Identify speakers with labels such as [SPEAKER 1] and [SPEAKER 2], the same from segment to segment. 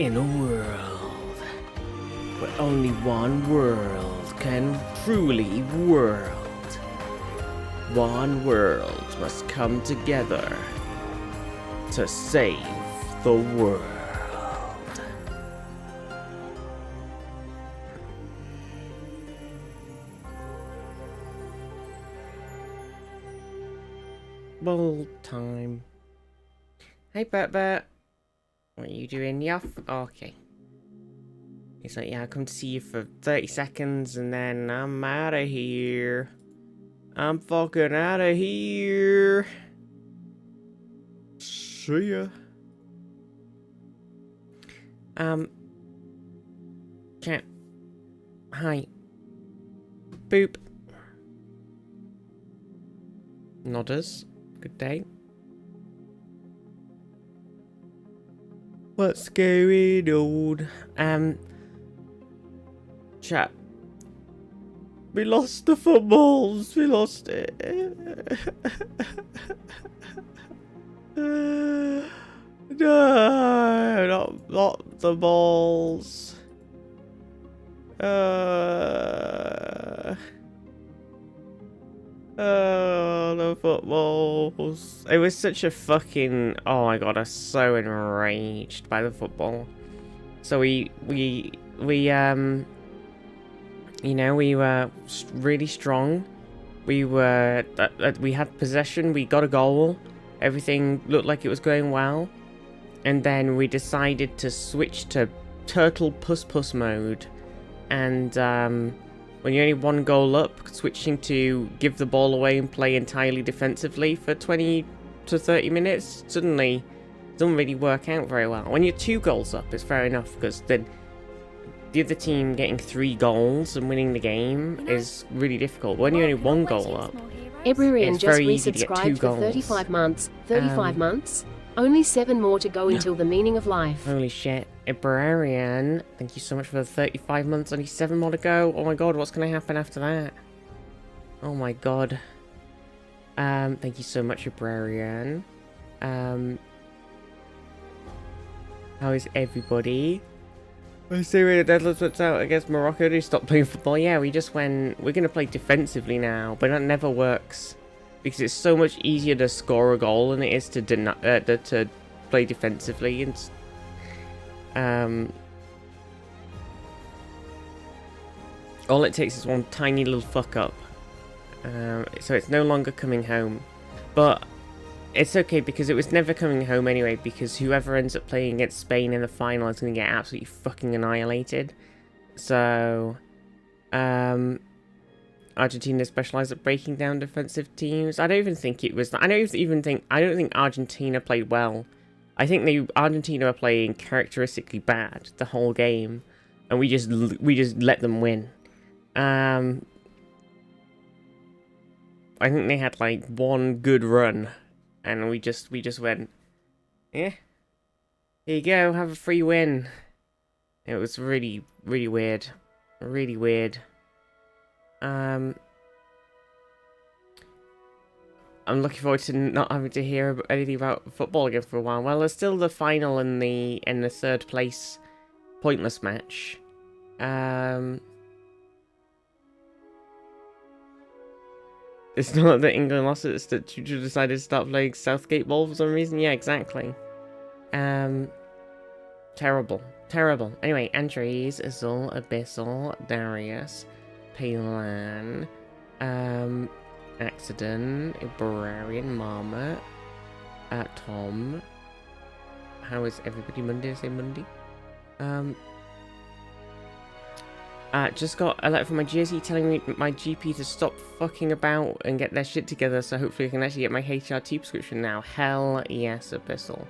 [SPEAKER 1] In a world where only one world can truly world, one world must come together to save the world. Bowl time. Hey, Bert. What are you doing? Yuff? Oh, okay. He's like, yeah, I'll come to see you for 30 seconds and then I'm out of here. I'm fucking out of here. See ya. Chat. Hi. Boop. Nodders. Good day. What's going on? Chat. We lost the footballs. We lost it. No, not the balls. Oh, the footballs. It was such a fucking... Oh my god, I was so enraged by the football. So we you know, we were really strong. We had possession, we got a goal. Everything looked like it was going well. And then we decided to switch to turtle puss mode. And when you're only one goal up, switching to give the ball away and play entirely defensively for 20 to 30 minutes, suddenly doesn't really work out very well. When you're 2 goals up, it's fair enough, because then the other team getting 3 goals and winning the game is really difficult. When you're only 1 goal up,
[SPEAKER 2] Ebrarian
[SPEAKER 1] it's
[SPEAKER 2] just
[SPEAKER 1] very easy to get 2
[SPEAKER 2] resubscribed for
[SPEAKER 1] goals.
[SPEAKER 2] 35 months. 35 months? Only 7 more to go until the meaning of life.
[SPEAKER 1] Holy shit. Ebrarian, thank you so much for the 35 months. Only 7 more to go. Oh my god, what's going to happen after that? Oh my god. Thank you so much, Ebrarian. How is everybody? I see when the Netherlands went out against Morocco, they stopped playing football. Yeah, we just went, we're going to play defensively now, but that never works. Because it's so much easier to score a goal than it is to to play defensively. And all it takes is one tiny little fuck up. So it's no longer coming home. But it's okay because it was never coming home anyway, because whoever ends up playing against Spain in the final is going to get absolutely fucking annihilated. So, Argentina specialized at breaking down defensive teams. I don't even think it was. I don't think Argentina played well. I think Argentina were playing characteristically bad the whole game, and we just let them win. I think they had like one good run, and we just went, yeah, here you go, have a free win. It was really weird, really weird. I'm looking forward to not having to hear anything about football again for a while. Well, there's still the final in the 3rd place pointless match. It's not that England lost it, it's that Chuchu decided to start playing Southgate ball for some reason. Yeah, exactly. Terrible. Anyway, Andres, Azul, Abyssal, Darius, Palan, Accident, Ebrarian, Marmot, Tom. How is everybody? Monday? Say Monday. Just got a letter from my GSE telling me my GP to stop fucking about and get their shit together, so hopefully I can actually get my HRT prescription now. Hell yes, Abyssal.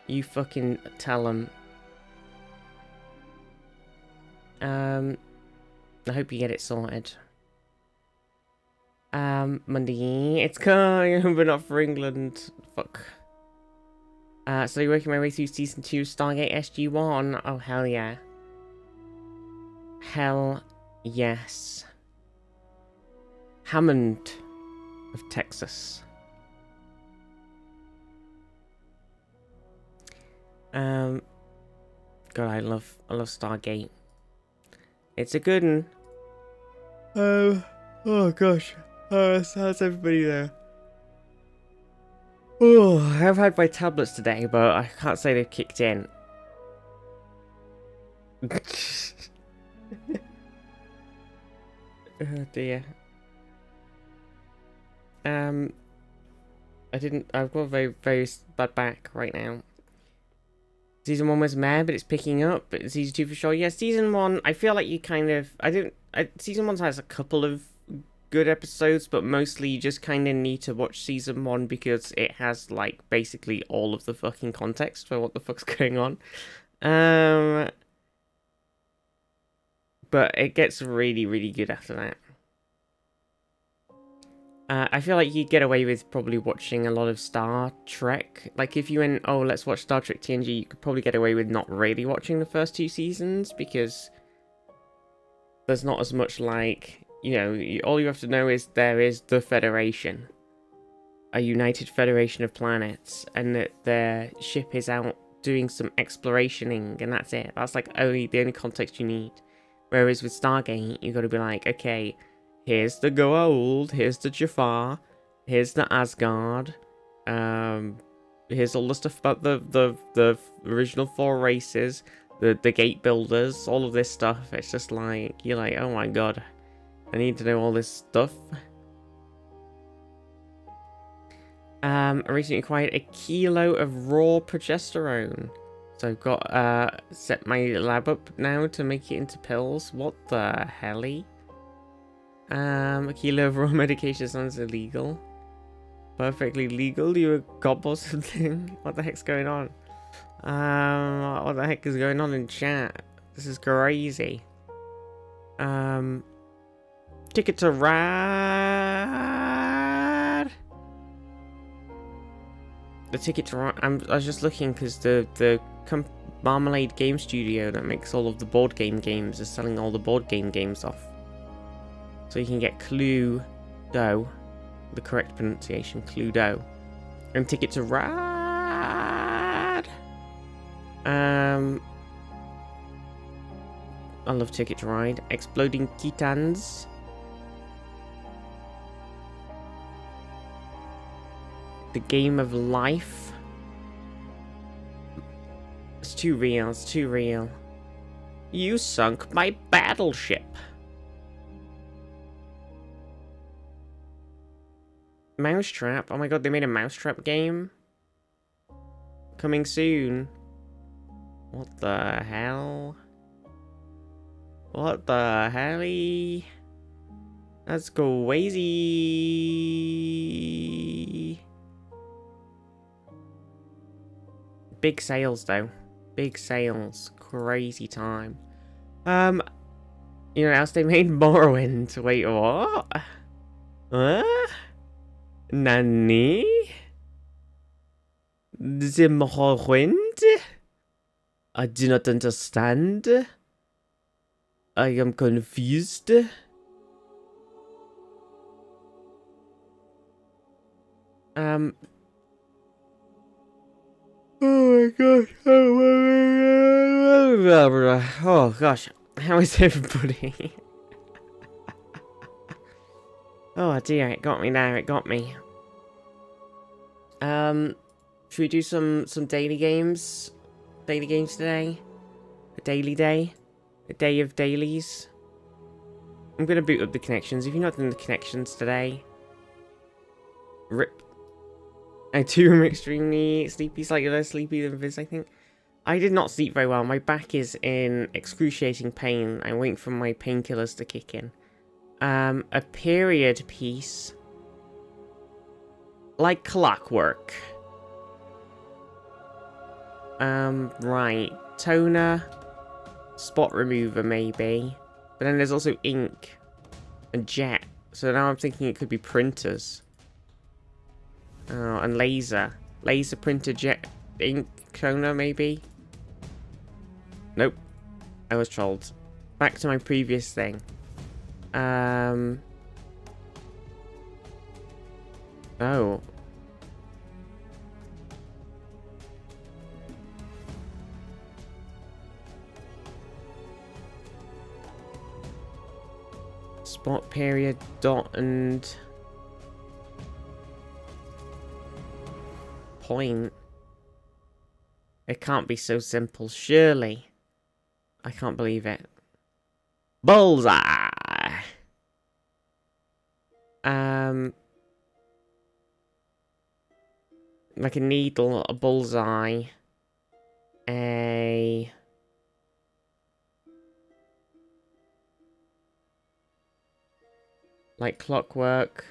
[SPEAKER 1] You fucking tell them. I hope you get it sorted. Monday, it's coming, but not for England. Fuck. So you're working my way through Season 2 Stargate SG-1. Oh, hell yeah. Hell yes. Hammond of Texas. God, I love Stargate. It's a good one. Oh gosh. How's everybody there? Oh, I've had my tablets today, but I can't say they've kicked in. Oh dear. I've got a very, very bad back right now. Season 1 was meh, but it's picking up. But season 2 for sure. Yeah, season 1, I feel like you kind of... season 1 has a couple of good episodes, but mostly you just kind of need to watch season 1 because it has, like, basically all of the fucking context for what the fuck's going on. But it gets really, really good after that. I feel like you get away with probably watching a lot of Star Trek. Like, if you went, oh, let's watch Star Trek TNG, you could probably get away with not really watching the first 2 seasons, because there's not as much, like, you know, all you have to know is there is the Federation. A united federation of planets, and that their ship is out doing some explorationing, and that's it. That's, like, the only context you need. Whereas with Stargate, you gotta be like, okay... Here's the Goa'uld, here's the Jafar, here's the Asgard, here's all the stuff about the original 4 races, the gate builders, all of this stuff. It's just like, you're like, oh my god, I need to know all this stuff. I recently acquired a kilo of raw progesterone. So I've got, set my lab up now to make it into pills. What the helly? A kilo of raw medication sounds illegal. Perfectly legal? You a cop or something? What the heck's going on? What the heck is going on in chat? This is crazy. Ticket to ride. The ticket to ride. I was just looking because the Marmalade Game Studio that makes all of the board games is selling all the board games off. So you can get Cluedo, the correct pronunciation, Cluedo, and Ticket to Ride. I love Ticket to Ride. Exploding Titans. The Game of Life. It's too real, it's too real. You sunk my battleship. Mousetrap? Oh my god, they made a Mousetrap game? Coming soon. What the hell? What the helly? That's crazy. Big sales though. Big sales. Crazy time. You know what else they made? Morrowind. Wait, what? Huh? Nani? The Morrowind? I do not understand. I am confused. Oh my god. Oh gosh. How is everybody? Oh dear, it got me now, it got me. Should we do some daily games? Daily games today? A daily day? A day of dailies? I'm gonna boot up the connections. If you're not doing the connections today, rip. I too am extremely sleepy, slightly less sleepy than Viz, I think. I did not sleep very well. My back is in excruciating pain. I'm waiting for my painkillers to kick in. A period piece. Like clockwork. Right. Toner. Spot remover, maybe. But then there's also ink. And jet. So now I'm thinking it could be printers. Oh, and laser. Laser printer, jet, ink, toner, maybe? Nope. I was trolled. Back to my previous thing. Oh. Spot, period, dot, and point. It can't be so simple, surely. I can't believe it. Bullseye! Like a needle, a bullseye, a... like clockwork,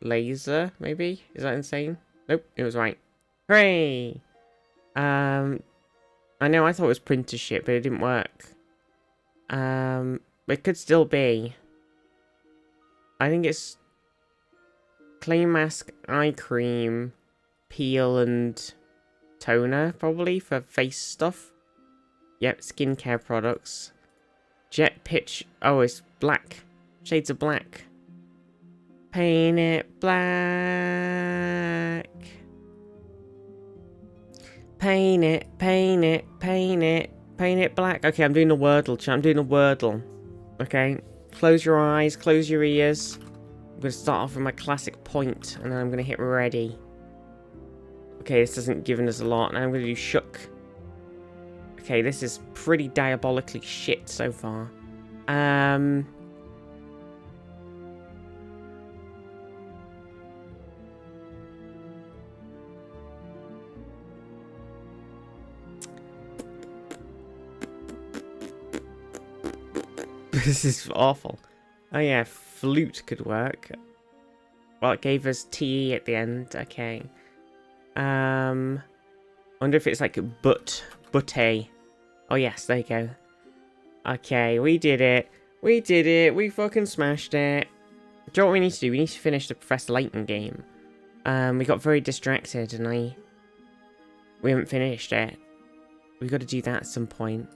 [SPEAKER 1] laser, maybe? Is that insane? Nope, it was right. Hooray! I know I thought it was printer shit, but it didn't work. It could still be. I think it's clay mask, eye cream, peel, and toner, probably, for face stuff. Yep, skincare products. Jet pitch. Oh, it's black. Shades of black. Paint it black. Paint it, paint it, paint it, paint it black. Okay, I'm doing a Wordle, chat. I'm doing a Wordle. Okay, close your eyes, close your ears. I'm going to start off with my classic point, and then I'm going to hit ready. Okay, this hasn't given us a lot, and I'm going to do shook. Okay, this is pretty diabolically shit so far. This is awful. Oh yeah, flute could work. Well, it gave us TE at the end. Okay. Wonder if it's like butte. Oh yes, there you go. Okay, we did it. We did it. We fucking smashed it. Do you know what we need to do? We need to finish the Professor Layton game. We got very distracted and we haven't finished it. We've got to do that at some point.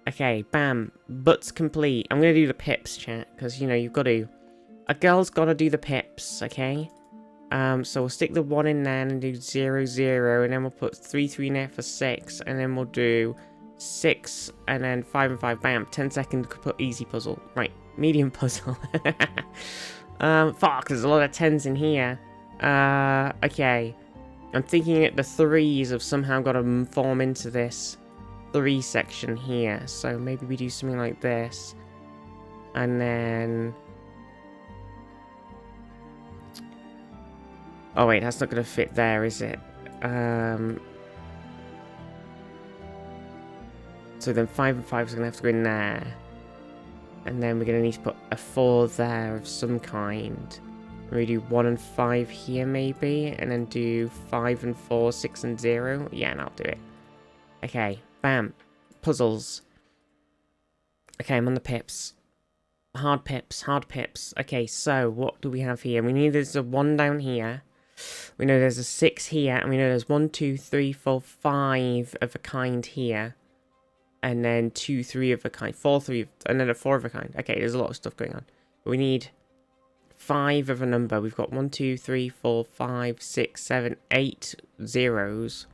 [SPEAKER 1] Okay, bam. Butts complete. I'm going to do the pips, chat, because, you know, you've got to. A girl's got to do the pips, okay? So we'll stick the 1 in there and do 0, 0, and then we'll put 3, 3 in there for 6, and then we'll do 6, and then 5 and 5, bam. 10 seconds to put easy puzzle. Right, medium puzzle. Fuck, there's a lot of 10s in here. Okay. I'm thinking that the 3s have somehow got to form into this 3 section here, so maybe we do something like this, and then oh wait, that's not going to fit there, is it? So then 5 and 5 is going to have to go in there, and then we're going to need to put a 4 there of some kind. We do 1 and 5 here maybe, and then do 5 and 4, 6 and 0. Yeah, and I'll do it. Okay. Bam. Puzzles. Okay, I'm on the pips. Hard pips, hard pips. Okay, so what do we have here? We know there's a 1 down here. We know there's a 6 here. And we know there's 1, 2, 3, 4, 5 of a kind here. And then 2, 3 of a kind. 4, 3, and then a 4 of a kind. Okay, there's a lot of stuff going on. But we need 5 of a number. We've got 1, 2, 3, 4, 5, 6, 7, 8 zeros.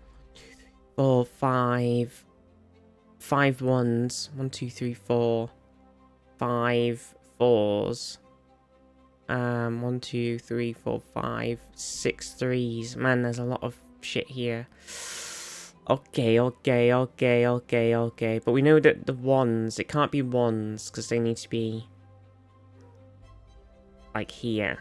[SPEAKER 1] 4, 5... 5 1s, 1, 2, 3, 4, 5 4s, 1, 2, 3, 4, 5, 6 3s. Man, there's a lot of shit here. Okay. But we know that the 1s, it can't be 1s because they need to be like here.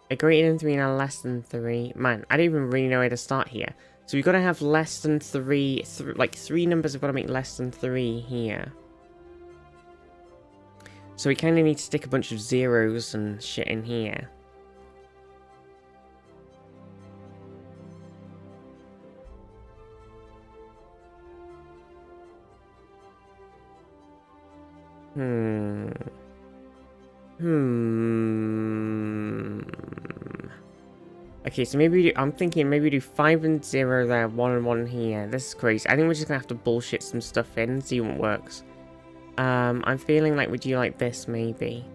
[SPEAKER 1] A greater than 3 and a less than 3. Man, I don't even really know where to start here. So we've got to have less than 3, like 3 numbers have got to make less than 3 here. So we kind of need to stick a bunch of zeros and shit in here. Okay, so maybe we do, I'm thinking maybe we do 5 and 0 there, 1 and 1 here. This is crazy. I think we're just gonna have to bullshit some stuff in and see what works. I'm feeling like we do like this, maybe.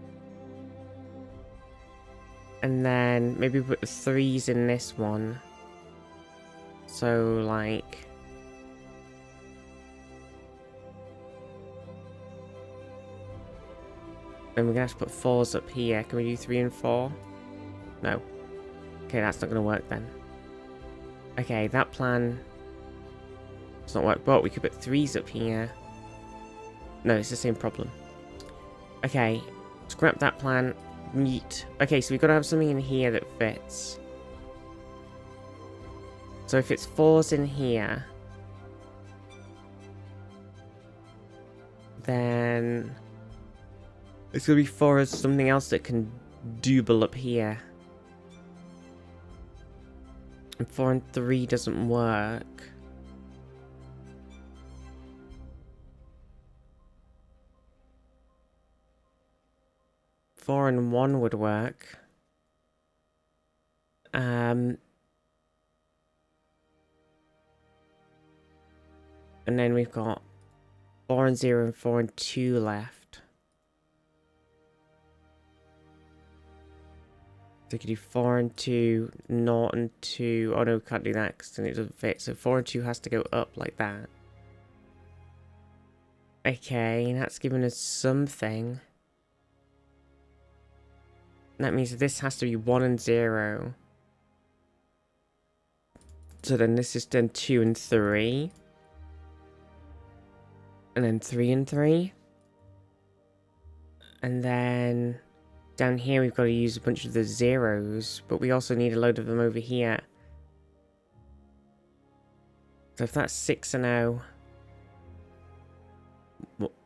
[SPEAKER 1] And then maybe put the 3s in this one. So, like... Then we're gonna have to put 4s up here. Can we do 3 and 4? No. Okay, that's not gonna work then. Okay, that plan does not work, but we could put 3s up here. No, it's the same problem. Okay, scrap that plan. Neat. Okay, so we've got to have something in here that fits. So if it's 4s in here, then it's going to be 4 as something else that can double up here. And 4 and 3 doesn't work. Four and 1 would work. And then we've got 4 and 0 and 4 and 2 left. So we could do 4 and 2, 0 and 2. Oh no, we can't do that because then it doesn't fit. So 4 and 2 has to go up like that. Okay, that's giving us something. That means this has to be 1 and 0. So then this is then 2 and 3. And then 3 and 3. And then down here we've got to use a bunch of the 0s. But we also need a load of them over here. So if that's 6 and 0.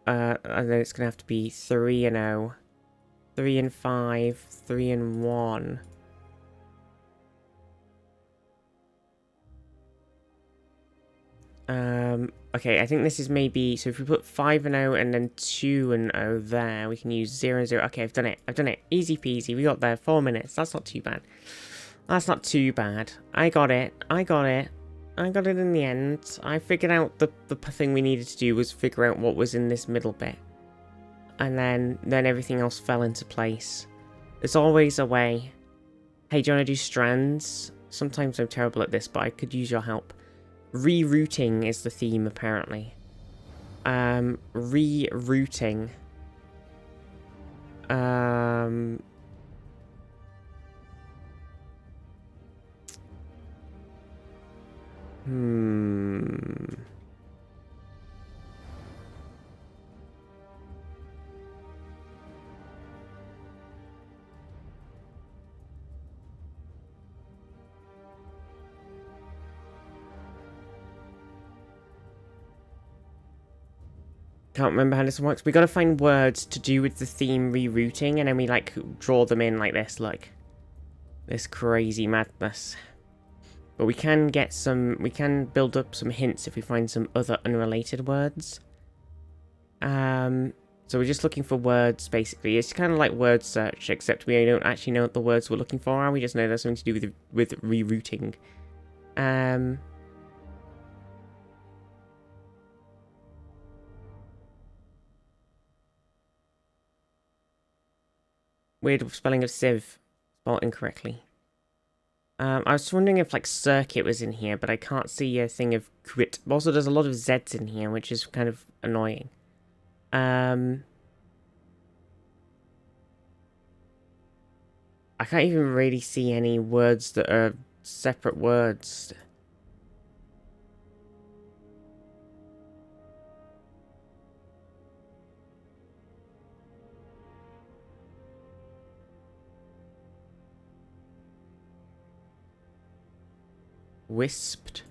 [SPEAKER 1] And then it's going to have to be 3 and 0. 3 and 5, 3 and 1. Okay, I think this is maybe... So if we put 5 and 0 and then 2 and 0 there, we can use 0 and 0. Okay, I've done it. I've done it. Easy peasy. We got there. 4 minutes. That's not too bad. That's not too bad. I got it. I got it. I got it in the end. I figured out the thing we needed to do was figure out what was in this middle bit. And then everything else fell into place. There's always a way. Hey, do you want to do strands? Sometimes I'm terrible at this, but I could use your help. Rerouting is the theme, apparently. Rerouting. Can't remember how this works. We gotta find words to do with the theme rerouting, and then we, like, draw them in like this, like. This crazy madness. But we can get some... We can build up some hints if we find some other unrelated words. So we're just looking for words, basically. It's kind of like word search, except we don't actually know what the words we're looking for are. We just know there's something to do with rerouting. Weird spelling of sieve. Spelled incorrectly. I was wondering if, like, circuit was in here, but I can't see a thing of quit. Also, there's a lot of Z's in here, which is kind of annoying. I can't even really see any words that are separate words. Wisped.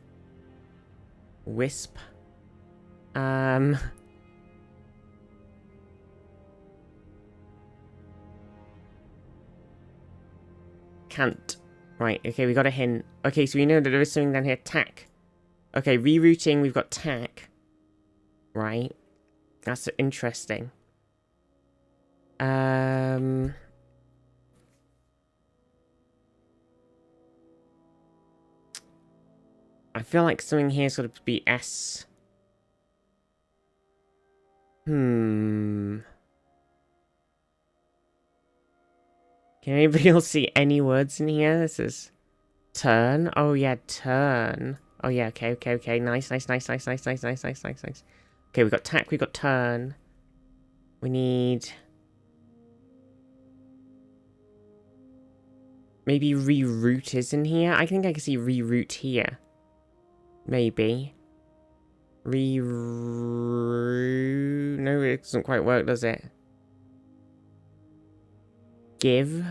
[SPEAKER 1] Wisp. Can't. Right, okay, we got a hint. Okay, so we know that there is something down here. Tack. Okay, rerouting, we've got tack. Right. That's interesting. I feel like something here's got to be S. Can anybody else see any words in here? This is turn. Oh yeah, turn. Oh yeah, okay. Nice. Okay, we got tack, we got turn. We need... maybe reroute is in here? I think I can see reroute here. Maybe. Reroute... no, it doesn't quite work, does it? Give.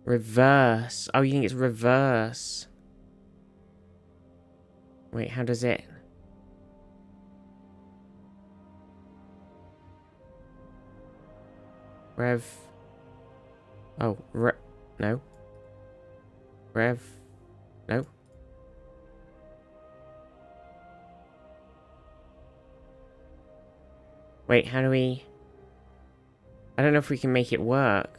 [SPEAKER 1] Reverse. Oh, you think it's reverse? Wait, how does it... rev... oh, no. Rev... no. Wait, how do we... I don't know if we can make it work.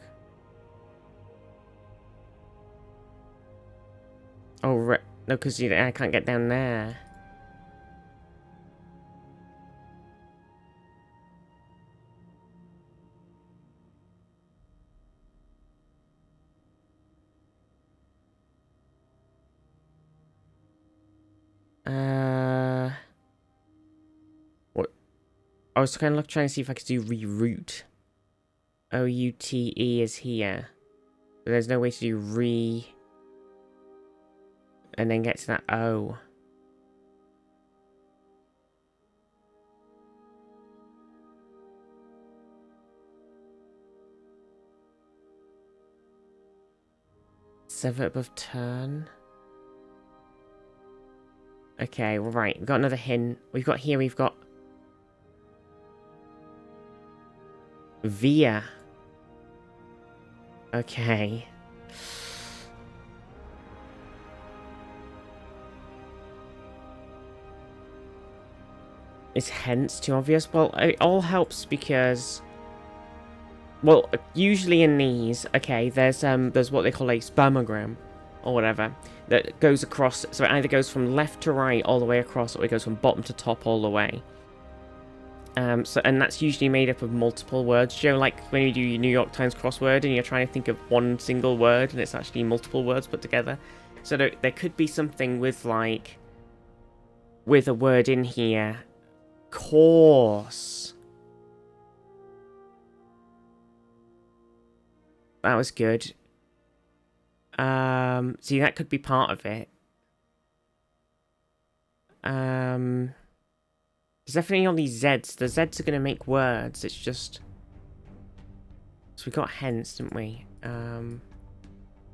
[SPEAKER 1] Oh, no, because I can't get down there. What? I was kind of trying to see if I could do reroute. O-U-T-E is here. But there's no way to do and then get to that O. Seven above turn. Okay, well, right. We've got another hint. We've got via. Okay. Is hence too obvious? Well, it all helps because... well, usually in these, okay, there's what they call a spermogram, or whatever, that goes across, so it either goes from left to right all the way across, or it goes from bottom to top all the way. And that's usually made up of multiple words. You know, like when you do your New York Times crossword and you're trying to think of one single word and it's actually multiple words put together. So there could be something with, like, with a word in here. Course. That was good. See, that could be part of it. There's definitely all these Zs. The Zs are going to make words. It's just... so we got hence, didn't we?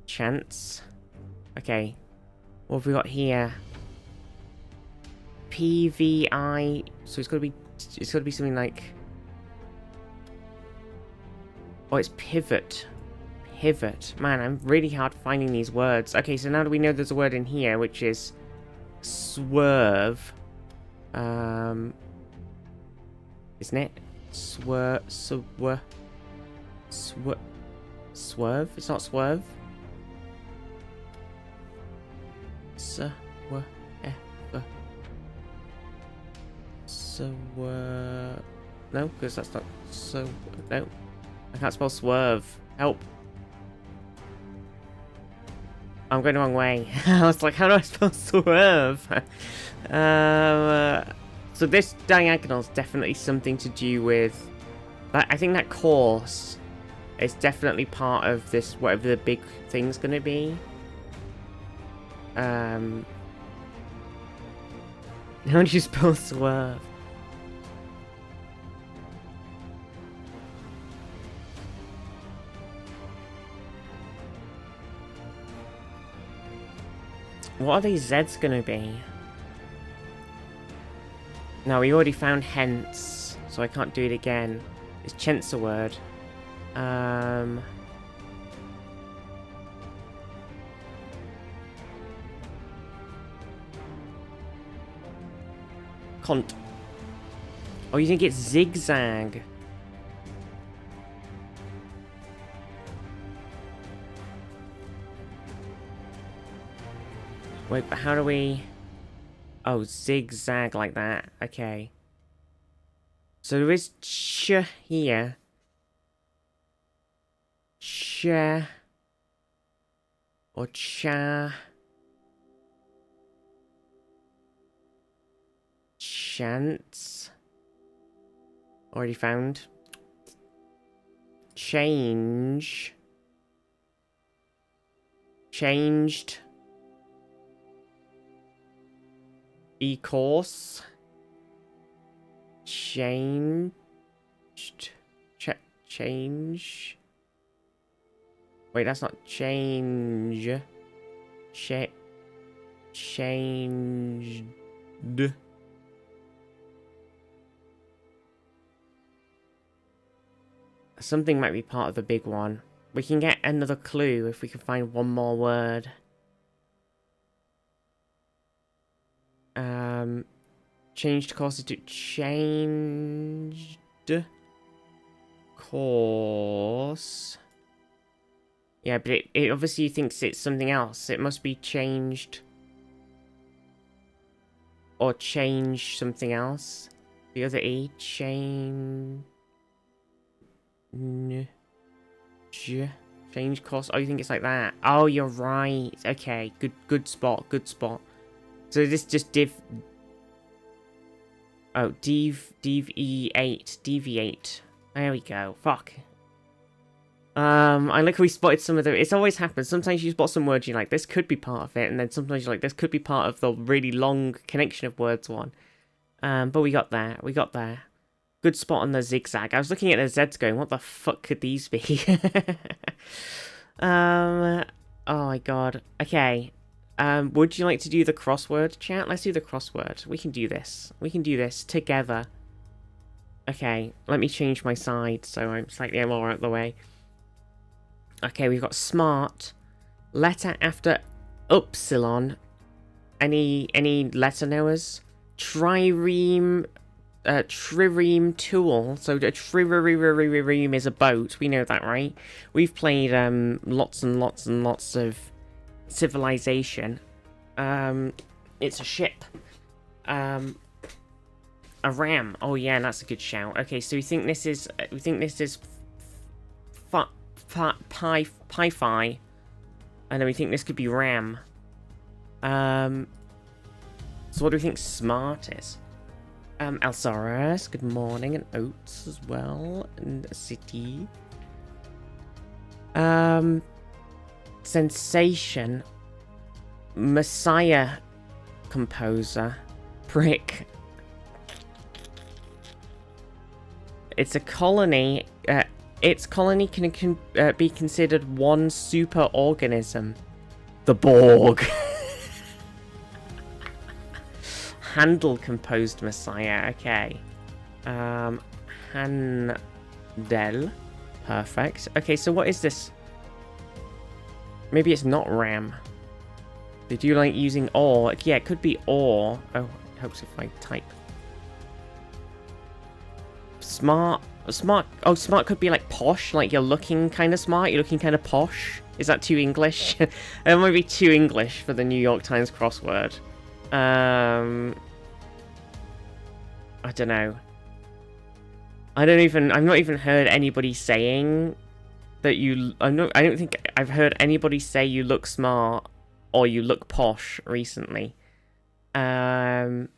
[SPEAKER 1] Chance. Okay. What have we got here? PVI. So it's got to be something like... oh, it's pivot. Pivot. Man, I'm really hard finding these words. Okay, so now we know there's a word in here, which is swerve. Isn't it? Swerve. It's not swerve. Swerve. No, because that's not so. No, I can't spell swerve. Help. I'm going the wrong way. I was like, how do I spell swerve? So this diagonal is definitely something to do with... I think that course is definitely part of this, whatever the big thing's going to be. How do you spell swerve? What are these Zs gonna be? No, we already found hence, so I can't do it again. Is chence a word? Cont. Oh, you think it's zigzag? Wait, but how do we... oh, zigzag like that. Okay. So there is ch here. Cha. Or cha. Chance. Already found. Change. Changed. E-course. Changed. Change. Wait, that's not change. Changed. Something might be part of the big one. We can get another clue if we can find one more word. Changed course to changed course. Yeah, but it obviously thinks it's something else. It must be changed or change something else. The other E, change course. Oh, you think it's like that? Oh, you're right. Okay, good spot. So this just deviate. There we go. Fuck. I like how we spotted some of the... It's always happens. Sometimes you spot some words you're like, this could be part of it. And then sometimes you're like, this could be part of the really long connection of words one. But we got there. Good spot on the zigzag. I was looking at the Z's going, what the fuck could these be? Oh my god. Okay. Would you like to do the crossword, chat? Let's do the crossword. We can do this. We can do this together. Okay, let me change my side so I'm slightly more out of the way. Okay, we've got smart. Letter after upsilon. Any letter knowers? Trireme tool. So a trireme is a boat. We know that, right? We've played lots and lots of Civilization. It's a ship. A ram. Oh yeah, that's a good shout. Okay, so we think this is pi-fi, and then we think this could be ram. So what do we think smart is? Alsaris, good morning, and oats as well, and city. Sensation. Messiah. Composer. Prick. It's a colony. Its colony can be considered one super organism. The Borg. Handel composed Messiah. Okay. Handel. Perfect. Okay, so what is this? Maybe it's not RAM. Did you like using or? Yeah, it could be or. Oh, it helps if I type. Smart. Oh, smart could be like posh. Like you're looking kind of smart. You're looking kind of posh. Is that too English? It might be too English for the New York Times crossword. I don't know. I've not even heard anybody saying that you... I don't think I've heard anybody say you look smart or you look posh recently. Cleared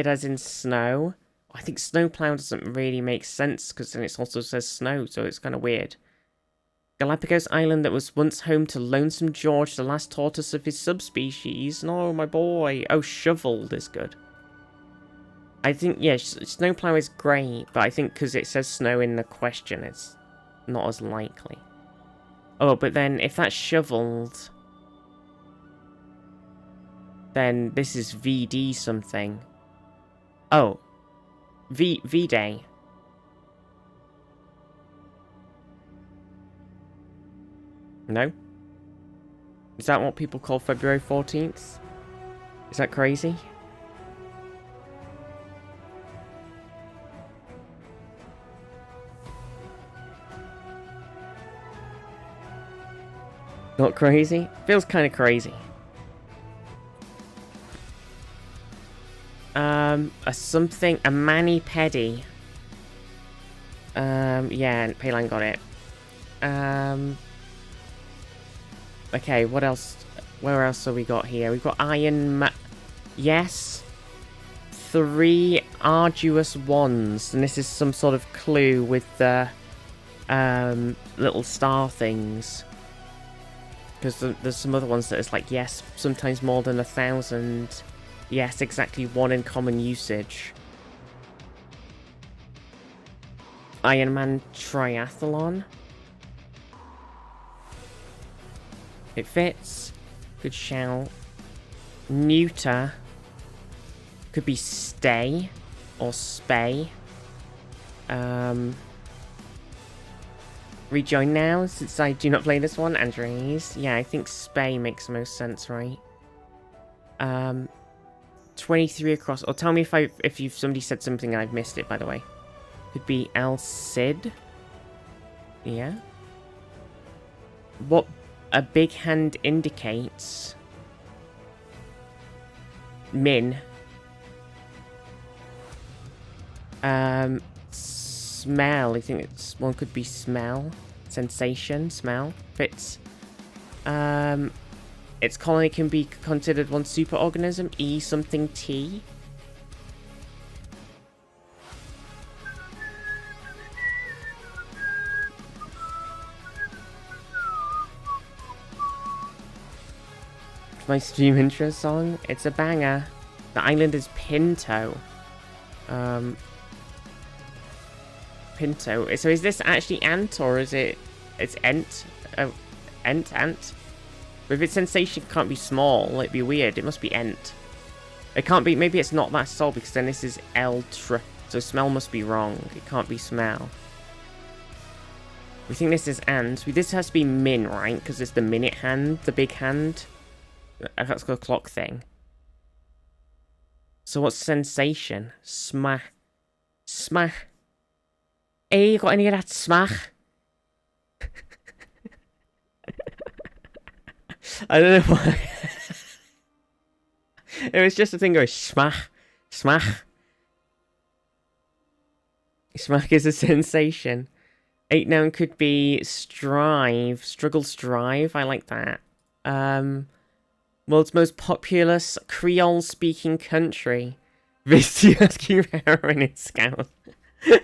[SPEAKER 1] as in snow. I think snowplow doesn't really make sense because then it also says snow, so it's kind of weird. Galapagos Island that was once home to Lonesome George, the last tortoise of his subspecies. No, my boy. Oh, shoveled is good. I think, yeah, snowplow is great, but I think because it says snow in the question, it's not as likely. Oh, but then if that's shoveled, then this is VD something. Oh, V-Day. No? Is that what people call February 14th? Is that crazy? Not crazy? Feels kind of crazy. A mani-pedi. Yeah, Payline got it. Okay, what else? Where else have we got here? We've got yes. 3 arduous wands. And this is some sort of clue with the little star things. Because there's some other ones that is like, yes, sometimes more than 1,000. Yes, exactly 1 in common usage. Ironman Triathlon. It fits. Good shout. Neuter. Could be stay. Or spay. Rejoin now, since I do not play this one. Andres. Yeah, I think spay makes the most sense, right? 23 across. Or tell me if you've somebody said something and I've missed it, by the way. Could be El Cid. Yeah. What a big hand indicates. Min. Smell. I think one could be smell. Sensation. Smell. Fits. Its colony can be considered one superorganism. E something T. My stream intro song. It's a banger. The island is Pinto. Pinto. So is this actually ant or is it? It's ent. Ant. But if it's sensation, it can't be small. It'd be weird. It must be ent. It can't be. Maybe it's not that small because then this is ultra. So smell must be wrong. It can't be smell. We think this is ant. This has to be min, right? Because it's the minute hand, the big hand. That's got a clock thing. So what's sensation? Smash. Smash. Hey, you got any of that smash? I don't know why. It was just a thing going smash. Smash. Smash is a sensation. 8 noun could be strive. Struggle, strive. I like that. World's most populous Creole-speaking country. Visty asking for heroin in Scout. You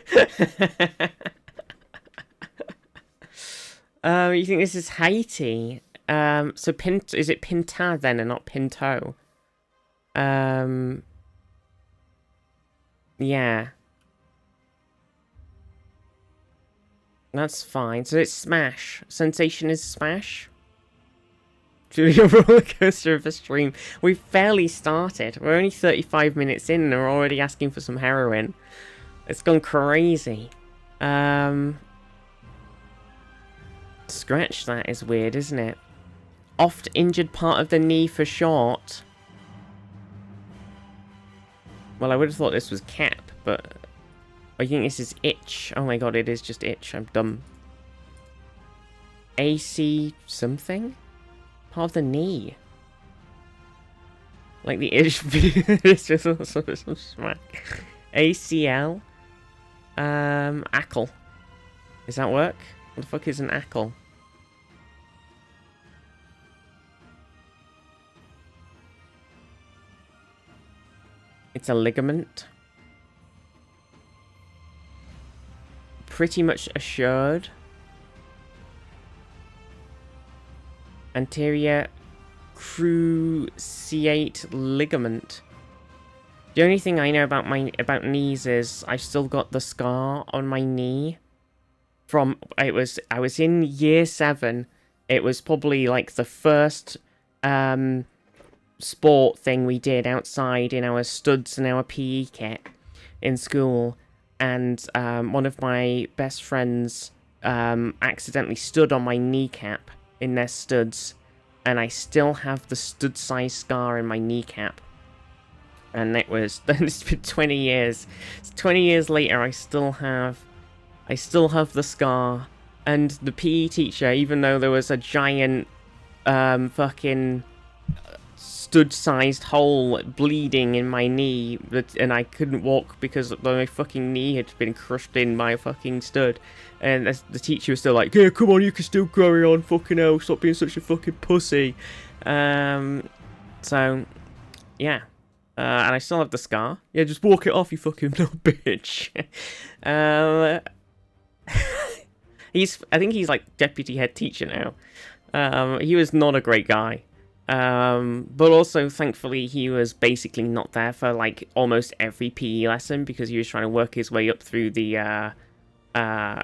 [SPEAKER 1] think this is Haiti? So is it Pinta then and not Pinto? Yeah. That's fine. So it's smash. Sensation is smash. Truly a roller coaster of a stream. We've barely started. We're only 35 minutes in and we're already asking for some heroin. It's gone crazy. Scratch that is weird, isn't it? Oft injured part of the knee for short. Well, I would have thought this was cap, but I think this is itch. Oh my god, it is just itch. I'm dumb. AC something? Part of the knee. Like the itch. It's just some smack. ACL. Ackle. Does that work? What the fuck is an ackle? It's a ligament. Pretty much assured. Anterior cruciate ligament. The only thing I know about knees is I've still got the scar on my knee from I was in year 7. It was probably like the first sport thing we did outside in our studs and our PE kit in school, and one of my best friends accidentally stood on my kneecap in their studs, and I still have the stud size scar in my kneecap. And it's been 20 years. 20 years later, I still have the scar. And the PE teacher, even though there was a giant fucking stud-sized hole bleeding in my knee, and I couldn't walk because my fucking knee had been crushed in by a fucking stud. And the teacher was still like, "Yeah, come on, you can still carry on. Fucking hell, stop being such a fucking pussy." So, yeah. And I still have the scar. Yeah, just walk it off, you fucking little bitch. I think he's like deputy head teacher now. He was not a great guy. But also, thankfully, he was basically not there for like almost every PE lesson because he was trying to work his way up through the all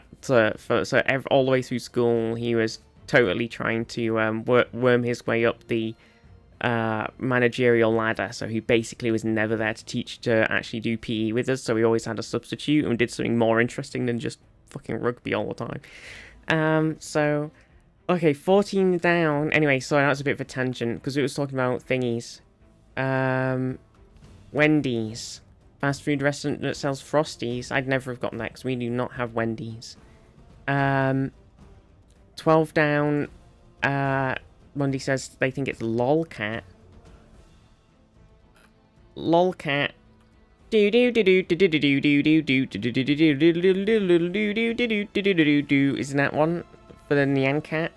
[SPEAKER 1] the way through school. He was totally trying to worm his way up the managerial ladder. So he basically was never there to teach, to actually do PE with us. So we always had a substitute and did something more interesting than just fucking rugby all the time. So. Okay, 14 down. Anyway, sorry, that was a bit of a tangent, because it was talking about thingies. Wendy's. Fast food restaurant that sells Frosties. I'd never have gotten that, because we do not have Wendy's. 12 down. Monday says they think it's lolcat. Lolcat. Isn't that one for the Nyan cat?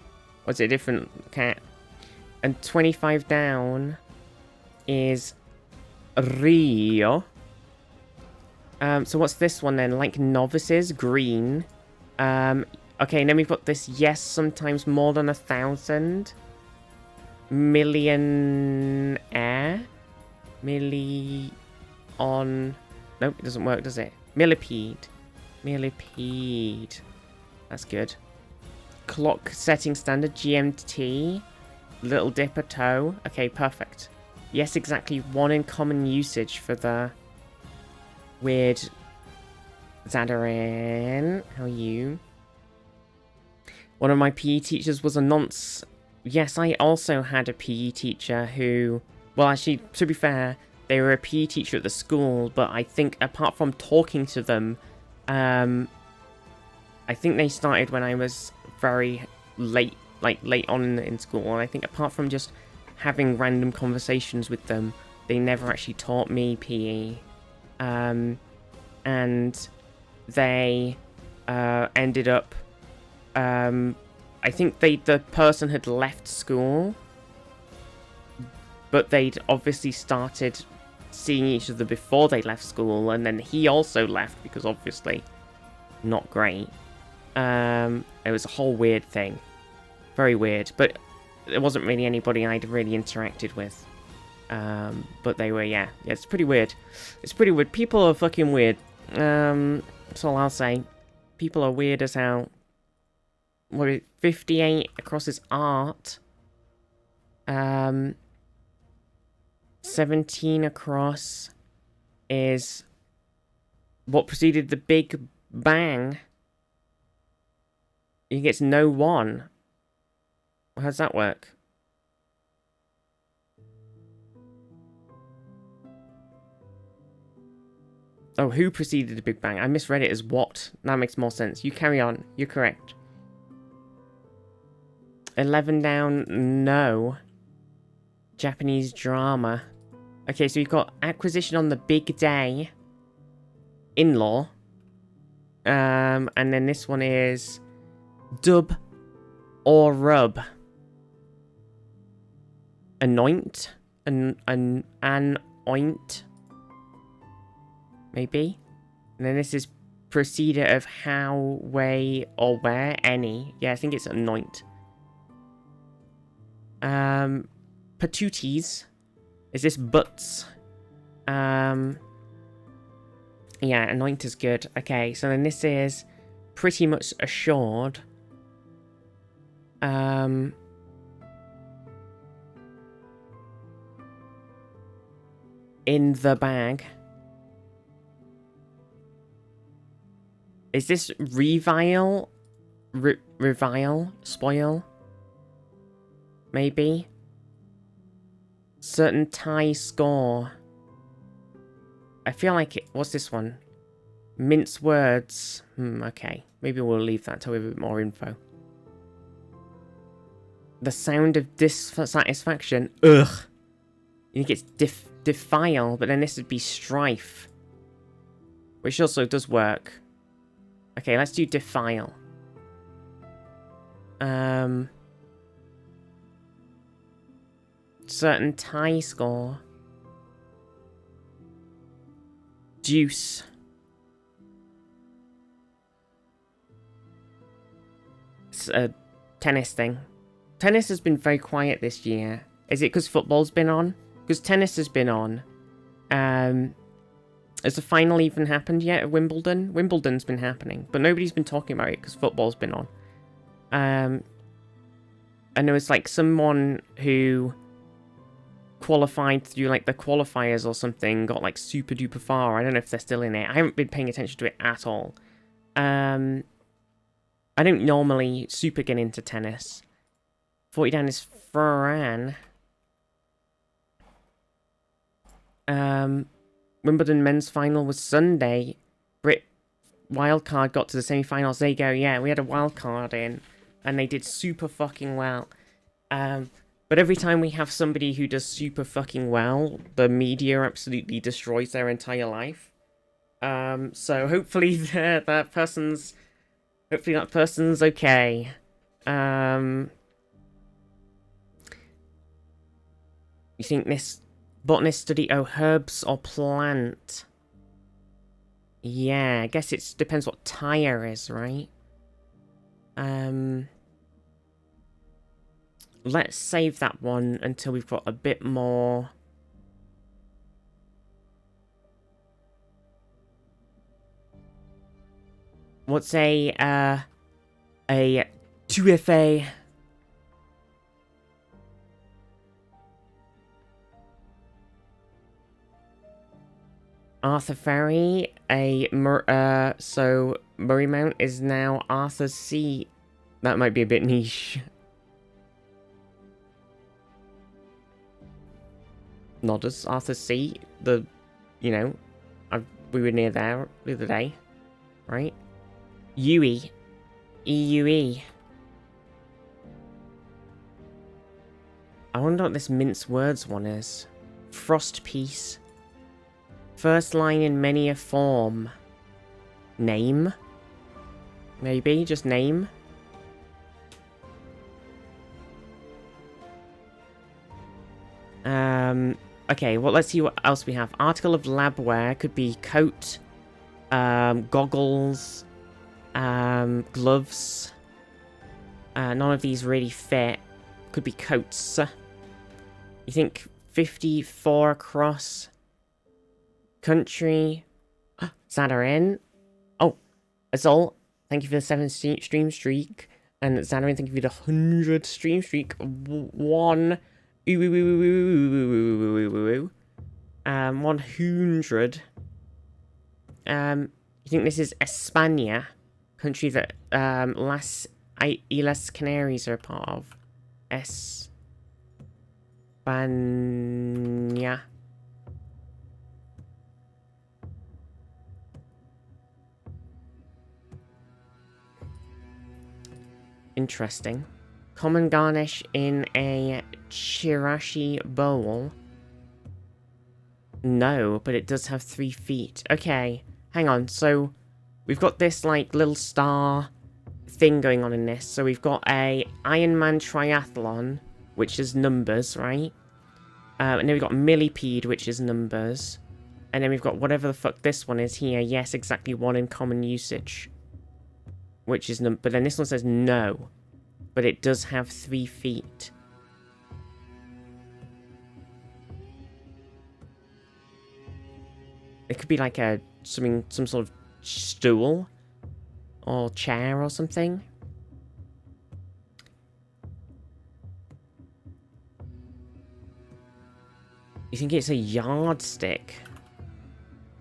[SPEAKER 1] Or is it a different cat? And 25 down is Rio. So what's this one then? Like novices, green. Okay, and then we've got this, yes, sometimes more than 1,000. Millionaire. Nope, it doesn't work, does it? Millipede. Millipede. That's good. Clock setting standard, GMT. Little dipper toe. Okay, perfect. Yes, exactly. One in common usage for the weird Zadarin. How are you? One of my PE teachers was a nonce. Yes, I also had a PE teacher who... Well, actually, to be fair, they were a PE teacher at the school, but I think apart from talking to them, I think they started when I was very late, like late on in school, and I think apart from just having random conversations with them, they never actually taught me PE. And they ended up, I think the person had left school, but they'd obviously started seeing each other before they left school, and then he also left because obviously not great. It was a whole weird thing. Very weird, but it wasn't really anybody I'd really interacted with. But they were, yeah, it's pretty weird. It's pretty weird. People are fucking weird. That's all I'll say. People are weird as hell. What is it? 58 across his art. 17 across is what preceded the Big Bang. He gets no one. How does that work? Oh, who preceded the Big Bang? I misread it as what. That makes more sense. You carry on. You're correct. 11 down. No. Japanese drama. Okay, so we've got acquisition on the big day. In-law. And then this one is dub or rub. Anoint. Anoint. Maybe. And then this is procedure of how, way, or where, any. Yeah, I think it's anoint. Patooties. Is this butts? Yeah, anoint is good. Okay, so then this is pretty much assured. In the bag. Is this revile? Revile? Spoil? Maybe? Certain tie score. I feel like it... What's this one? Mince words. Okay. Maybe we'll leave that till we have a bit more info. The sound of dissatisfaction. Ugh. You think it's defile, but then this would be strife. Which also does work. Okay, let's do defile. Certain tie score. Deuce. It's a tennis thing. Tennis has been very quiet this year. Is it because football's been on? Because tennis has been on. Has the final even happened yet at Wimbledon? Wimbledon's been happening, but nobody's been talking about it because football's been on. And there was like someone who qualified through like the qualifiers or something, got like super duper far. I don't know if they're still in it. I haven't been paying attention to it at all. I don't normally super get into tennis. 40 down is Ferran. Wimbledon men's final was Sunday. Brit wildcard got to the semi-finals. There you go. Yeah, we had a wildcard in, and they did super fucking well. But every time we have somebody who does super fucking well, the media absolutely destroys their entire life. So hopefully that person's okay. You think this botanist study herbs or plant? Yeah, I guess it depends what tire is, right? Let's save that one until we've got a bit more. What's a 2FA? Arthur Ferry, so Murray Mount is now Arthur's seat. That might be a bit niche. Not as Arthur's seat. We were near there the other day, right? UE, EUE. I wonder what this mince words one is. Frost piece. First line in many a form. Name? Maybe, just name. Okay, well, let's see what else we have. Article of labware could be coat, goggles, gloves. None of these really fit. Could be coats. You think 54 across? Country. Zadarin. Oh, Azul, thank you for the 7 stream streak. And Zadarin, thank you for the 100 stream streak. 100. 100. You think this is España? Country that Las Islas Canaries are a part of. España. Interesting. Common garnish in a chirashi bowl. No, but it does have 3 feet. Okay, hang on. So we've got this like little star thing going on in this. So we've got a Ironman triathlon, which is numbers, right? And then we've got millipede, which is numbers. And then we've got whatever the fuck this one is here. Yes, exactly 1 in common usage. Which is but then this one says no. But it does have 3 feet. It could be like some sort of stool or chair or something. You think it's a yardstick?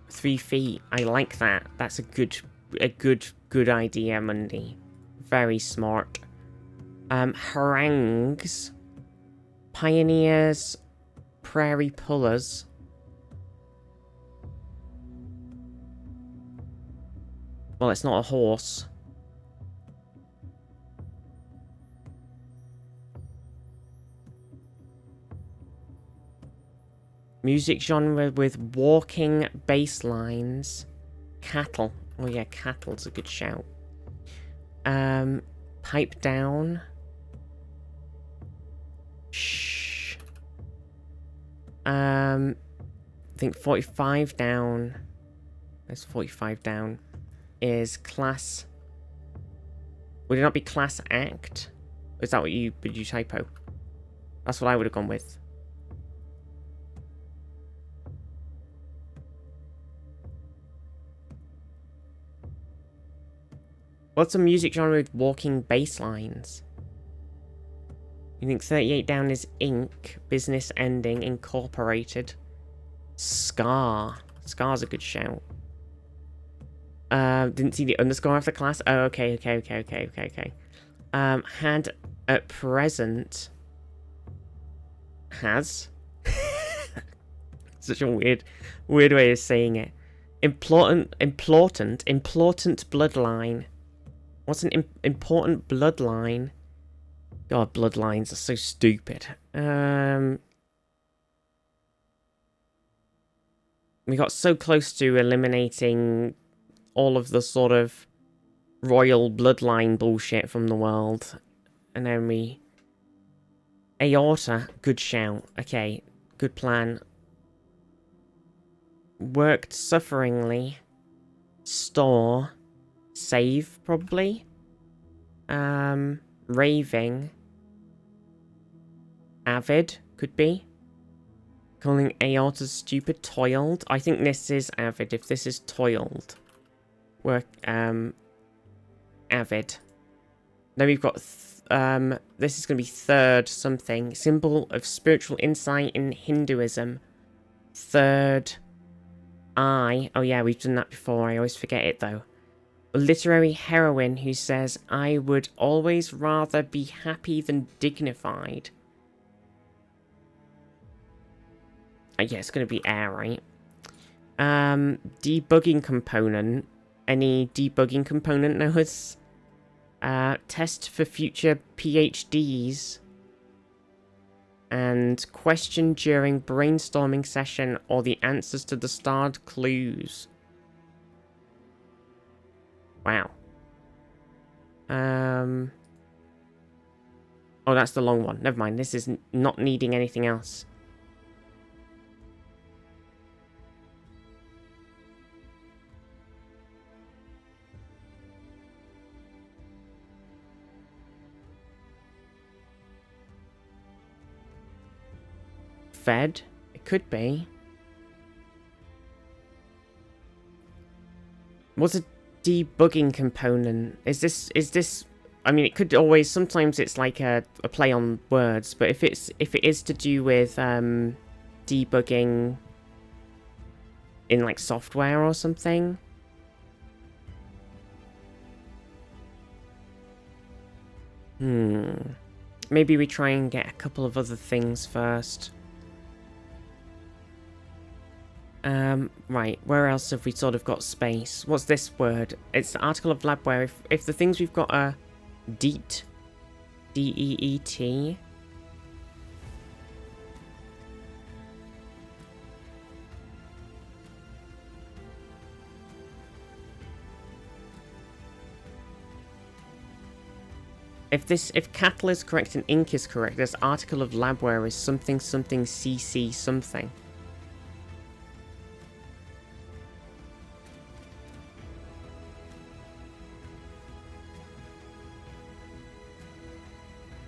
[SPEAKER 1] 3 feet. I like that. That's a good idea, Mundy. Very smart. Harangues. Pioneers. Prairie pullers. Well, it's not a horse. Music genre with walking bass lines. Cattle. Oh yeah, cattle's a good shout. Pipe down. Shh. I think 45 down. There's 45 down. Is class. Would it not be class act? Is that what you typo? That's what I would have gone with. What's a music genre with walking bass lines? You think 38 down is Inc. Business ending. Incorporated. Scar. Scar's a good shout. Didn't see the underscore after class. Oh, okay. Had at present. Has. Such a weird way of saying it. Important bloodline. What's an important bloodline? God, bloodlines are so stupid. We got so close to eliminating all of the sort of royal bloodline bullshit from the world. And then we... Aorta, good shout. Okay, good plan. Worked sufferingly. Store. Save, probably. Raving. Avid, could be. Calling aorta stupid. Toiled. I think this is avid, if this is toiled. Work, avid. Then we've got, this is going to be third something. Symbol of spiritual insight in Hinduism. Third eye. Oh yeah, we've done that before. I always forget it though. A literary heroine who says, I would always rather be happy than dignified. Yeah, it's going to be air, right? Debugging component. Any debugging component knows? Test for future PhDs. And question during brainstorming session or the answers to the starred clues. Wow. Oh, that's the long one. Never mind. This is not needing anything else. Fed? It could be. What's a debugging component? Is this I mean, it could always, sometimes it's like a play on words, but if it is to do with debugging in like software or something. Maybe we try and get a couple of other things first. Right, where else have we sort of got space? What's this word? It's the article of labware. If the things we've got are DEET, D-E-E-T. If cattle is correct and ink is correct, this article of labware is something something CC something.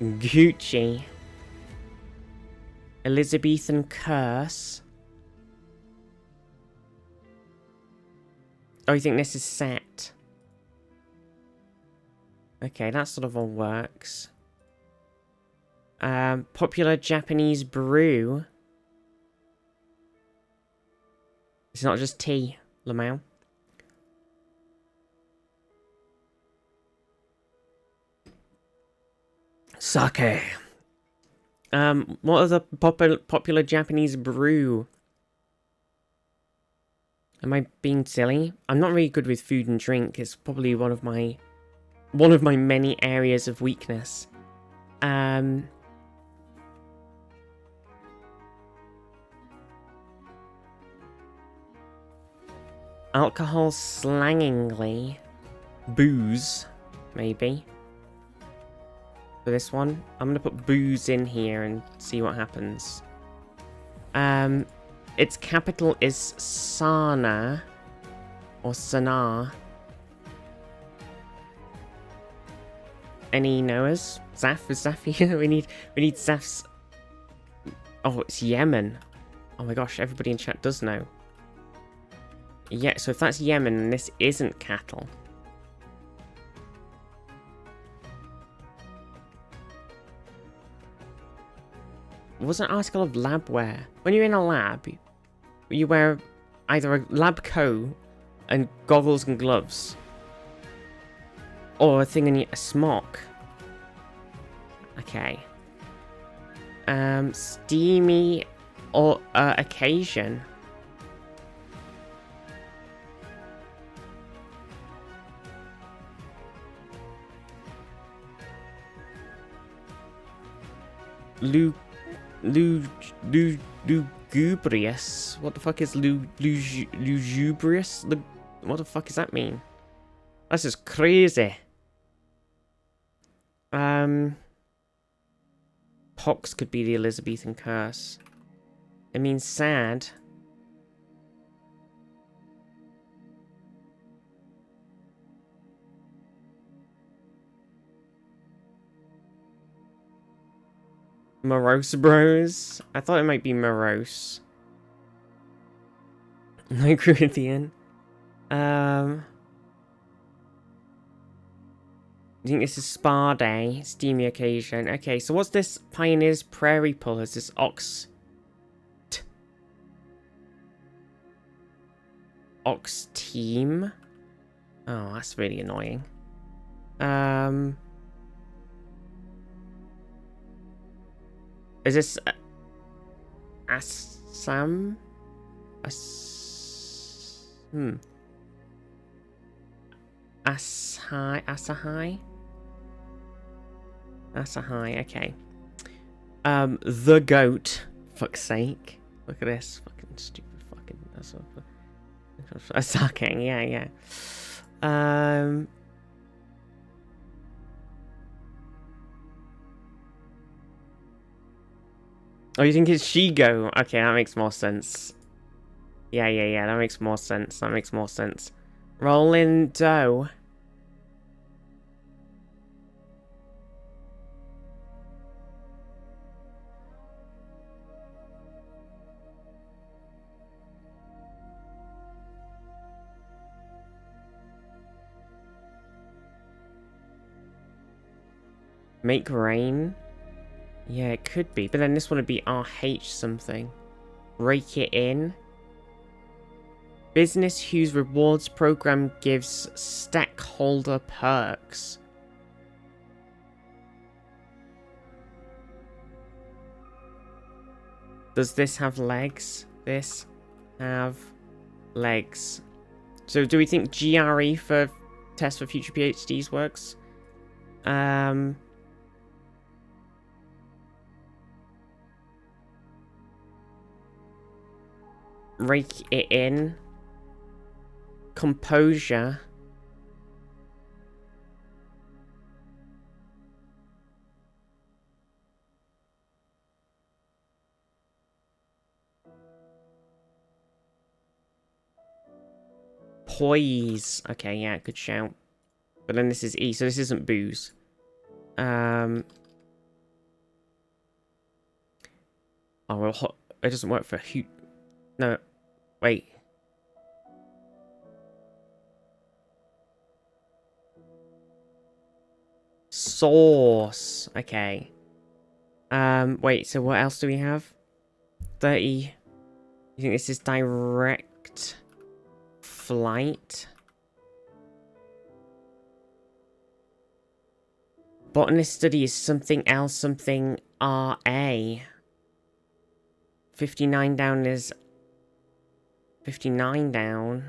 [SPEAKER 1] Gucci. Elizabethan curse. Oh, you think this is set? Okay, that sort of all works. Popular Japanese brew. It's not just tea, Lamau. Sake. What other popular Japanese brew? Am I being silly? I'm not really good with food and drink. It's probably one of my many areas of weakness. Alcohol slangingly. Booze, maybe. For this one. I'm going to put booze in here and see what happens. Its capital is Sana. Or Sanaa. Any knowers? Zaf? Is Zaf here? we need Zaf's... Oh, it's Yemen. Oh my gosh, everybody in chat does know. Yeah, so if that's Yemen, and this isn't cattle. Was an article of lab wear. When you're in a lab, you wear either a lab coat and goggles and gloves. Or a thing in a smock. Okay. Steamy or occasion. Lugubrious. What the fuck is lugubrious? What the fuck does that mean? That's just crazy. Pox could be the Elizabethan curse. It means sad. Morose bros? I thought it might be morose. I agree with Ian. I think this is Spa Day, steamy occasion. Okay, so what's this Pioneers Prairie Pullers? This Ox team? Oh, that's really annoying. Is this Assam? Asahai? Asahai, okay. The goat. Fuck's sake. Look at this. Fucking stupid fucking... Asake, yeah. Oh, you think it's Shigo? Okay, that makes more sense. Yeah, that makes more sense. Rolling dough. Make rain? Yeah, it could be. But then this one would be RH something. Rake it in. Business whose rewards program gives stakeholder perks. Does this have legs? This have legs. So do we think GRE for Test for Future PhDs works? Rake it in. Composure. Poise. Okay, yeah, good shout. But then this is E, so this isn't booze. Oh, well, it doesn't work for who. No, wait. Sauce. Okay. Wait, so what else do we have? 30. You think this is direct flight? Botanist study is something else, something RA. 59 down is 59 down.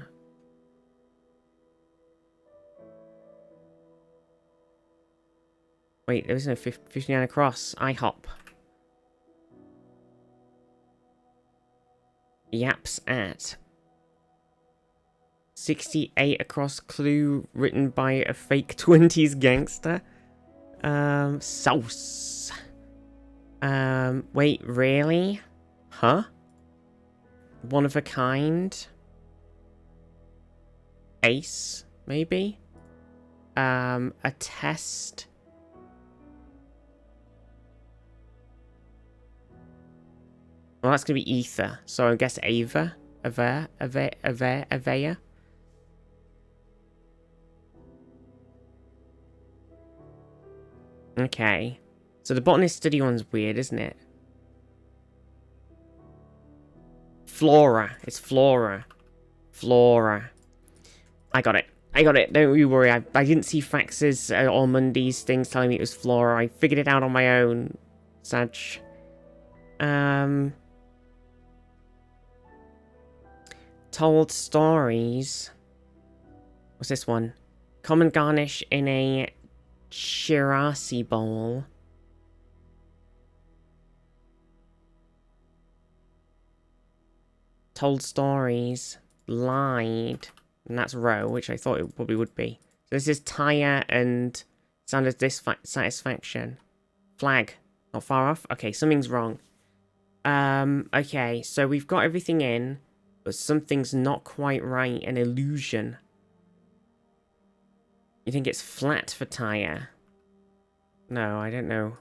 [SPEAKER 1] Wait, there was no 59 across. IHOP. Yaps at. 68 across clue written by a fake 20s gangster. Sauce. Wait, really? Huh? One of a kind? Ace, maybe? A test? Well, that's gonna be ether, so I guess Ava? Avea? Okay. So the botanist study one's weird, isn't it? Flora. It's flora. Flora. I got it. I got it. Don't you worry. I didn't see Fax's or Mundy's things telling me it was flora. I figured it out on my own. Sag. Told stories. What's this one? Common garnish in a Shirasi bowl. Told stories. Lied. And that's row, which I thought it probably would be. So this is tire and sound of dissatisfaction. Flag. Not far off? Okay, something's wrong. Okay, so we've got everything in, but something's not quite right. An illusion. You think it's flat for tire? No, I don't know.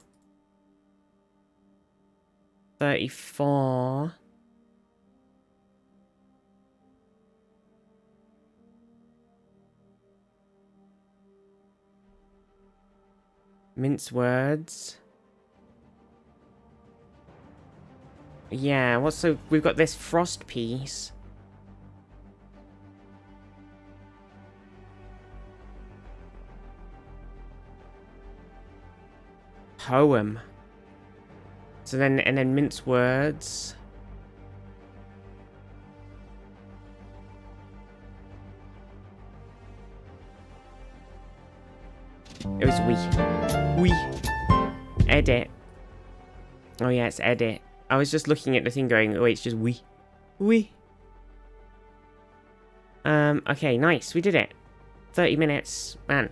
[SPEAKER 1] 34. Mince words. Yeah, what's so we've got this frost piece. Poem. So then and then mince words. It was we. Edit. Oh yeah, it's edit. I was just looking at the thing going, oh wait, it's just we. Okay, nice. We did it. 30 minutes. Man.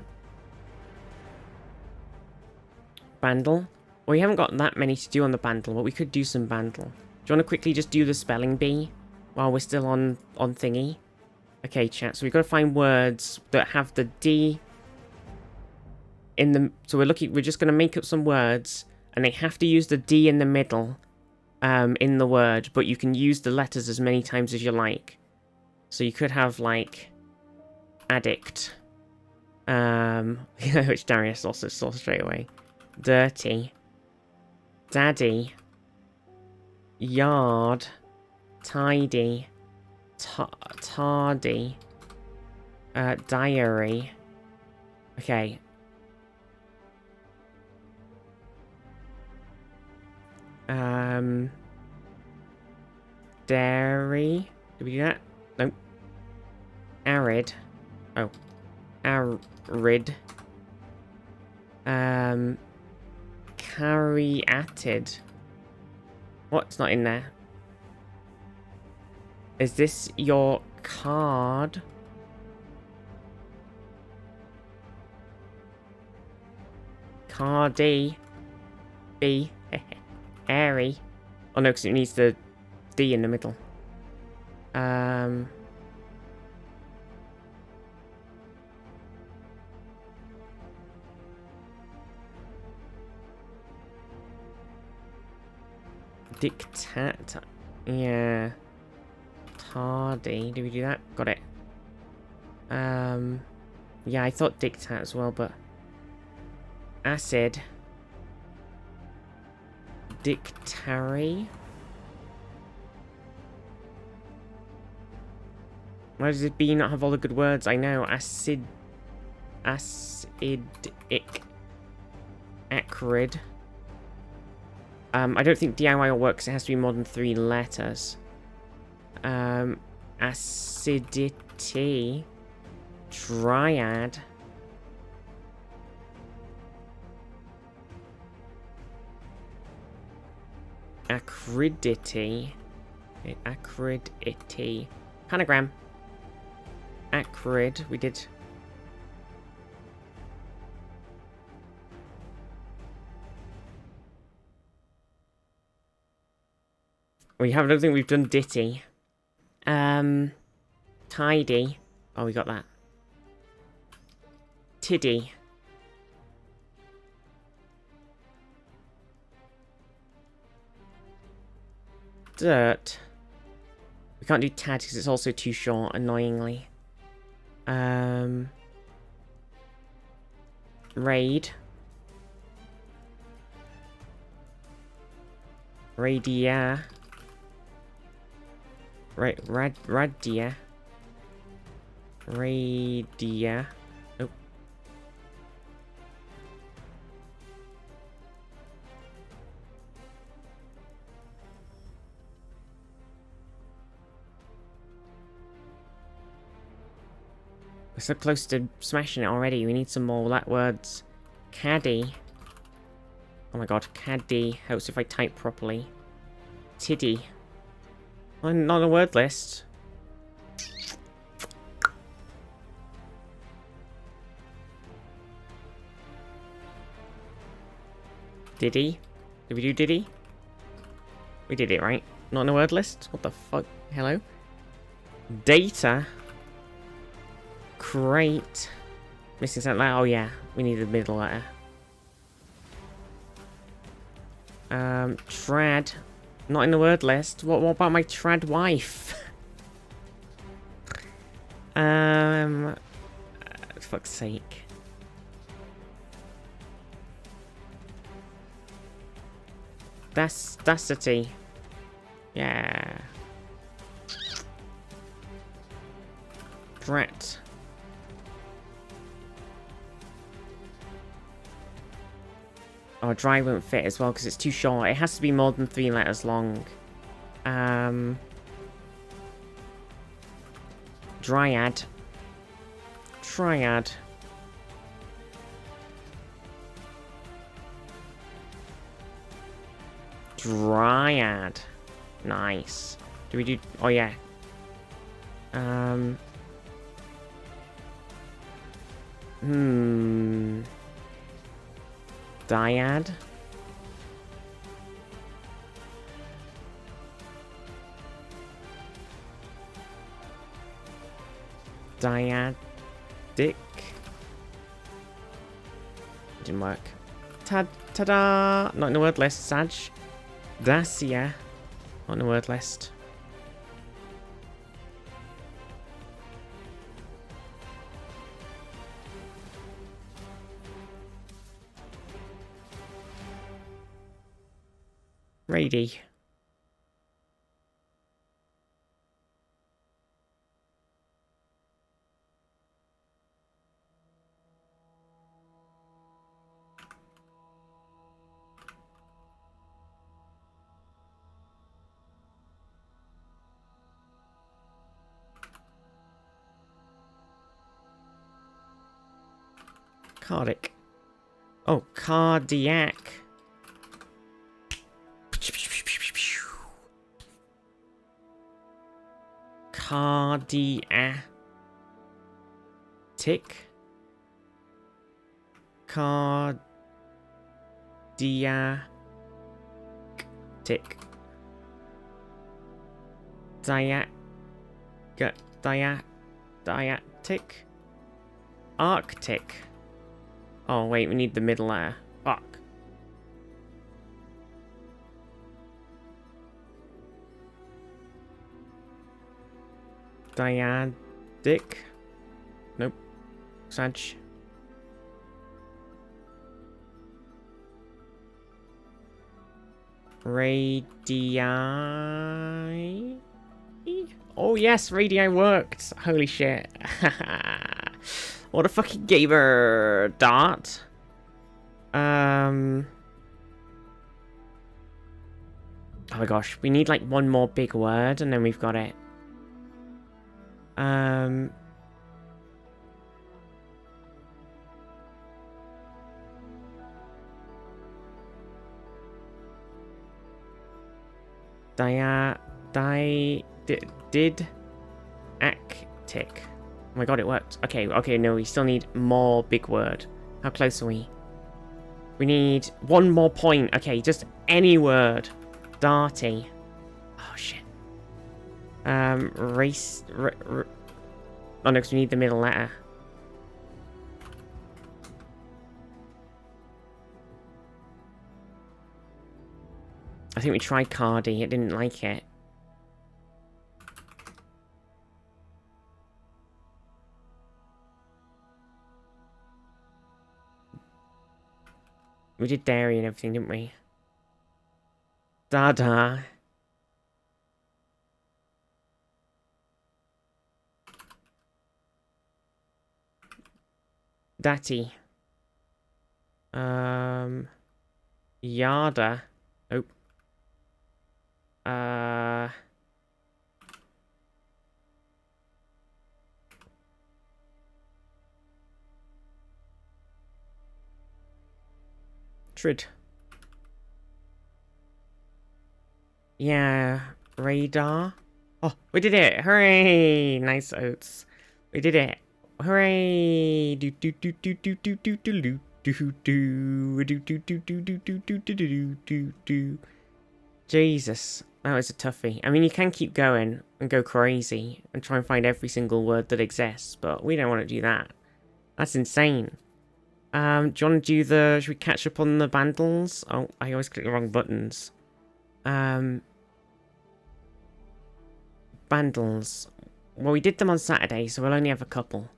[SPEAKER 1] Bandle. Well, we haven't got that many to do on the bandle, but we could do some bandle. Do you want to quickly just do the spelling bee while we're still on thingy? Okay, chat. So we've got to find words that have the D in the... So we're just going to make up some words, and they have to use the D in the middle in the word, but you can use the letters as many times as you like. So you could have, like, addict. Which Darius also saw straight away. Dirty. Daddy. Yard. Tidy. Tardy. Diary. Okay. Dairy. Did we do that? Nope. Arid. Oh. Arid. Caryatid. What's not in there? Is this your card? Cardi. B. Airy. Oh no, because it needs the D in the middle. Dictat. Yeah. Tardy. Did we do that? Got it. Yeah, I thought dictat as well, but... Acid. Dictary. Why does it B not have all the good words? I know. Acid. Acidic. Acrid. I don't think DIY will work because it has to be more than 3 letters. Acidity. Dryad. Acridity. Acridity. Panagram. acrid. We did. We have. I don't think we've done ditty. Tidy. Oh, we got that. Tiddy. Dirt. We can't do tad because it's also too short, annoyingly. Raid. Radia. Radia. Radia. Oh. We're so close to smashing it already. We need some more words. Caddy. Oh my god, caddy. Helps if I type properly. Tiddy. I'm not on a word list. Diddy? Did we do Diddy? We did it, right? Not on a word list? What the fuck? Hello? Data? Crate? Missing something like, oh yeah, we need the middle letter. Trad? Not in the word list. What about my trad wife? Fuck's sake. Dacity. Yeah. Drat. Oh, dry won't fit as well because it's too short. It has to be more than 3 letters long. Dryad. Triad. Dryad. Nice. Do we do... Oh, yeah. Dyad. Dyadic. Didn't work. Ta-da! Not in the word list, Sag. Dacia. Not in the word list. Rady. Cardiac. Oh, cardiac. Cardiac. Cardiac. Diatic. Arctic. Oh, wait, we need the middle letter. Fuck. Dyadic. Nope. Sag. Radii. Oh yes, radii worked. Holy shit. What a fucking gamer. Dart. Oh my gosh, we need like one more big word and then we've got it. Didactic. Oh my god, it worked. Okay, okay, no, we still need more big word. How close are we? We need one more point. Okay, just any word. Darty. Oh, shit. Race... Oh, no, because we need the middle letter. I think we tried Cardi. It didn't like it. We did dairy and everything, didn't we? Dada. Datty. Yada. Oh. Trid. Yeah. Radar. Oh, we did it! Hooray! Nice oats. We did it. Hooray! Do do do do do do do do do do do do do do do do do do do do. Jesus, that was a toughie. I mean, you can keep going and go crazy and try and find every single word that exists, but we don't want to do that. That's insane. Do you want to do the... Should we catch up on the bundles? Oh, I always click the wrong buttons. Bundles. Well, we did them on Saturday, so we'll only have a couple.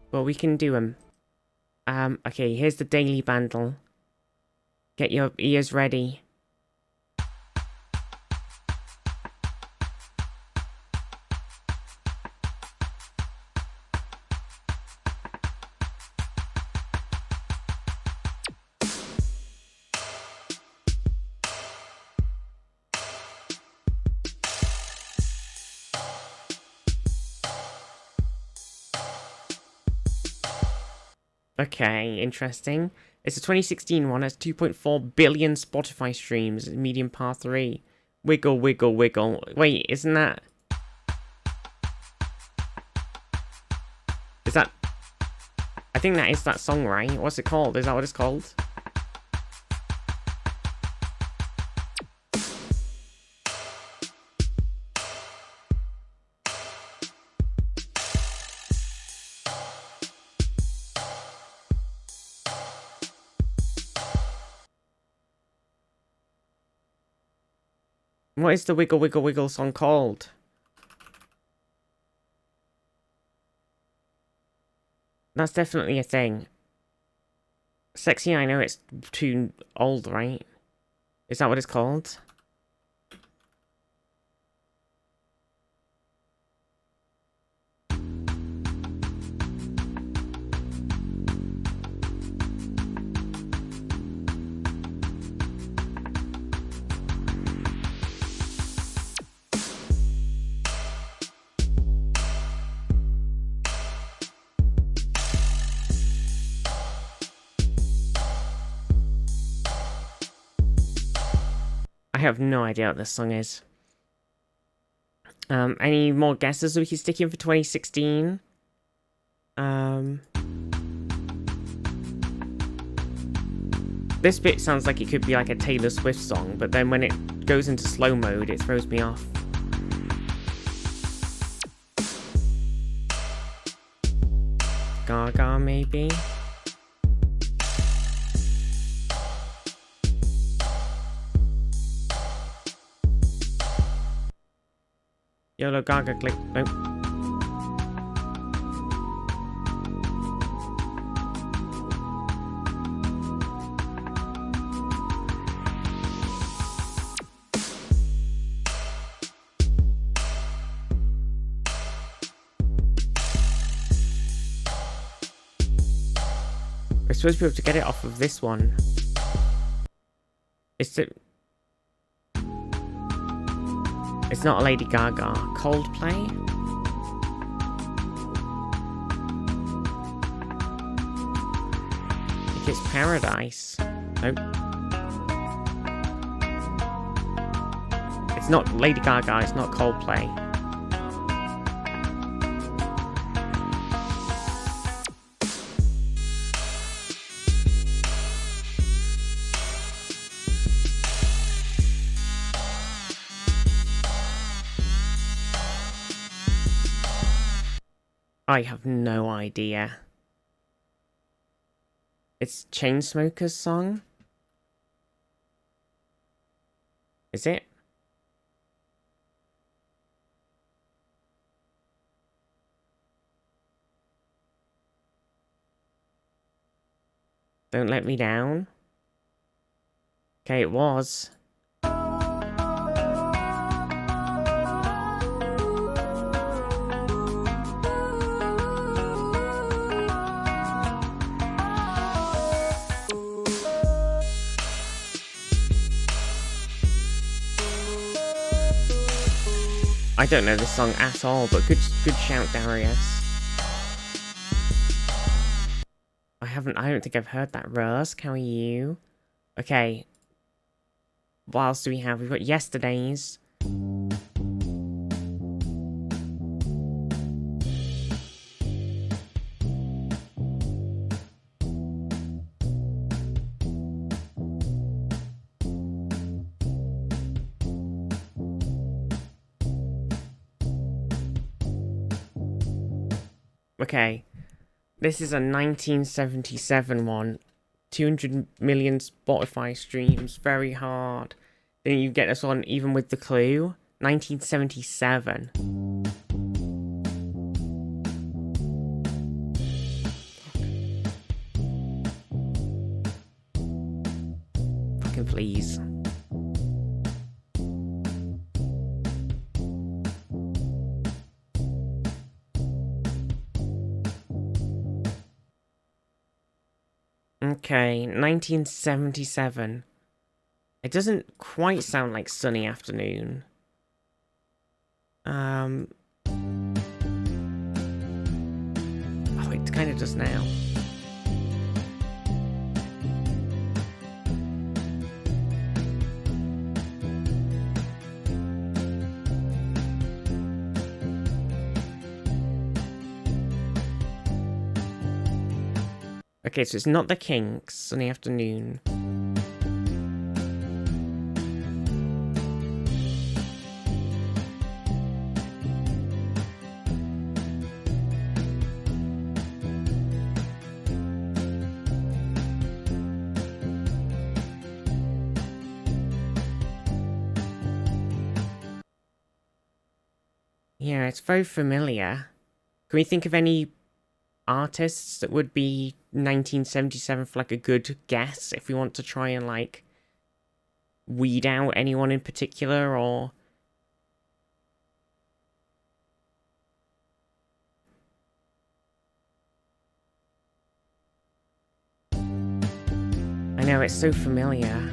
[SPEAKER 1] But we can do them. Okay, here's the daily bundle. Get your ears ready. Okay, interesting. It's a 2016 one. It's 2.4 billion Spotify streams. Medium par 3. Wiggle, wiggle, wiggle. Wait, isn't that... Is that... I think that is that song, right? What's it called? Is that what it's called? What is the Wiggle Wiggle Wiggle song called? That's definitely a thing. Sexy, I know it's too old, right? Is that what it's called? I have no idea what this song is. Any more guesses that we can stick in for 2016? This bit sounds like it could be like a Taylor Swift song, but then when it goes into slow mode, it throws me off. Gaga, maybe? YOLO Gaga click. Nope. We're supposed to be able to get it off of this one. It's not a Lady Gaga. Coldplay? I think it's Paradise. Nope. It's not Lady Gaga, it's not Coldplay. I have no idea. It's Chainsmokers' song? Is it? Don't Let Me Down? Okay, it was. I don't know this song at all, but good shout, Darius. I don't think I've heard that. Rusk, how are you? Okay. What else do we have? We've got Yesterdays. Okay. This is a 1977 one. 200 million Spotify streams. Very hard. Then you get this one even with the clue. 1977. Fucking please. Okay, 1977. It doesn't quite sound like Sunny Afternoon. Oh, it kind of does now. Okay, so it's not the Kinks, Sunny Afternoon. Yeah, it's very familiar. Can we think of any artists that would be 1977 for like a good guess if we want to try and like weed out anyone in particular? Or I know it's so familiar.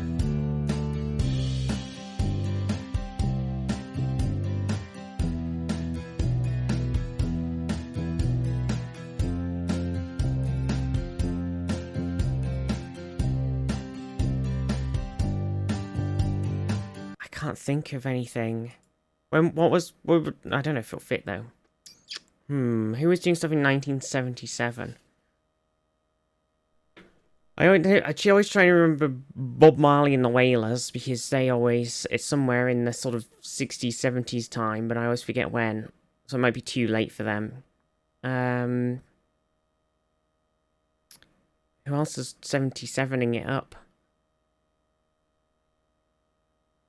[SPEAKER 1] Can't think of anything. I don't know if it'll fit though. Who was doing stuff in 1977? I always try to remember Bob Marley and the Wailers because it's somewhere in the sort of 60s, 70s time, but I always forget when. So it might be too late for them. Who else is 77ing it up?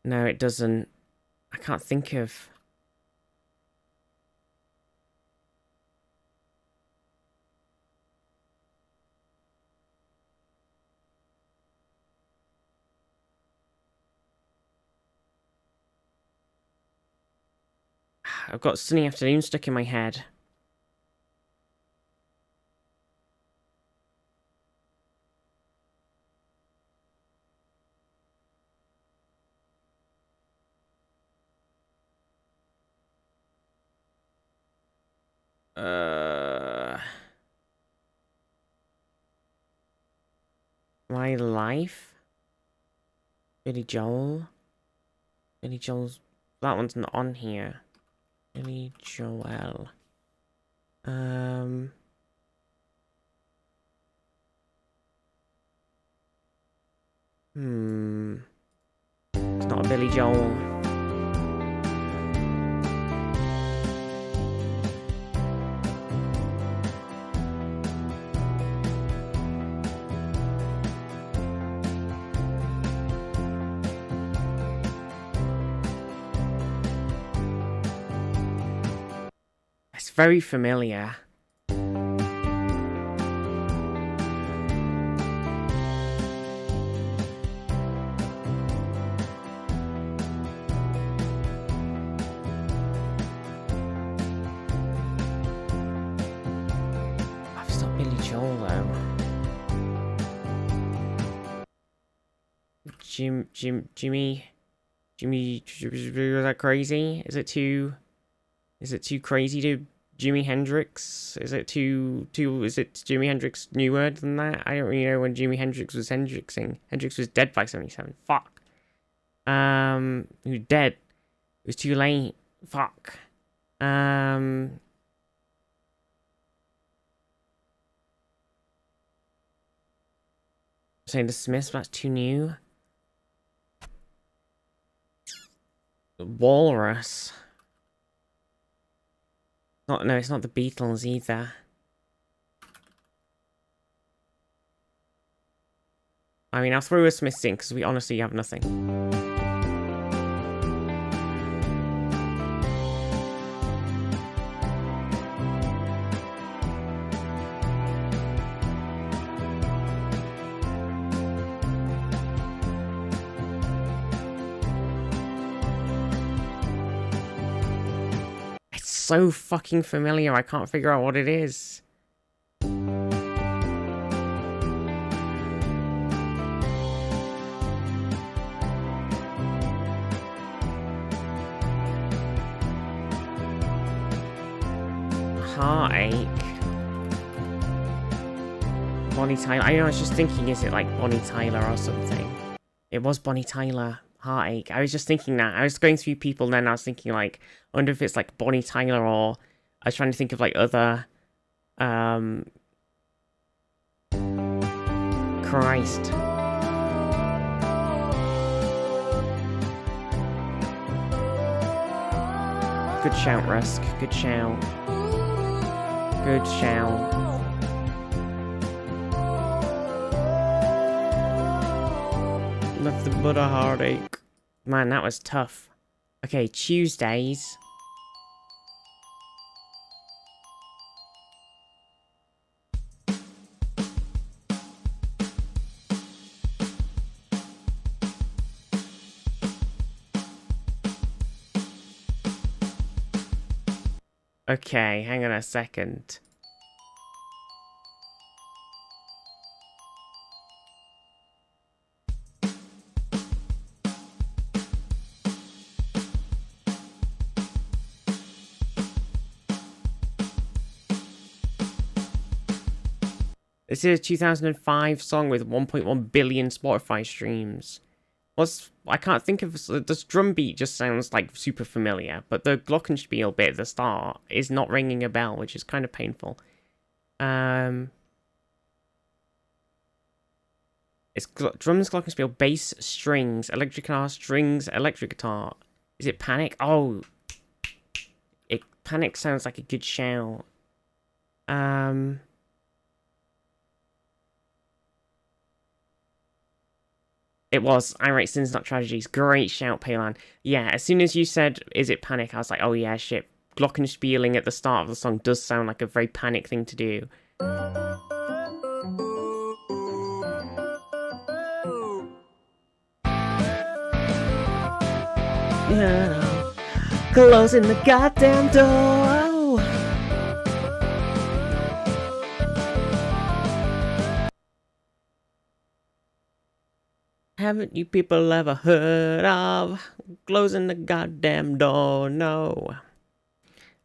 [SPEAKER 1] No, it doesn't. I can't think of... I've got Sunny Afternoon stuck in my head. My Life? Billy Joel? Billy Joel's... That one's not on here. Billy Joel. It's not a Billy Joel. very familiar. It's not Billy Joel though. Jimmy, is that crazy? Is it too crazy to Jimi Hendrix? Is it is it Jimi Hendrix newer than that? I don't really know when Jimi Hendrix was Hendrixing. Hendrix was dead by 77. Fuck. He was dead. It was too late. Fuck. Saying the Smiths, that's too new. The Walrus. No, it's not the Beatles either. I mean, I'll throw a Smiths in because we honestly have nothing. So fucking familiar, I can't figure out what it is. Heartache. Bonnie Tyler. I was just thinking, is it like Bonnie Tyler or something? It was Bonnie Tyler. Heartache. I was just thinking that. I was going through people and then I was thinking like, I wonder if it's like Bonnie Tyler or I was trying to think of like other Christ. Good shout, Rusk. Good shout. Good shout. Nothing but a heartache. Man, that was tough. Okay, Tuesdays. Okay, hang on a second. This is a 2005 song with 1.1 billion Spotify streams. I can't think of... This drum beat just sounds like super familiar, but the glockenspiel bit at the start is not ringing a bell, which is kind of painful. It's drums, glockenspiel, bass, strings, electric guitar, strings, electric guitar. Is it Panic? Oh, Panic sounds like a good shout. It was. I write Sins Not Tragedies. Great shout, Palan. Yeah, as soon as you said, is it Panic, I was like, oh yeah, shit. Glockenspieling at the start of the song does sound like a very Panic thing to do. Yeah. Closing the goddamn door. Haven't you people ever heard of closing the goddamn door? No.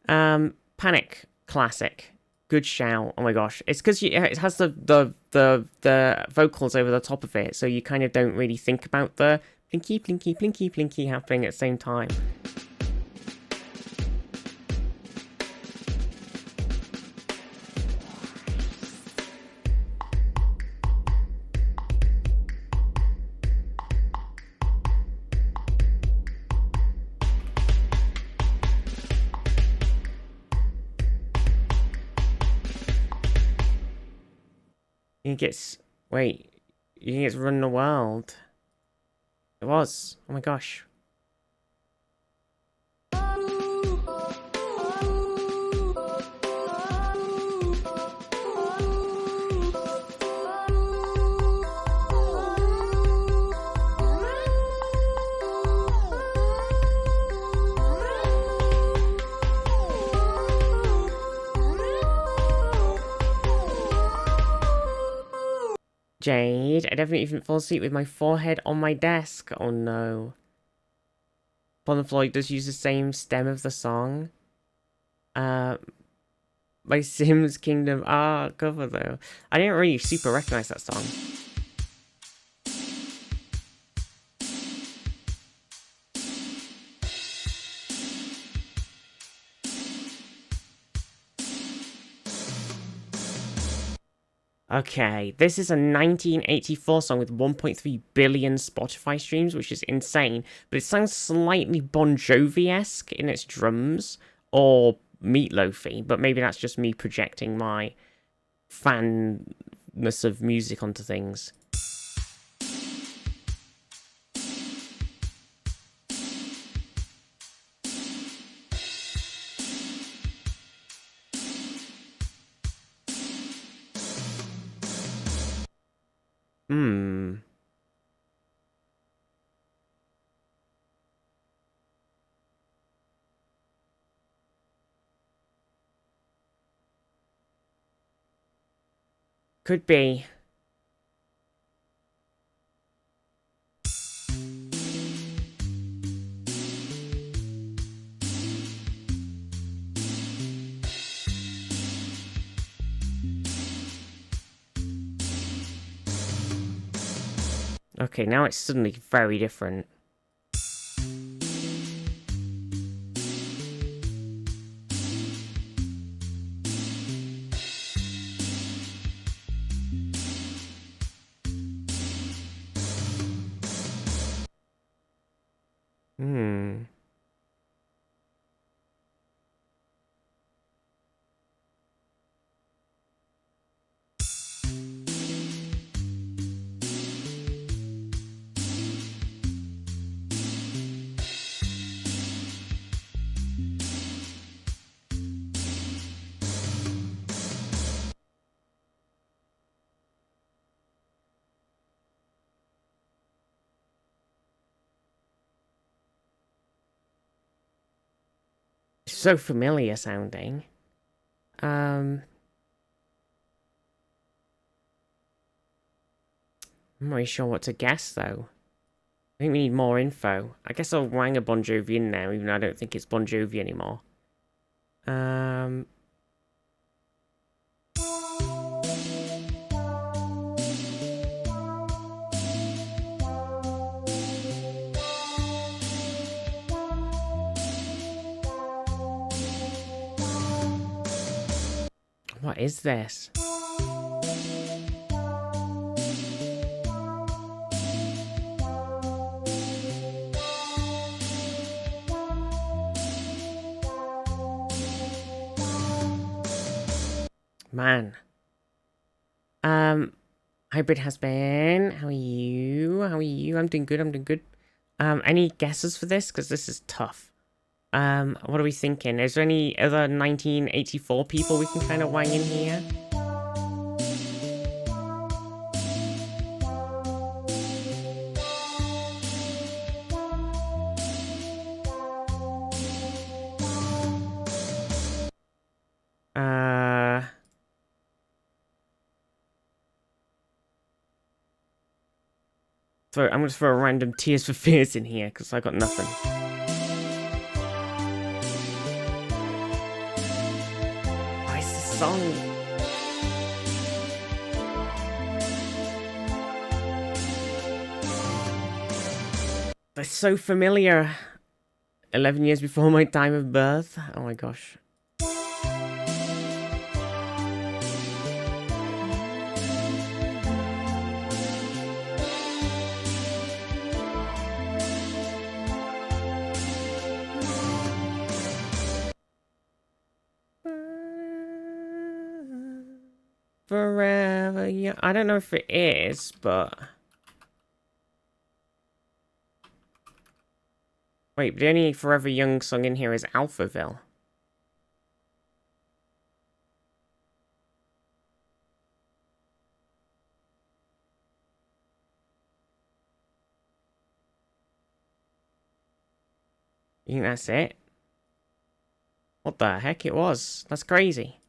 [SPEAKER 1] Panic, classic, good shout. Oh my gosh, it's because it has the vocals over the top of it, so you kind of don't really think about the plinky plinky plinky plinky happening at the same time. You think it's... Wait. You think it's Run the World? It was. Oh my gosh. Jade, I definitely even fall asleep with my forehead on my desk. Oh no. Upon the Floyd does use the same stem of the song. My Sims Kingdom cover though. I didn't really super recognize that song. Okay, this is a 1984 song with 1.3 billion Spotify streams, which is insane, but it sounds slightly Bon Jovi-esque in its drums, or Meatloafy, but maybe that's just me projecting my fanness of music onto things. Could be. Okay, now it's suddenly very different. So familiar sounding. I'm not really sure what to guess, though. I think we need more info. I guess I'll wang a Bon Jovi in there, even though I don't think it's Bon Jovi anymore. What is this? Man. Hybrid has been. How are you? How are you? I'm doing good. I'm doing good. Any guesses for this? Because this is tough. What are we thinking? Is there any other 1984 people we can kind of wang in here? I'm gonna throw a random Tears for Fears in here because I got nothing. Oh, it's the song. They're so familiar. 11 years before my time of birth. Oh my gosh. Forever, yeah. I don't know if it is, but... Wait, but the only Forever Young song in here is Alphaville. You think that's it? What the heck it was? That's crazy.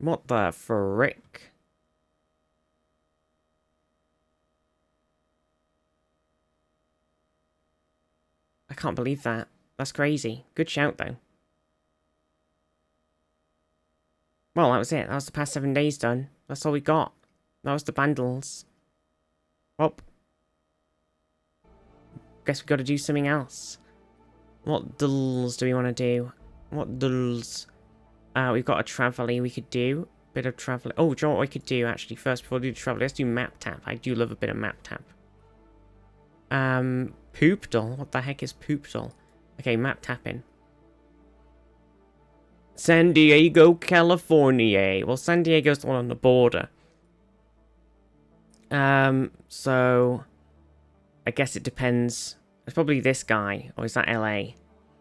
[SPEAKER 1] What the frick? I can't believe that. That's crazy. Good shout, though. Well, that was it. That was the past 7 days done. That's all we got. That was the bundles. Well, guess we got to do something else. What dles do we want to do? What dles? We've got a traveling we could do. Bit of traveling. Oh, do you know what we could do, actually? First, before we do traveling, let's do map tap. I do love a bit of map tap. Poopdle? What the heck is Poopdle? Okay, map tapping. San Diego, California. Well, San Diego's the one on the border. So I guess it depends. It's probably this guy, or is that LA?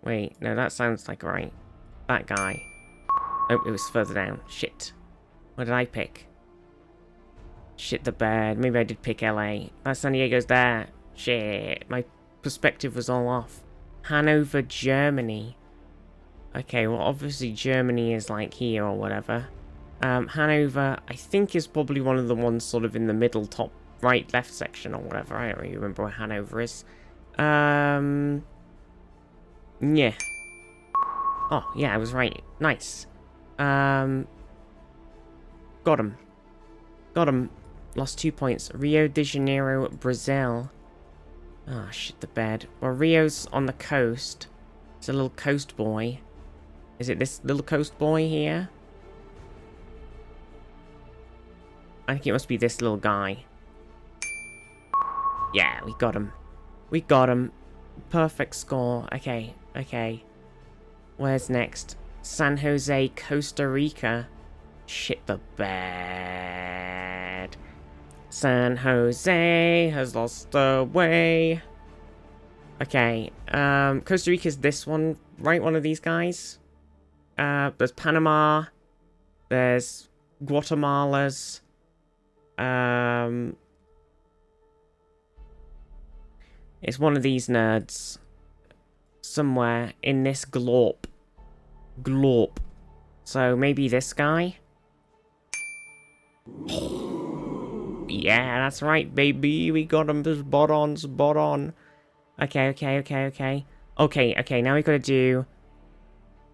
[SPEAKER 1] Wait, no, that sounds like right. That guy. Oh, it was further down. Shit. What did I pick? Shit the bed. Maybe I did pick LA. That San Diego's there. Shit. My perspective was all off. Hanover, Germany. Okay, well, obviously Germany is like here or whatever. Hanover, I think, is probably one of the ones sort of in the middle, top right, left section or whatever. I don't really remember where Hanover is. Yeah. Oh, yeah, I was right. Nice. Got him. Got him. Lost 2 points. Rio de Janeiro, Brazil. Ah, oh, shit the bed. Well, Rio's on the coast. It's a little coast boy. Is it this little coast boy here? I think it must be this little guy. Yeah, we got him. We got him. Perfect score. Okay, okay. Where's next? San Jose, Costa Rica. Shit the bed. San Jose has lost the way. Okay, Costa Rica's this one, right? One of these guys. There's Panama. There's Guatemala's. It's one of these nerds. Somewhere in this glorp. Glorp. So maybe this guy? Yeah, that's right, baby. We got him spot on, spot on. Okay, okay, okay, okay. Okay, okay, now we gotta do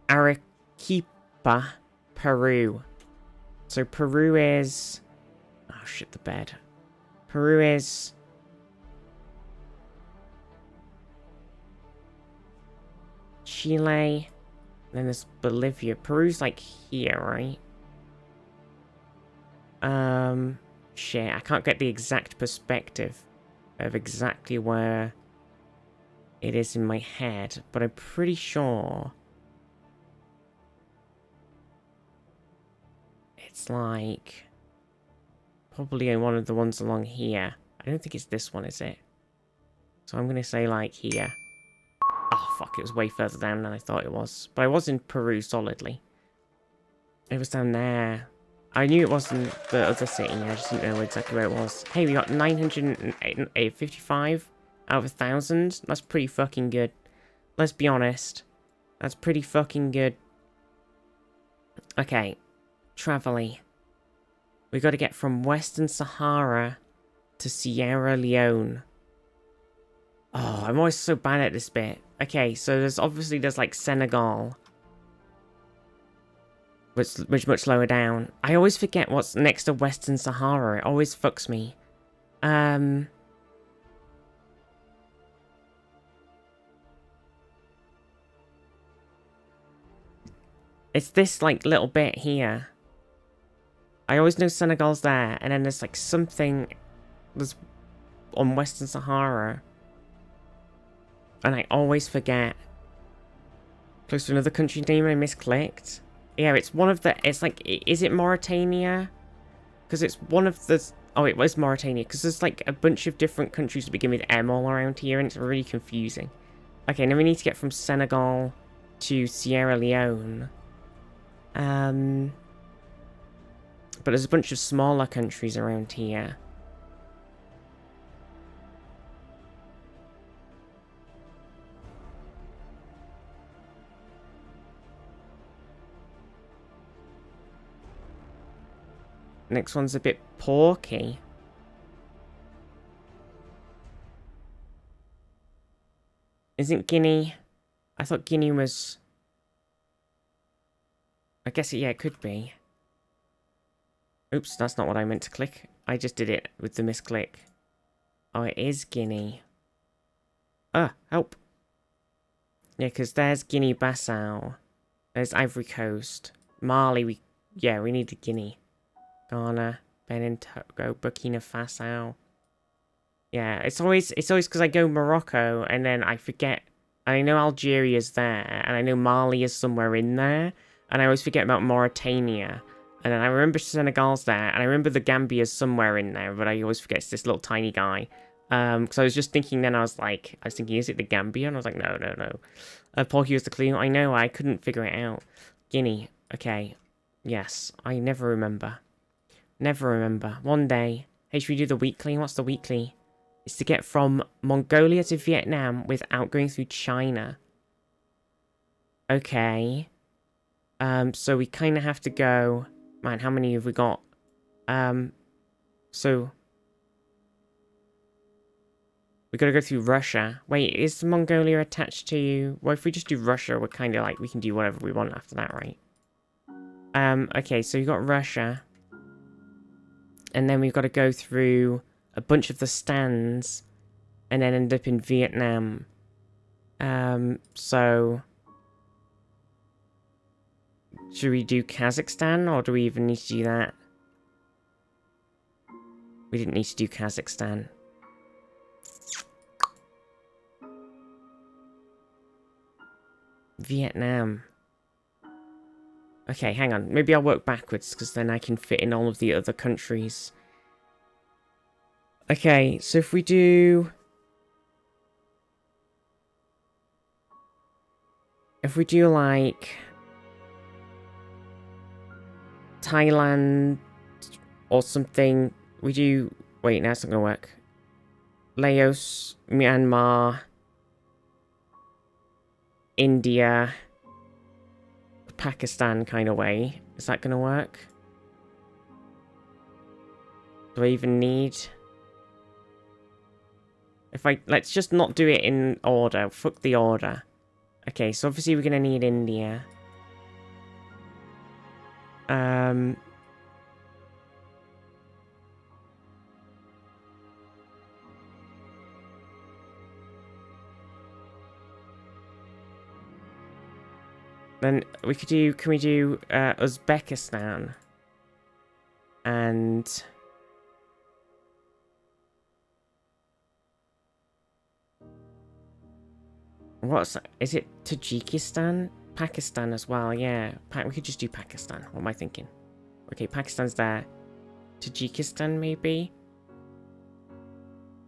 [SPEAKER 1] Arequipa, Peru. So Peru is... Oh, shit the bed. Peru is... Chile. Then there's Bolivia. Peru's like here, right? Shit, I can't get the exact perspective of exactly where it is in my head, but I'm pretty sure it's like probably one of the ones along here. I don't think it's this one, is it? So I'm gonna say like here. Oh fuck, it was way further down than I thought it was. But I was in Peru solidly. It was down there. I knew it wasn't the other city, I just didn't know exactly where it was. Hey, we got 955 out of 1,000. That's pretty fucking good. Let's be honest. That's pretty fucking good. Okay. Traveling. We got to get from Western Sahara to Sierra Leone. Oh, I'm always so bad at this bit. Okay, so there's like Senegal. Which much lower down. I always forget what's next to Western Sahara. It always fucks me. It's this like little bit here. I always know Senegal's there, and then there's like something that's on Western Sahara. And I always forget. Close to another country name I misclicked. Yeah, it's one of the... It's like... Is it Mauritania? Because it's one of the... Oh, it was Mauritania. Because there's like a bunch of different countries that begin with M all around here. And it's really confusing. Okay, now we need to get from Senegal to Sierra Leone. But there's a bunch of smaller countries around here. Next one's a bit porky. Isn't Guinea... I thought Guinea was... I guess, yeah, it could be. Oops, that's not what I meant to click. I just did it with the misclick. Oh, it is Guinea. Ah, help. Yeah, because there's Guinea-Bissau. There's Ivory Coast. Mali, we needed Guinea. Ghana, Benin, Togo, Burkina Faso. Yeah, it's always because I go Morocco and then I forget. And I know Algeria's there, and I know Mali is somewhere in there, and I always forget about Mauritania. And then I remember Senegal's there, and I remember the Gambia's somewhere in there, but I always forget it's this little tiny guy. Because I was just thinking then, I was thinking, is it the Gambia? And I was like, no. Porky was the clue. I know, I couldn't figure it out. Guinea. Okay. Yes, I never remember. Never remember. One day. Hey, should we do the weekly? What's the weekly? It's to get from Mongolia to Vietnam without going through China. Okay. So we kind of have to go... Man, how many have we got? So... We gotta go through Russia. Wait, is Mongolia attached to you? Well, if we just do Russia, we're kind of like... We can do whatever we want after that, right? Okay, so you got Russia. And then we've got to go through a bunch of the stands. And then end up in Vietnam. So... Should we do Kazakhstan, or do we even need to do that? We didn't need to do Kazakhstan. Vietnam. Okay, hang on. Maybe I'll work backwards, because then I can fit in all of the other countries. Okay, so if we do... If we do, like... Thailand or something. We do... Wait, now it's not going to work. Laos, Myanmar, India, Pakistan kind of way. Is that going to work? Do I even need... Let's just not do it in order. Fuck the order. Okay, so obviously we're going to need India. Then we could do, can we do Uzbekistan? And... What's that? Is it Tajikistan? Pakistan as well, yeah. We could just do Pakistan. What am I thinking? Okay, Pakistan's there. Tajikistan, maybe?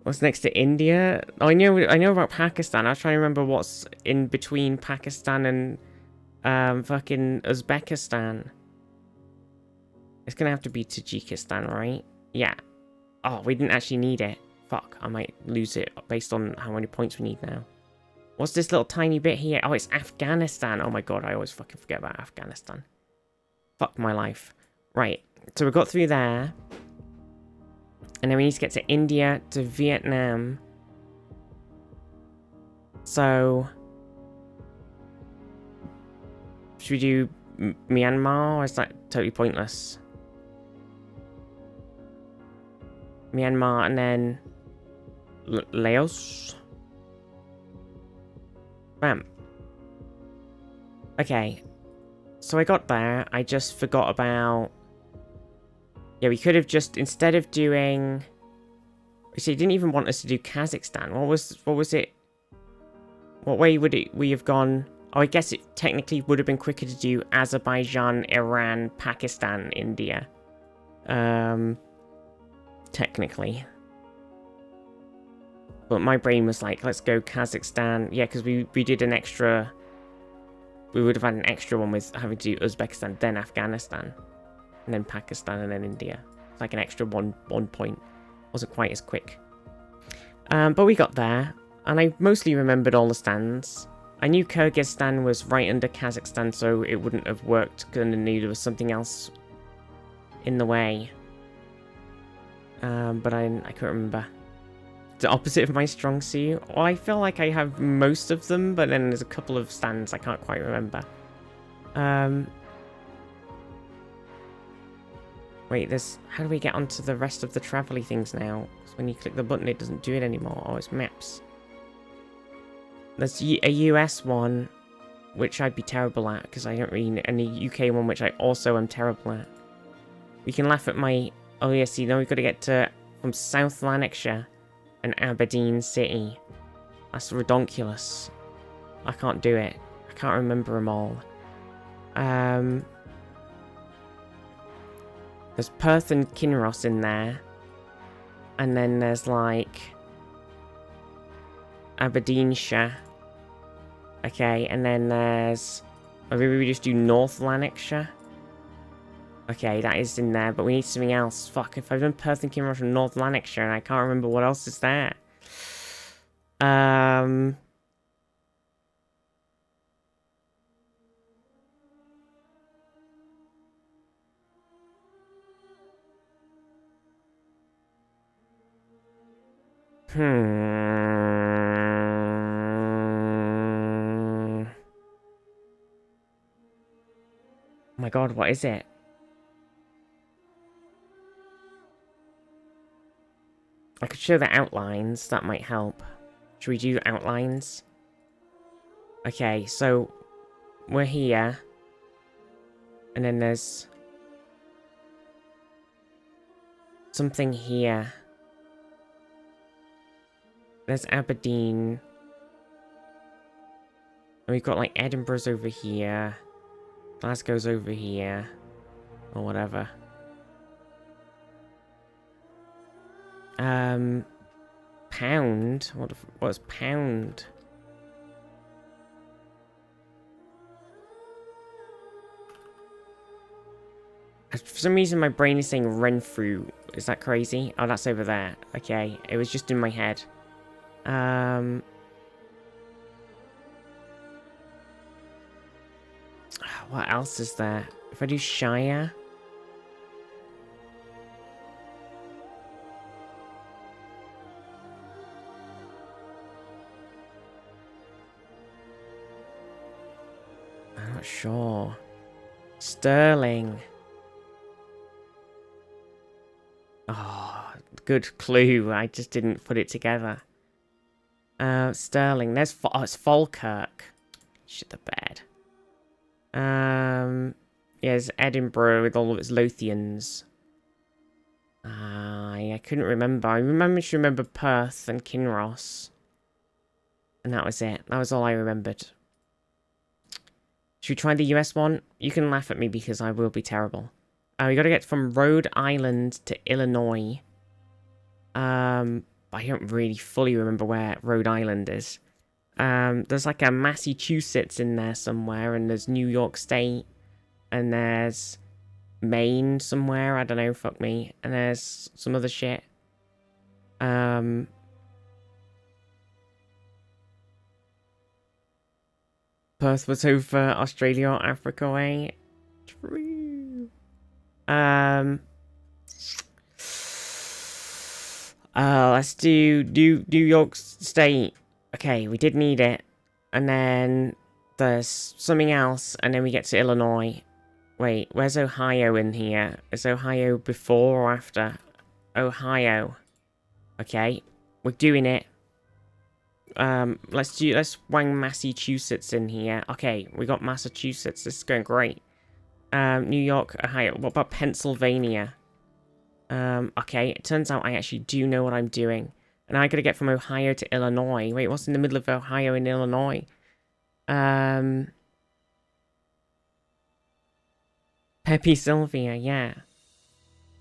[SPEAKER 1] What's next to India? Oh, I know about Pakistan. I was trying to remember what's in between Pakistan and fucking Uzbekistan. It's gonna have to be Tajikistan, right? Yeah. Oh, we didn't actually need it. Fuck, I might lose it based on how many points we need now. What's this little tiny bit here? Oh, it's Afghanistan. Oh my god, I always fucking forget about Afghanistan. Fuck my life. Right, so we got through there. And then we need to get to India, to Vietnam. So... Should we do Myanmar, or is that totally pointless? Myanmar, and then... Laos? Bam. Okay. So I got there. I just forgot about... Yeah, we could have just, instead of doing... See, it didn't even want us to do Kazakhstan. What was it? What way would we have gone? Oh, I guess it technically would have been quicker to do Azerbaijan, Iran, Pakistan, India. Technically. But my brain was like, let's go Kazakhstan. Yeah, because we did an extra... We would have had an extra one with having to do Uzbekistan, then Afghanistan. And then Pakistan, and then India. It's like an extra one point. Wasn't quite as quick. But we got there. And I mostly remembered all the stands. I knew Kyrgyzstan was right under Kazakhstan, so it wouldn't have worked. Because I knew there was something else in the way. But I couldn't remember. The opposite of my strong suit. Well, I feel like I have most of them, but then there's a couple of stands I can't quite remember. Wait, there's... How do we get onto the rest of the travel-y things now? Because when you click the button, it doesn't do it anymore. Oh, it's maps. There's a US one, which I'd be terrible at, because I don't really... And a UK one, which I also am terrible at. We can laugh at my... Oh, yeah, see, now we've got to get to... From South Lanarkshire and Aberdeen City. That's redonkulous. I can't do it. I can't remember them all. There's Perth and Kinross in there. And then there's, like... Aberdeenshire. Okay, and then there's... Or maybe we just do North Lanarkshire. Okay, that is in there, but we need something else. Fuck, if I've done Perth and Kinross and North Lanarkshire, and I can't remember what else is there. Oh my god, what is it? I could show the outlines, that might help. Should we do outlines? Okay, so we're here. And then there's something here. There's Aberdeen. And we've got like Edinburgh's over here. Glasgow's over here. Or whatever. Pound? What's pound? For some reason my brain is saying Renfrew. Is that crazy? Oh, that's over there. Okay, it was just in my head. What else is there? If I do Shire... I'm not sure. Sterling. Oh, good clue. I just didn't put it together. Sterling. There's... Oh, it's Falkirk. Shit the bed. Yeah, there's Edinburgh with all of its Lothians. I couldn't remember. I just remember Perth and Kinross. And that was it. That was all I remembered. Should we try the US one? You can laugh at me because I will be terrible. We got to get from Rhode Island to Illinois. I don't really fully remember where Rhode Island is. There's like a Massachusetts in there somewhere, and there's New York State, and there's Maine somewhere, I don't know, fuck me, and there's some other shit. Perth was over Australia or Africa way. True. Let's do New York State. Okay, we did need it. And then there's something else, and then we get to Illinois. Wait, where's Ohio in here? Is Ohio before or after? Ohio. Okay, we're doing it. Let's wang Massachusetts in here. Okay, we got Massachusetts. This is going great. New York, Ohio. What about Pennsylvania? Okay, it turns out I actually do know what I'm doing. And I gotta get from Ohio to Illinois. Wait, what's in the middle of Ohio and Illinois? Pepe Sylvia, yeah.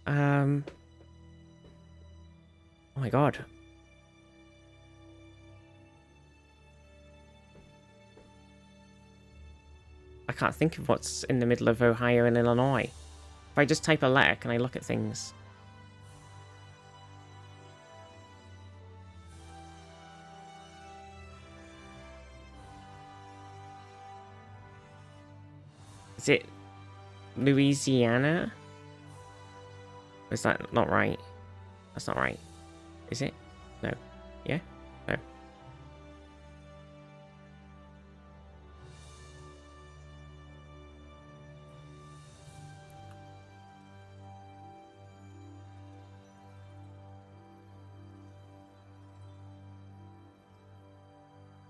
[SPEAKER 1] Oh my god. I can't think of what's in the middle of Ohio and Illinois. If I just type a letter, can I look at things? Is it Louisiana? Or is that not right? That's not right. Is it? No. Yeah? No.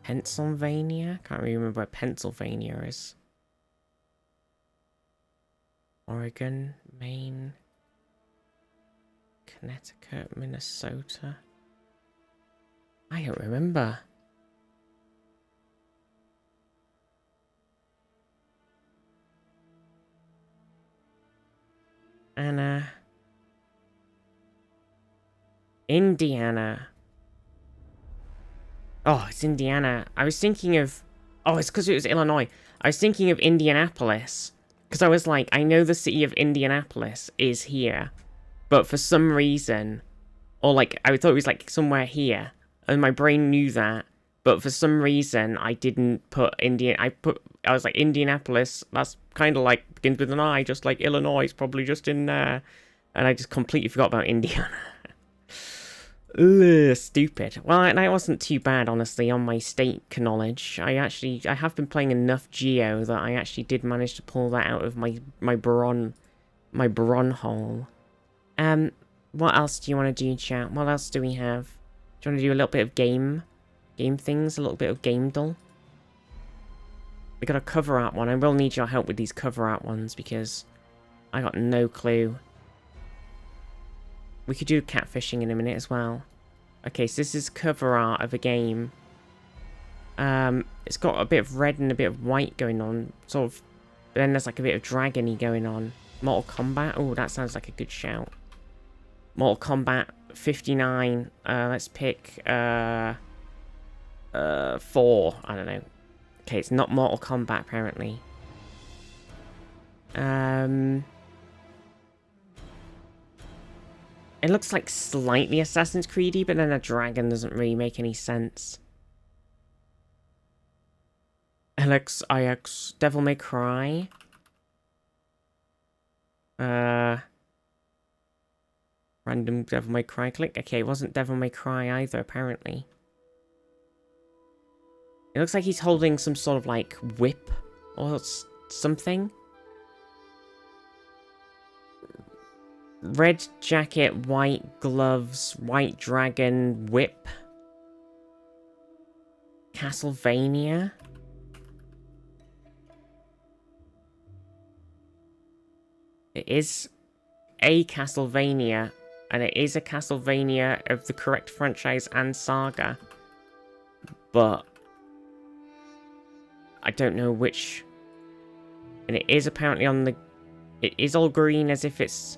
[SPEAKER 1] Pennsylvania? Can't really remember where Pennsylvania is. Oregon, Maine, Connecticut, Minnesota. I don't remember. Anna. Indiana. Oh, it's Indiana. I was thinking of... Oh, it's because it was Illinois. I was thinking of Indianapolis. Because I was like, I know the city of Indianapolis is here. But for some reason... Or like, I thought it was like somewhere here. And my brain knew that. But for some reason, I didn't put I was like, Indianapolis. That's kind of like, begins with an I. Just like Illinois is probably just in there. And I just completely forgot about Indiana. Ugh, stupid. Well, that wasn't too bad, honestly, on my state knowledge. I have been playing enough Geo that I actually did manage to pull that out of my Bron hole. What else do you want to do, chat? What else do we have? Do you want to do a little bit of game things? A little bit of game dull? We got a cover art one. I will need your help with these cover art ones because I got no clue. We could do catfishing in a minute as well. Okay, so this is cover art of a game. It's got a bit of red and a bit of white going on. Sort of. But then there's like a bit of dragon-y going on. Mortal Kombat. Oh, that sounds like a good shout. Mortal Kombat 59. Let's pick 4. I don't know. Okay, it's not Mortal Kombat apparently. It looks like slightly Assassin's Creed-y, but then a dragon doesn't really make any sense. LXIX, Devil May Cry. Random Devil May Cry click. Okay, it wasn't Devil May Cry either, apparently. It looks like he's holding some sort of, like, whip or something. Red jacket, white gloves, white dragon, whip. Castlevania. It is a Castlevania, and it is a Castlevania of the correct franchise and saga. But I don't know which. And it is apparently on the... It is all green as if it's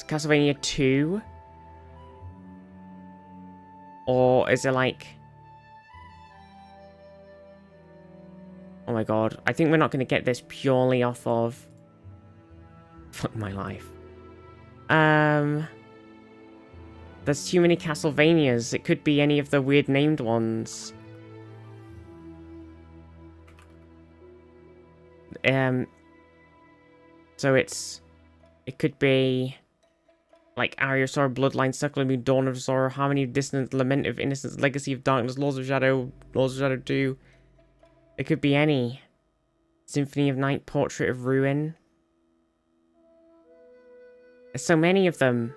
[SPEAKER 1] Castlevania 2? Or is it like... Oh my god, I think we're not going to get this purely off of... Fuck my life. There's too many Castlevanias. It could be any of the weird named ones. So it could be... Like Aria of Sorrow, Bloodline, Circle of Moon, Dawn of Sorrow, Harmony of Dissonance, Lament of Innocence, Legacy of Darkness, Laws of Shadow 2. It could be any. Symphony of Night, Portrait of Ruin. There's so many of them.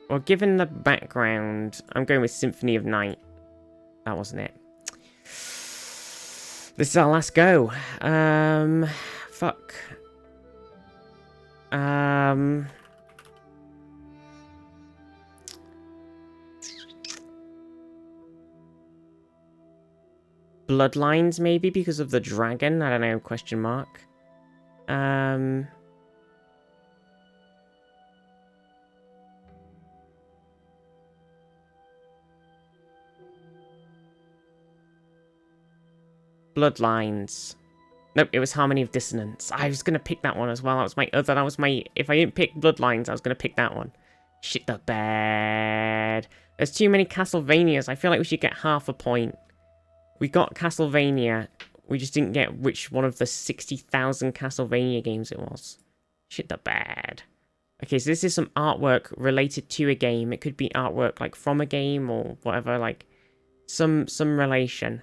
[SPEAKER 1] Well, given the background, I'm going with Symphony of Night. That wasn't it. This is our last go. Fuck. Bloodlines, maybe, because of the dragon? I don't know, question mark. Bloodlines. Nope, it was Harmony of Dissonance. I was gonna pick that one as well. That was my... If I didn't pick Bloodlines, I was gonna pick that one. Shit the bed. There's too many Castlevanias. I feel like we should get half a point. We got Castlevania. We just didn't get which one of the 60,000 Castlevania games it was. Shit the bed. Okay, so this is some artwork related to a game. It could be artwork like from a game or whatever, like some relation.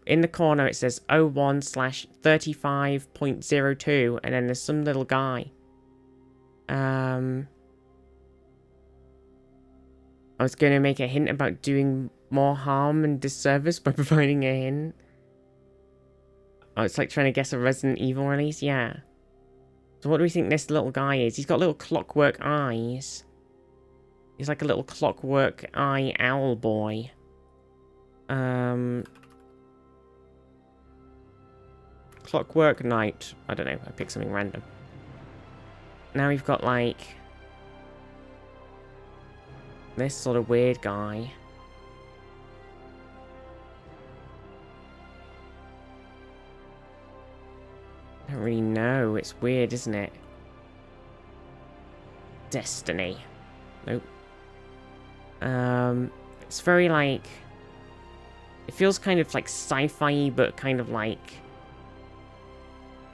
[SPEAKER 1] In the corner it says 01/35.02 and then there's some little guy. I was going to make a hint about doing more harm and disservice by providing a hint. Oh, it's like trying to guess a Resident Evil release? Yeah. So what do we think this little guy is? He's got little clockwork eyes. He's like a little clockwork eye owl boy. Clockwork Knight. I don't know. I picked something random. Now we've got like this sort of weird guy. I don't really know. It's weird, isn't it? Destiny. Nope. It's very like... It feels kind of like sci-fi, but kind of like...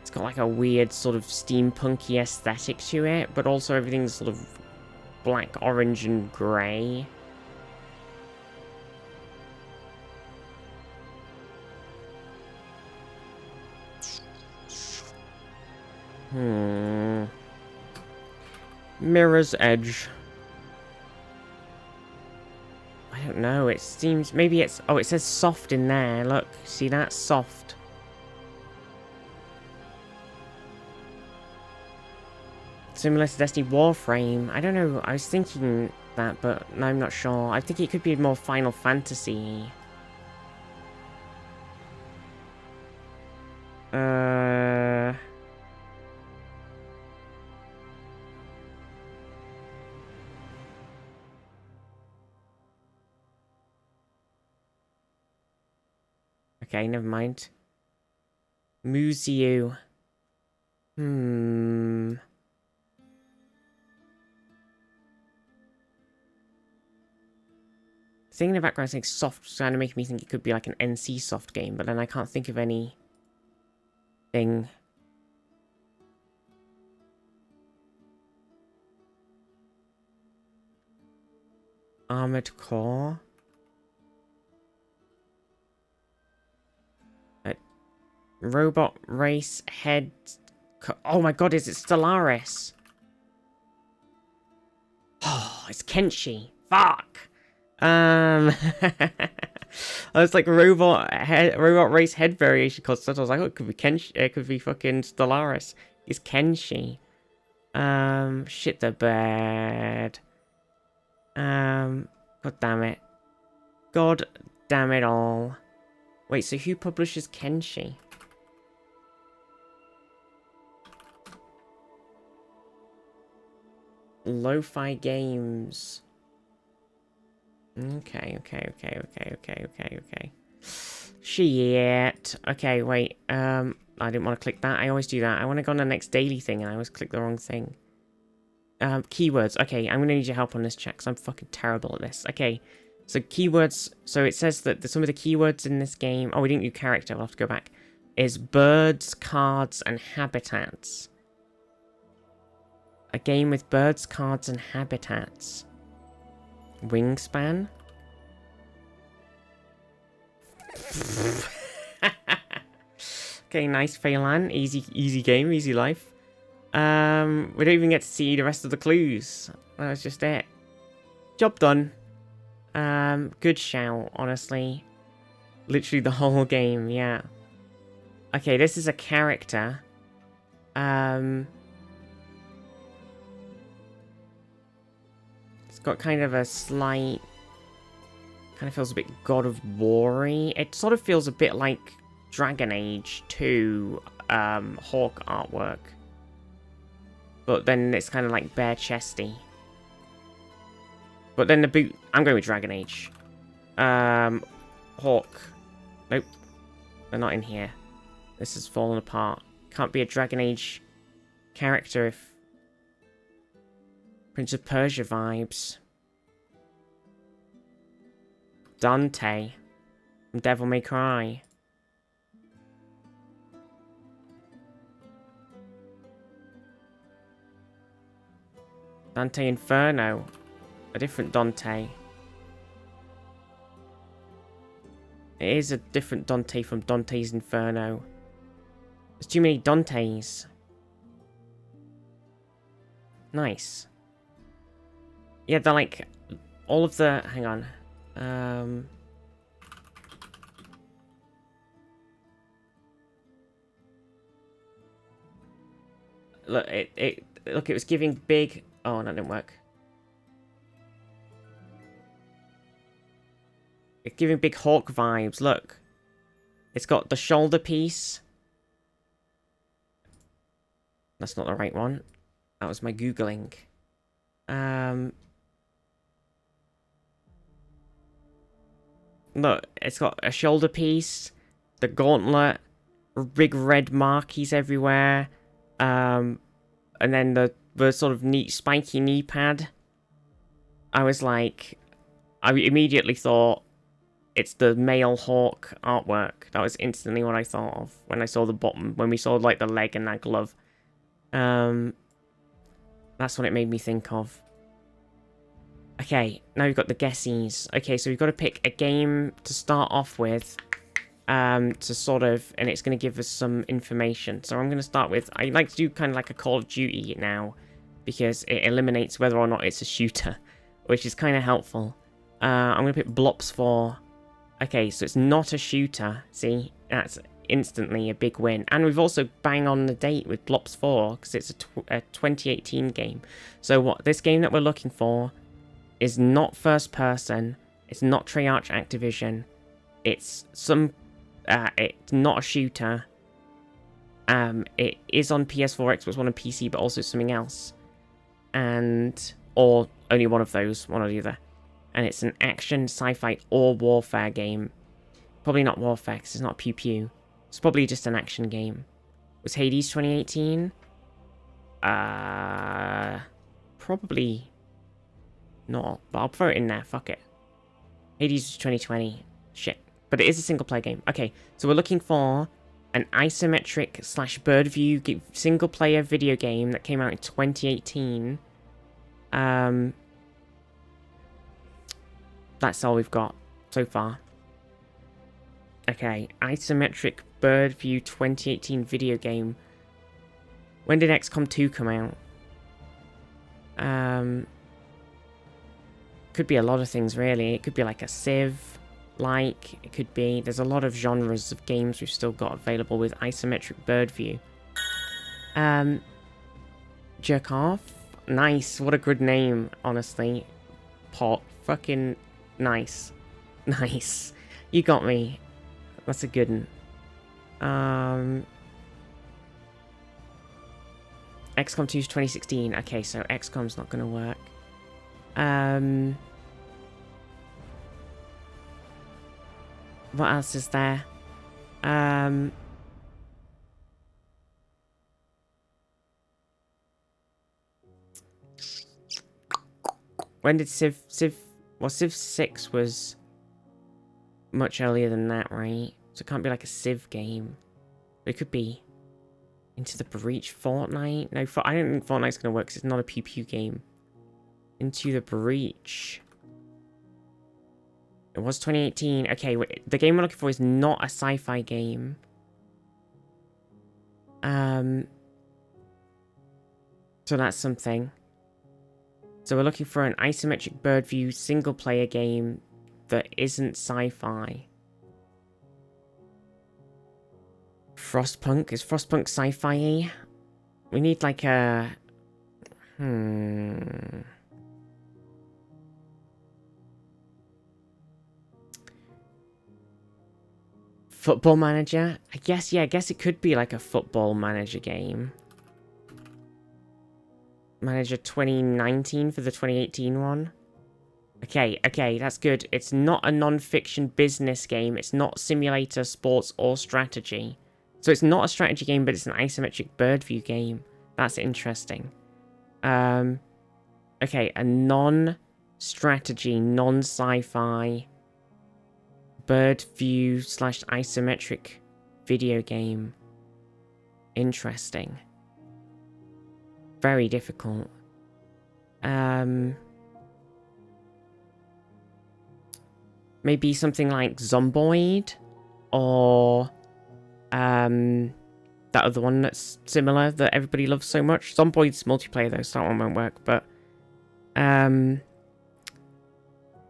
[SPEAKER 1] It's got like a weird sort of steampunky aesthetic to it, but also everything's sort of black, orange, and grey. Mirror's Edge. I don't know, it seems... Maybe it's... Oh, it says soft in there. Look, see that? Soft. Similar to Destiny Warframe. I don't know, I was thinking that, but I'm not sure. I think it could be more Final Fantasy. Okay, never mind. Museo. Thing in the background saying soft is kind of making me think it could be like an NC soft game, but then I can't think of any thing. Armored Core. Robot Race Head... Oh my god, is it Stellaris? Oh, it's Kenshi. Fuck! I was like robot race head variation concept. I was like, oh, it could be Kenshi. It could be fucking Stellaris. It's Kenshi. Shit the bed. God damn it. God damn it all. Wait, so who publishes Kenshi? Lo-Fi Games. Okay. Shit. Okay, wait. I didn't want to click that. I always do that. I want to go on the next daily thing and I always click the wrong thing. Keywords. Okay, I'm going to need your help on this chat because I'm fucking terrible at this. Okay, so keywords. So it says that some of the keywords in this game... Oh, we didn't do character. We'll have to go back. Is birds, cards, and habitats. A game with birds, cards, and habitats. Wingspan? Okay, nice Phelan. Easy game, easy life. We don't even get to see the rest of the clues. That was just it. Job done. Good shout, honestly. Literally the whole game, yeah. Okay, this is a character. It's got kind of a slight... Kind of feels a bit God of War-y. It sort of feels a bit like Dragon Age 2 Hawk artwork. But then it's kind of like bare-chesty. But then the boot... I'm going with Dragon Age. Hawk. Nope. They're not in here. This has fallen apart. Can't be a Dragon Age character if... Prince of Persia vibes. Dante. From Devil May Cry. Dante Inferno. A different Dante. It is a different Dante from Dante's Inferno. There's too many Dantes. Nice. Yeah, they're like... all of the... hang on. Look, look, it was giving big... oh, that didn't work. It's giving big Hawk vibes, look. It's got the shoulder piece. That's not the right one. That was my Googling. Look, it's got a shoulder piece, the gauntlet, big red markies everywhere, and then the sort of neat spiky knee pad. I was like, I immediately thought it's the male Hawk artwork. That was instantly what I thought of when I saw the bottom, when we saw like the leg and that glove. That's what it made me think of. Okay, now we've got the guessies. Okay, so we've got to pick a game to start off with, to sort of, and it's going to give us some information. So I'm going to start with, I like to do kind of like a Call of Duty now, because it eliminates whether or not it's a shooter, which is kind of helpful. I'm going to pick Blops 4. Okay, so it's not a shooter. See, that's instantly a big win. And we've also bang on the date with Blops 4, because it's a 2018 game. So what this game that we're looking for is not first person. It's not Treyarch Activision. It's some... it's not a shooter. It is on PS4, Xbox One, and PC, but also something else. And... or only one of those, one or the other. And it's an action, sci-fi, or warfare game. Probably not warfare, because it's not pew pew. It's probably just an action game. Was Hades 2018? Probably not, but I'll throw it in there, fuck it. Hades was 2020. Shit. But it is a single-player game. Okay, so we're looking for an isometric / bird view single-player video game that came out in 2018. That's all we've got so far. Okay, isometric bird view 2018 video game. When did XCOM 2 come out? Could be a lot of things, really. It could be like a Civ, like, it could be... there's a lot of genres of games we've still got available with isometric bird view. Jerk Off? Nice, what a good name, honestly. Pot. Fucking nice. Nice. You got me. That's a good one. XCOM 2 is 2016. Okay, so XCOM's not gonna work. What else is there? When did Civ... well, Civ 6 was much earlier than that, right? So it can't be like a Civ game. But it could be Into the Breach, Fortnite? No, I don't think Fortnite's going to work because it's not a pew pew game. Into the Breach. It was 2018. Okay, the game we're looking for is not a sci-fi game. So that's something. So we're looking for an isometric bird view single-player game that isn't sci-fi. Frostpunk? Is Frostpunk sci-fi-y? We need like a... Football Manager? I guess it could be like a Football Manager game. Manager 2019 for the 2018 one. Okay, that's good. It's not a non-fiction business game. It's not simulator, sports, or strategy. So it's not a strategy game, but it's an isometric bird view game. That's interesting. Okay, a non-strategy, non-sci-fi bird view / isometric video game. Interesting. Very difficult. maybe something like Zomboid, or that other one that's similar that everybody loves so much. Zomboid's multiplayer though, so that one won't work. But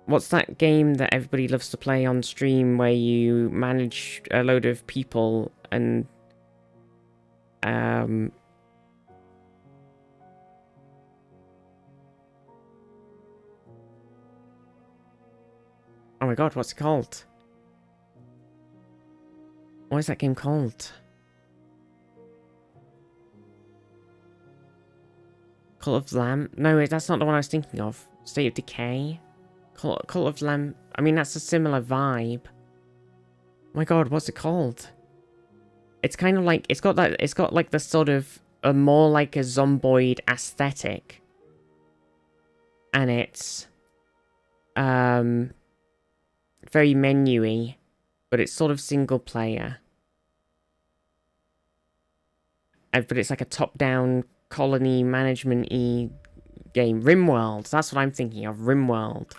[SPEAKER 1] what's that game that everybody loves to play on stream where you manage a load of people and oh my god, what's it called? What is that game called? Cult of Lamb? No, that's not the one I was thinking of. State of Decay? Cult of Lamb. I mean, that's a similar vibe. Oh my god, what's it called? It's kind of like, it's got like the sort of more like a Zomboid aesthetic. And it's very menu-y, but it's sort of single player. But it's like a top-down colony management-y game. RimWorld, that's what I'm thinking of, RimWorld.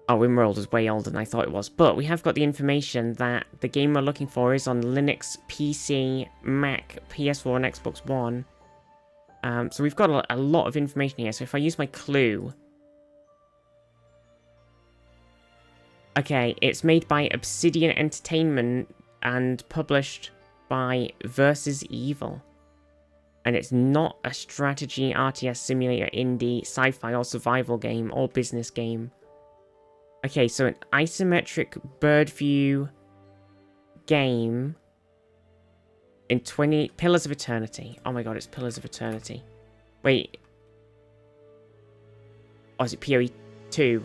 [SPEAKER 1] Oh, RimWorld is way older than I thought it was. But we have got the information that the game we're looking for is on Linux, PC, Mac, PS4, and Xbox One. So we've got a lot of information here. So if I use my clue... Okay, it's made by Obsidian Entertainment and published by Versus Evil. And it's not a strategy, RTS, simulator, indie, sci-fi, or survival game, or business game. Okay, so an isometric bird view game in 20... Pillars of Eternity. Oh my god, it's Pillars of Eternity. Wait. Or is it PoE 2?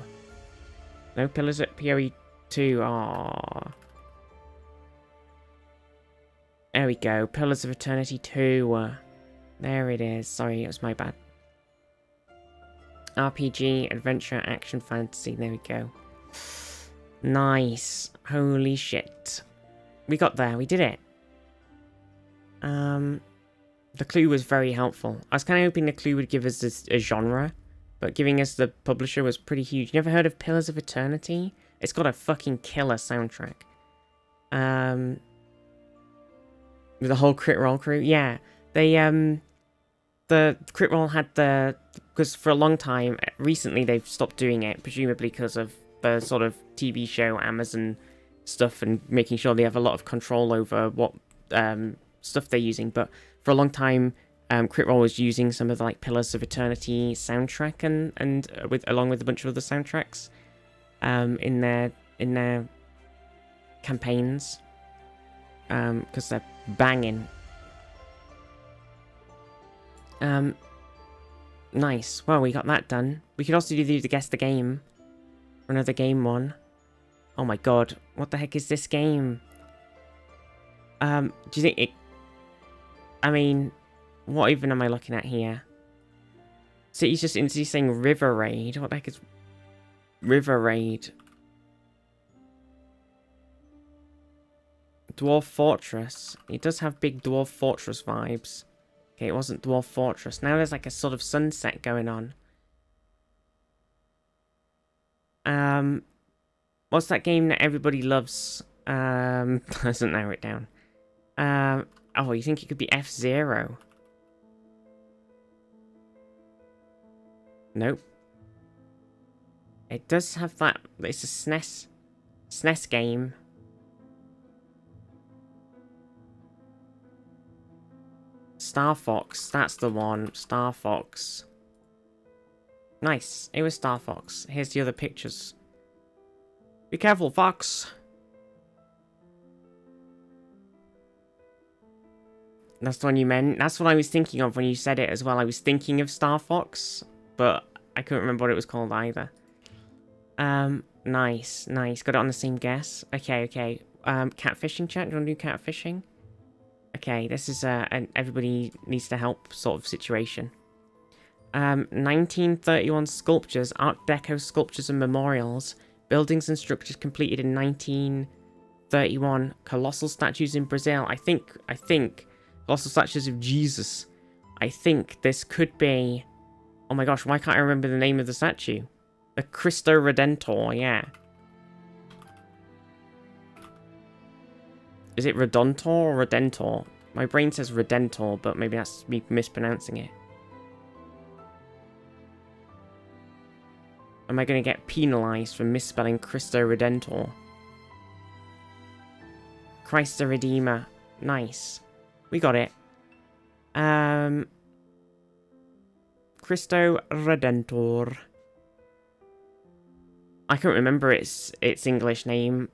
[SPEAKER 1] No, Pillars at PoE 2. Aww. There we go. Pillars of Eternity 2. There it is. Sorry, it was my bad. RPG, adventure, action, fantasy. There we go. Nice. Holy shit. We got there. We did it. The clue was very helpful. I was kind of hoping the clue would give us a genre, but giving us the publisher was pretty huge. You never heard of Pillars of Eternity? It's got a fucking killer soundtrack. With the whole Crit Roll crew. Yeah. They, the Crit Roll had the... Because for a long time, recently they've stopped doing it, presumably because of the sort of TV show Amazon stuff and making sure they have a lot of control over what stuff they're using. But for a long time, Crit Roll was using some of the like Pillars of Eternity soundtrack and along with a bunch of other soundtracks in their campaigns because they're banging. Nice. Well, we got that done. We could also do the guess the game for another game one. Oh my god, what the heck is this game? Do you think it... I mean, what even am I looking at here? So he's just into saying River Raid. What the heck is River Raid? Dwarf Fortress. It does have big Dwarf Fortress vibes. Okay, it wasn't Dwarf Fortress. Now there's like a sort of sunset going on. What's that game that everybody loves? Doesn't narrow it down. Oh, you think it could be F-Zero? Nope. It does have that. It's a SNES game. Star Fox, that's the one. Star Fox. Nice. It was Star Fox. Here's the other pictures. Be careful, Fox. That's the one you meant. That's what I was thinking of when you said it as well. I was thinking of Star Fox, but I couldn't remember what it was called either. Nice, nice. Got it on the same guess. Okay, okay. Catfishing chat. Do you want to do catfishing? Okay, this is an everybody needs to help sort of situation. 1931 sculptures, Art Deco sculptures and memorials, buildings and structures completed in 1931, colossal statues in Brazil. I think colossal statues of Jesus. I think this could be... Oh my gosh, why can't I remember the name of the statue? The Cristo Redentor, yeah. Is it Redentor or Redentor? My brain says Redentor, but maybe that's me mispronouncing it. Am I going to get penalized for misspelling Cristo Redentor? Christ the Redeemer. Nice. We got it. Cristo Redentor. I can't remember its English name.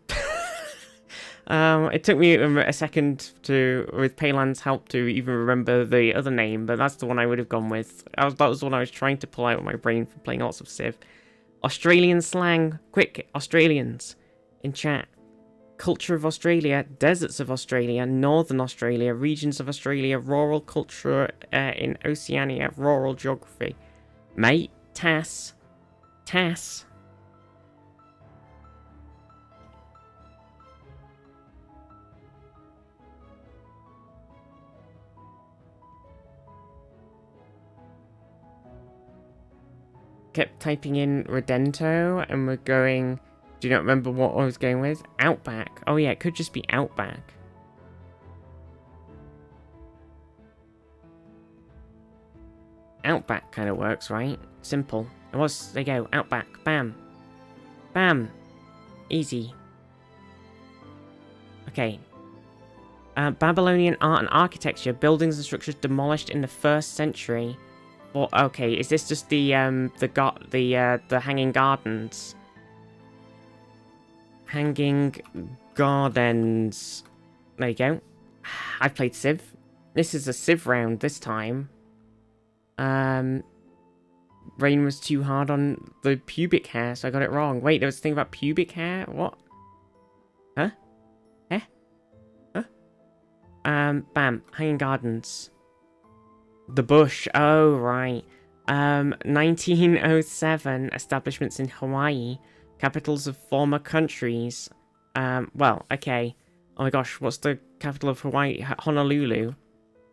[SPEAKER 1] It took me a second to, with Payland's help, to even remember the other name, but that's the one I would have gone with. That was the one I was trying to pull out of my brain from playing lots of Civ. Australian slang. Quick, Australians in chat. Culture of Australia, deserts of Australia, northern Australia, regions of Australia, rural culture in Oceania, rural geography. Mate, Tass. Tass. Kept typing in Redento, and we're going... Do you not remember what I was going with? Outback. Oh yeah, it could just be Outback. Outback kind of works, right? Simple. It was. There you go. Outback. Bam. Bam. Easy. Okay. Babylonian art and architecture. Buildings and structures demolished in the 1st century. Or okay, is this just the hanging gardens? Hanging Gardens. There you go. I've played Civ. This is a Civ round this time. Rain was too hard on the pubic hair, so I got it wrong. Wait, there was a thing about pubic hair? What? Huh? Eh? Huh? Bam. Hanging Gardens. The Bush. Oh, right. 1907. Establishments in Hawaii. Capitals of former countries. Well, okay. Oh my gosh, what's the capital of Hawaii? Honolulu.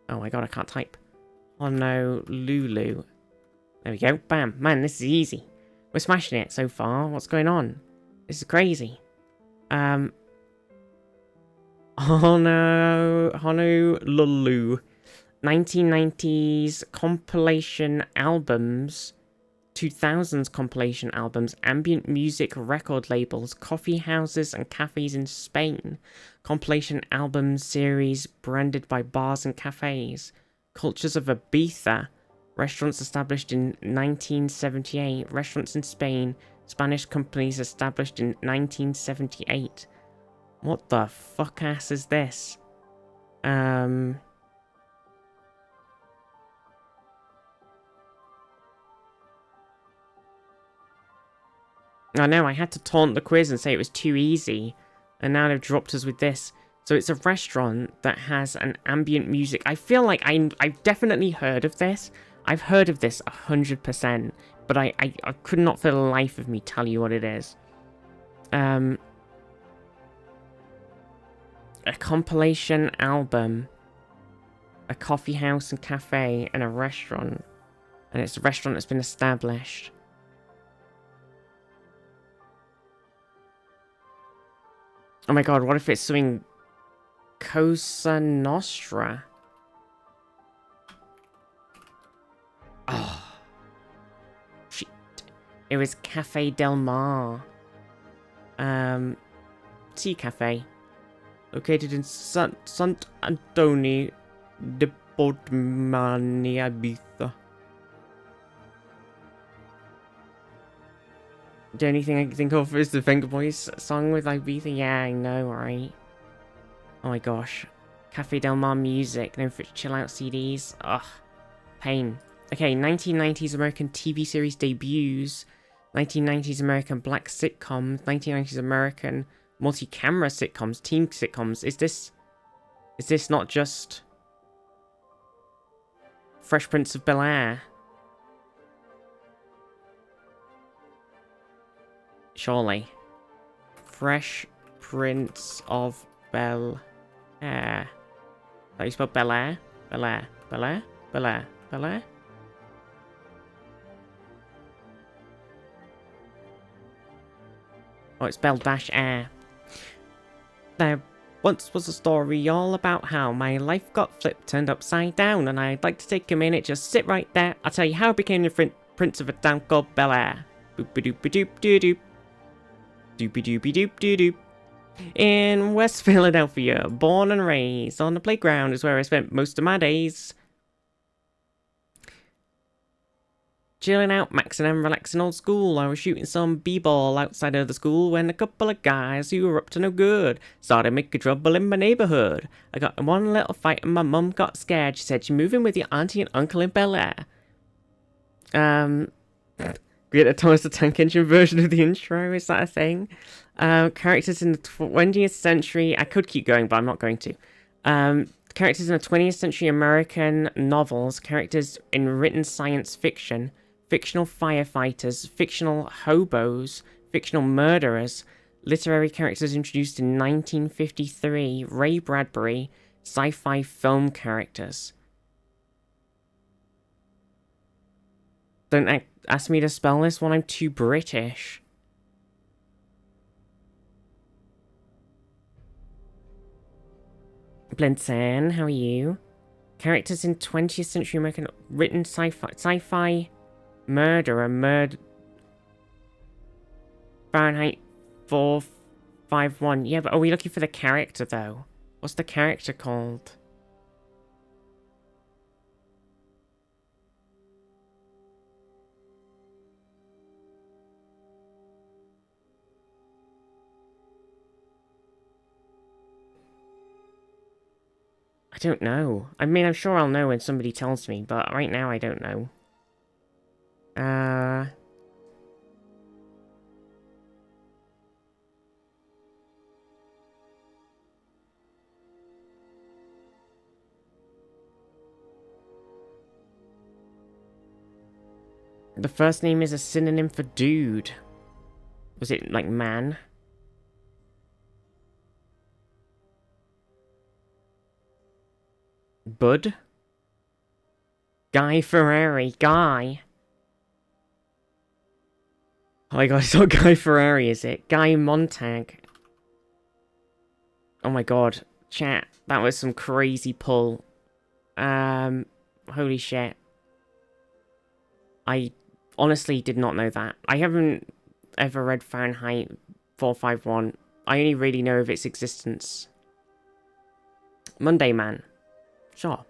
[SPEAKER 1] Oh my god, I can't type. Honolulu. There we go. Bam. Man, this is easy. We're smashing it so far. What's going on? This is crazy. Honolulu. 1990s compilation albums. 2000s compilation albums, ambient music record labels, coffee houses and cafes in Spain, compilation album series branded by bars and cafes, cultures of Ibiza, restaurants established in 1978, restaurants in Spain, Spanish companies established in 1978. What the fuck ass is this? I know, I had to taunt the quiz and say it was too easy, and now they've dropped us with this. So it's a restaurant that has an ambient music. I feel like I've definitely heard of this. I've heard of this 100%, but I could not for the life of me tell you what it is. A compilation album, a coffee house and cafe, and a restaurant. And it's a restaurant that's been established. Oh my god, what if it's something... Cosa Nostra? Oh. Shit. It was Cafe Del Mar. Tea Cafe. Located in Sant Antoni de Portmania, Ibiza. The only thing I can think of is the Venga Boys song with Ibiza. Yeah, I know, right? Oh my gosh. Cafe Del Mar music, known for its chill out CDs. Ugh. Pain. Okay, 1990s American TV series debuts. 1990s American black sitcoms. 1990s American multi-camera sitcoms. Team sitcoms. Is this not just Fresh Prince of Bel-Air? Surely. Fresh Prince of Bel-Air. How you spell Bel-Air? Bel-Air. Bel-Air? Bel-Air. Bel-Air? Oh, it's Bel-Air. There once was a story all about how my life got flipped, turned upside down, and I'd like to take a minute, just sit right there. I'll tell you how I became the prince of a town called Bel-Air. Boop-a-doop-a-doop-doo-doop. Doopy-doopy-doop-doo-doop. In West Philadelphia, born and raised, on the playground is where I spent most of my days. Chilling out, maxing and relaxing old school. I was shooting some b-ball outside of the school when a couple of guys who were up to no good started making trouble in my neighborhood. I got in one little fight and my mum got scared. She said, "You're moving with your auntie and uncle in Bel-Air." We had a Thomas the Tank Engine version of the intro, is that a thing? Characters in the 20th century, I could keep going, but I'm not going to. Characters in the 20th century American novels, characters in written science fiction, fictional firefighters, fictional hobos, fictional murderers, literary characters introduced in 1953, Ray Bradbury, sci-fi film characters. Don't ask me to spell this one, I'm too British. Blinson, how are you? Characters in 20th century American written sci-fi murderer, Fahrenheit 451. Yeah, but are we looking for the character though? What's the character called? I don't know. I mean, I'm sure I'll know when somebody tells me, but right now I don't know. The first name is a synonym for dude. Was it like man? Bud? Guy Ferrari. Guy. Oh my god, it's not Guy Ferrari, is it? Guy Montag. Oh my god. Chat. That was some crazy pull. Holy shit. I honestly did not know that. I haven't ever read Fahrenheit 451. I only really know of its existence. Monday Man. Sure.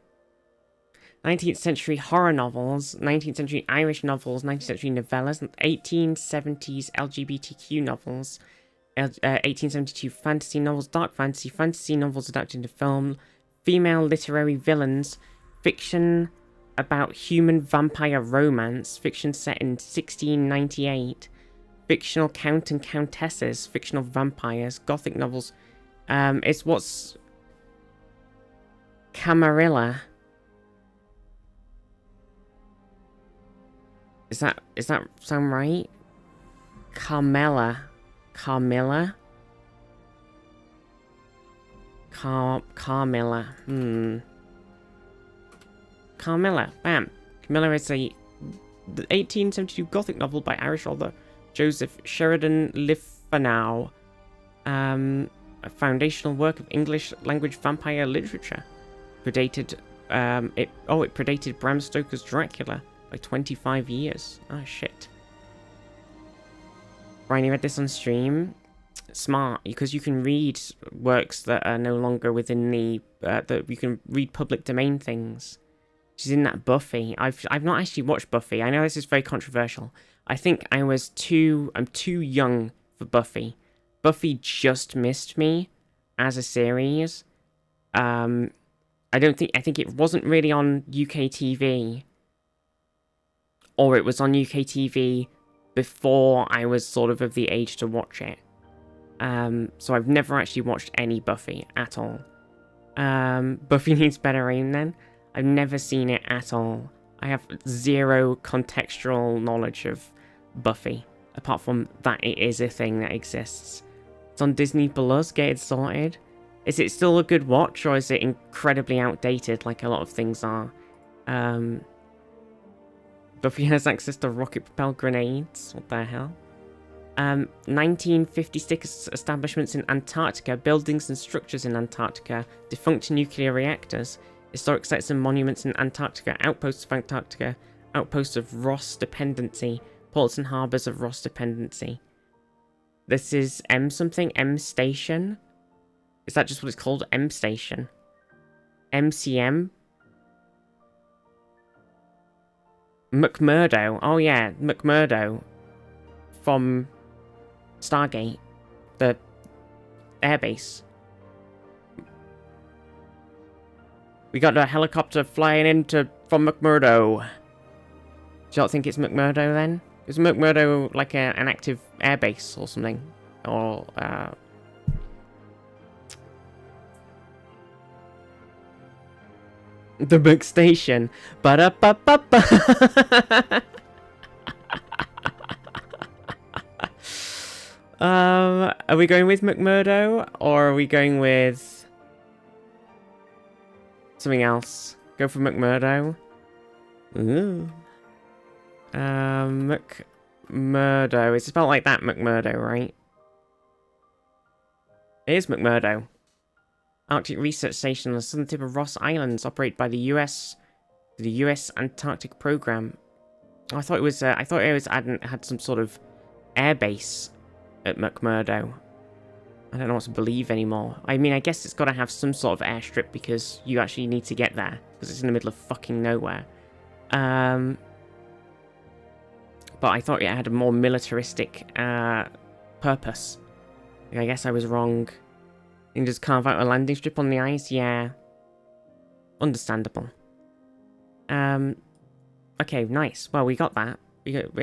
[SPEAKER 1] 19th century horror novels, 19th century Irish novels, 19th century novellas, 1870s LGBTQ novels, 1872 fantasy novels, dark fantasy novels adapted into film, female literary villains, fiction about human vampire romance, fiction set in 1698, fictional count and countesses, fictional vampires, gothic novels. It's what's Camarilla. Is that sound right? Carmilla. Carmilla? Carmilla. Carmilla. Bam. Carmilla is the 1872 Gothic novel by Irish author Joseph Sheridan Lithenow. A foundational work of English language vampire literature. It predated Bram Stoker's Dracula by 25 years. Oh, shit. Brian, you read this on stream? Smart, because you can read works that are no longer within the... that you can read public domain things. She's in that Buffy. I've not actually watched Buffy. I know this is very controversial. I think I'm too young for Buffy. Buffy just missed me as a series. I think it wasn't really on UK TV. Or it was on UK TV before I was sort of the age to watch it. So I've never actually watched any Buffy at all. Buffy needs better aim then. I've never seen it at all. I have zero contextual knowledge of Buffy, apart from that it is a thing that exists. It's on Disney Plus, get it sorted. Is it still a good watch, or is it incredibly outdated like a lot of things are? Buffy has access to rocket-propelled grenades. What the hell? 1956 establishments in Antarctica, buildings and structures in Antarctica, defunct nuclear reactors, historic sites and monuments in Antarctica, outposts of Antarctica, outposts of Ross dependency, ports and harbours of Ross dependency. This is M something? M station? Is that just what it's called? M station? MCM? McMurdo. Oh yeah, McMurdo. From Stargate. The airbase. We got a helicopter flying into from McMurdo. Do you not think it's McMurdo then? Is McMurdo like an active airbase or something? Or, the Mc Station. Ba-da-ba-ba-ba. Are we going with McMurdo? Or are we going with something else? Go for McMurdo. Ooh. McMurdo. It's spelled like that, McMurdo, right? It is McMurdo. Arctic Research Station on the southern tip of Ross Islands, operated by the U.S. Antarctic Program. I thought it was had some sort of airbase at McMurdo. I don't know what to believe anymore. I mean, I guess it's got to have some sort of airstrip because you actually need to get there because it's in the middle of fucking nowhere. But I thought it had a more militaristic purpose. I guess I was wrong. You can just carve out a landing strip on the ice? Yeah. Understandable. Okay, nice. Well, we got that.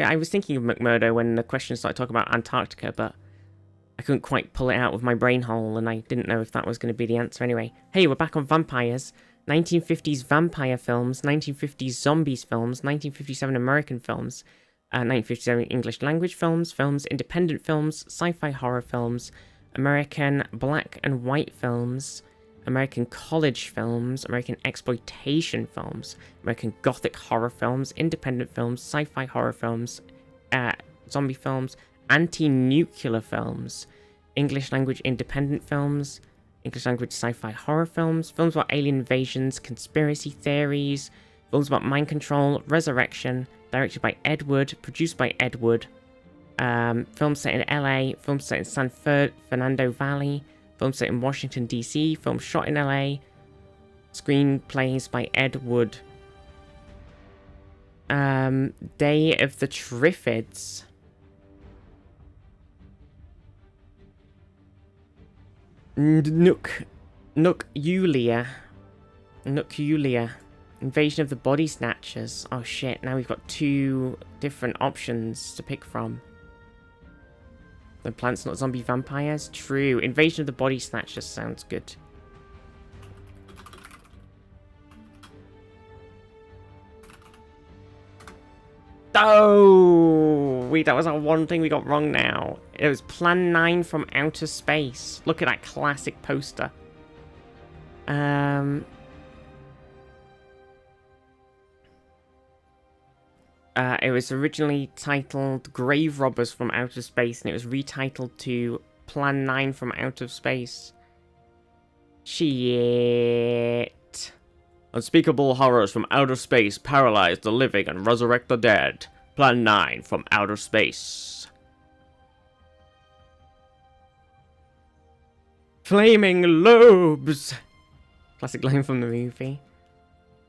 [SPEAKER 1] I was thinking of McMurdo when the question started talking about Antarctica, but I couldn't quite pull it out with my brain hole, and I didn't know if that was going to be the answer anyway. Hey, we're back on vampires. 1950s vampire films, 1950s zombies films, 1957 American films, 1957 English language films, independent films, sci-fi horror films, American black and white films, American college films, American exploitation films, American gothic horror films, independent films, sci-fi horror films, zombie films, anti-nuclear films, English language independent films, English language sci-fi horror films, films about alien invasions, conspiracy theories, films about mind control, resurrection, directed by Ed Wood, produced by Ed Wood, films set in LA, films set in San Fernando Valley, films set in Washington DC, films shot in LA, screenplays by Ed Wood. Day of the Triffids. Nook Yulia. Invasion of the Body Snatchers. Oh shit, now we've got two different options to pick from. The Plants Not Zombie Vampires? True. Invasion of the Body Snatchers sounds good. Oh! That was our one thing we got wrong now. It was Plan 9 from Outer Space. Look at that classic poster. It was originally titled Grave Robbers from Outer Space, and it was retitled to Plan 9 from Outer Space. Shit. Unspeakable horrors from outer space paralyze the living and resurrect the dead. Plan 9 from Outer Space. Flaming lobes! Classic line from the movie.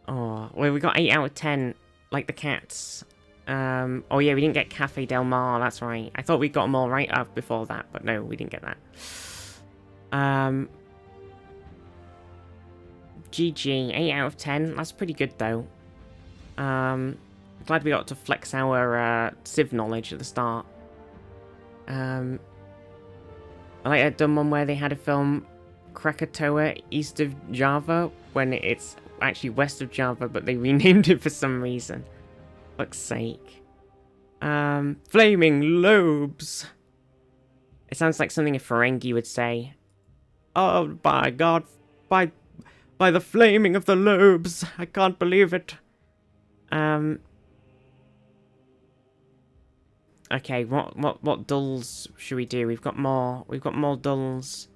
[SPEAKER 1] Oh, well, we got 8 out of 10, like the cats. Oh yeah, we didn't get Cafe Del Mar, that's right. I thought we got them all right up before that, but no, we didn't get that. GG, 8 out of 10, that's pretty good though. Glad we got to flex our Civ knowledge at the start. I like that dumb one where they had a film Krakatoa east of Java when it's actually west of Java, but they renamed it for some reason. Fuck's sake. Flaming lobes. It sounds like something a Ferengi would say. Oh, by God, by the flaming of the lobes, I can't believe it. Okay, what dulls should we do? We've got more dulls.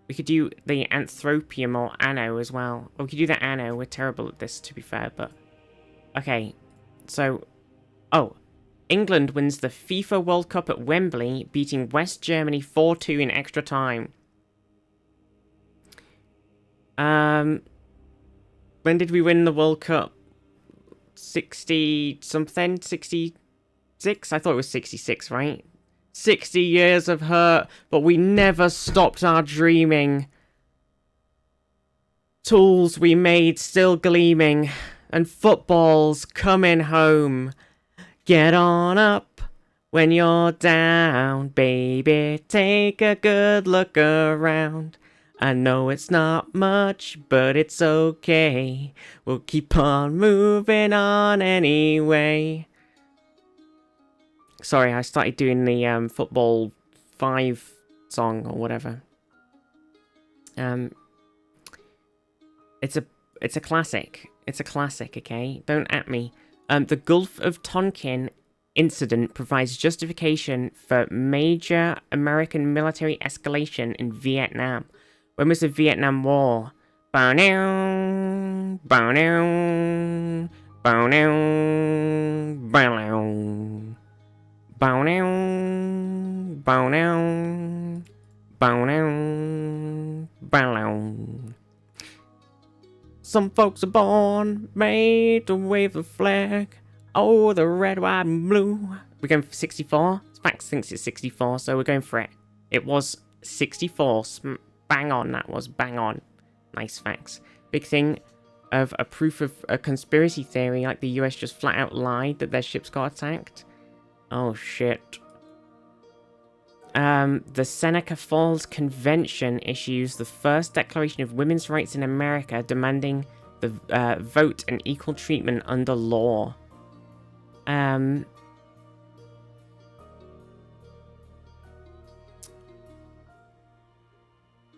[SPEAKER 1] We could do the anthropium or anno as well. Or we could do the anno. We're terrible at this, to be fair, but... Okay, so... Oh, England wins the FIFA World Cup at Wembley, beating West Germany 4-2 in extra time. When did we win the World Cup? 60-something? 66? I thought it was 66, right? 60 years of hurt, but we never stopped our dreaming. Tools we made still gleaming, and footballs coming home. Get on up when you're down, baby. Take a good look around. I know it's not much, but it's okay. We'll keep on moving on anyway. Sorry, I started doing the football 5 song or whatever. It's a classic. It's a classic, okay? Don't at me. The Gulf of Tonkin incident provides justification for major American military escalation in Vietnam. When was the Vietnam War? Bow now, bow now, bow now, bow now. Bow now, bow now, bow now, bow now. Some folks are born, made to wave the flag. Oh, the red, white, and blue. We're going for 64? Fax thinks it's 64, so we're going for it. It was 64. Bang on, that was bang on. Nice facts. Big thing of a proof of a conspiracy theory, like the US just flat out lied that their ships got attacked. Oh, shit. The Seneca Falls Convention issues the first declaration of women's rights in America, demanding the vote and equal treatment under law.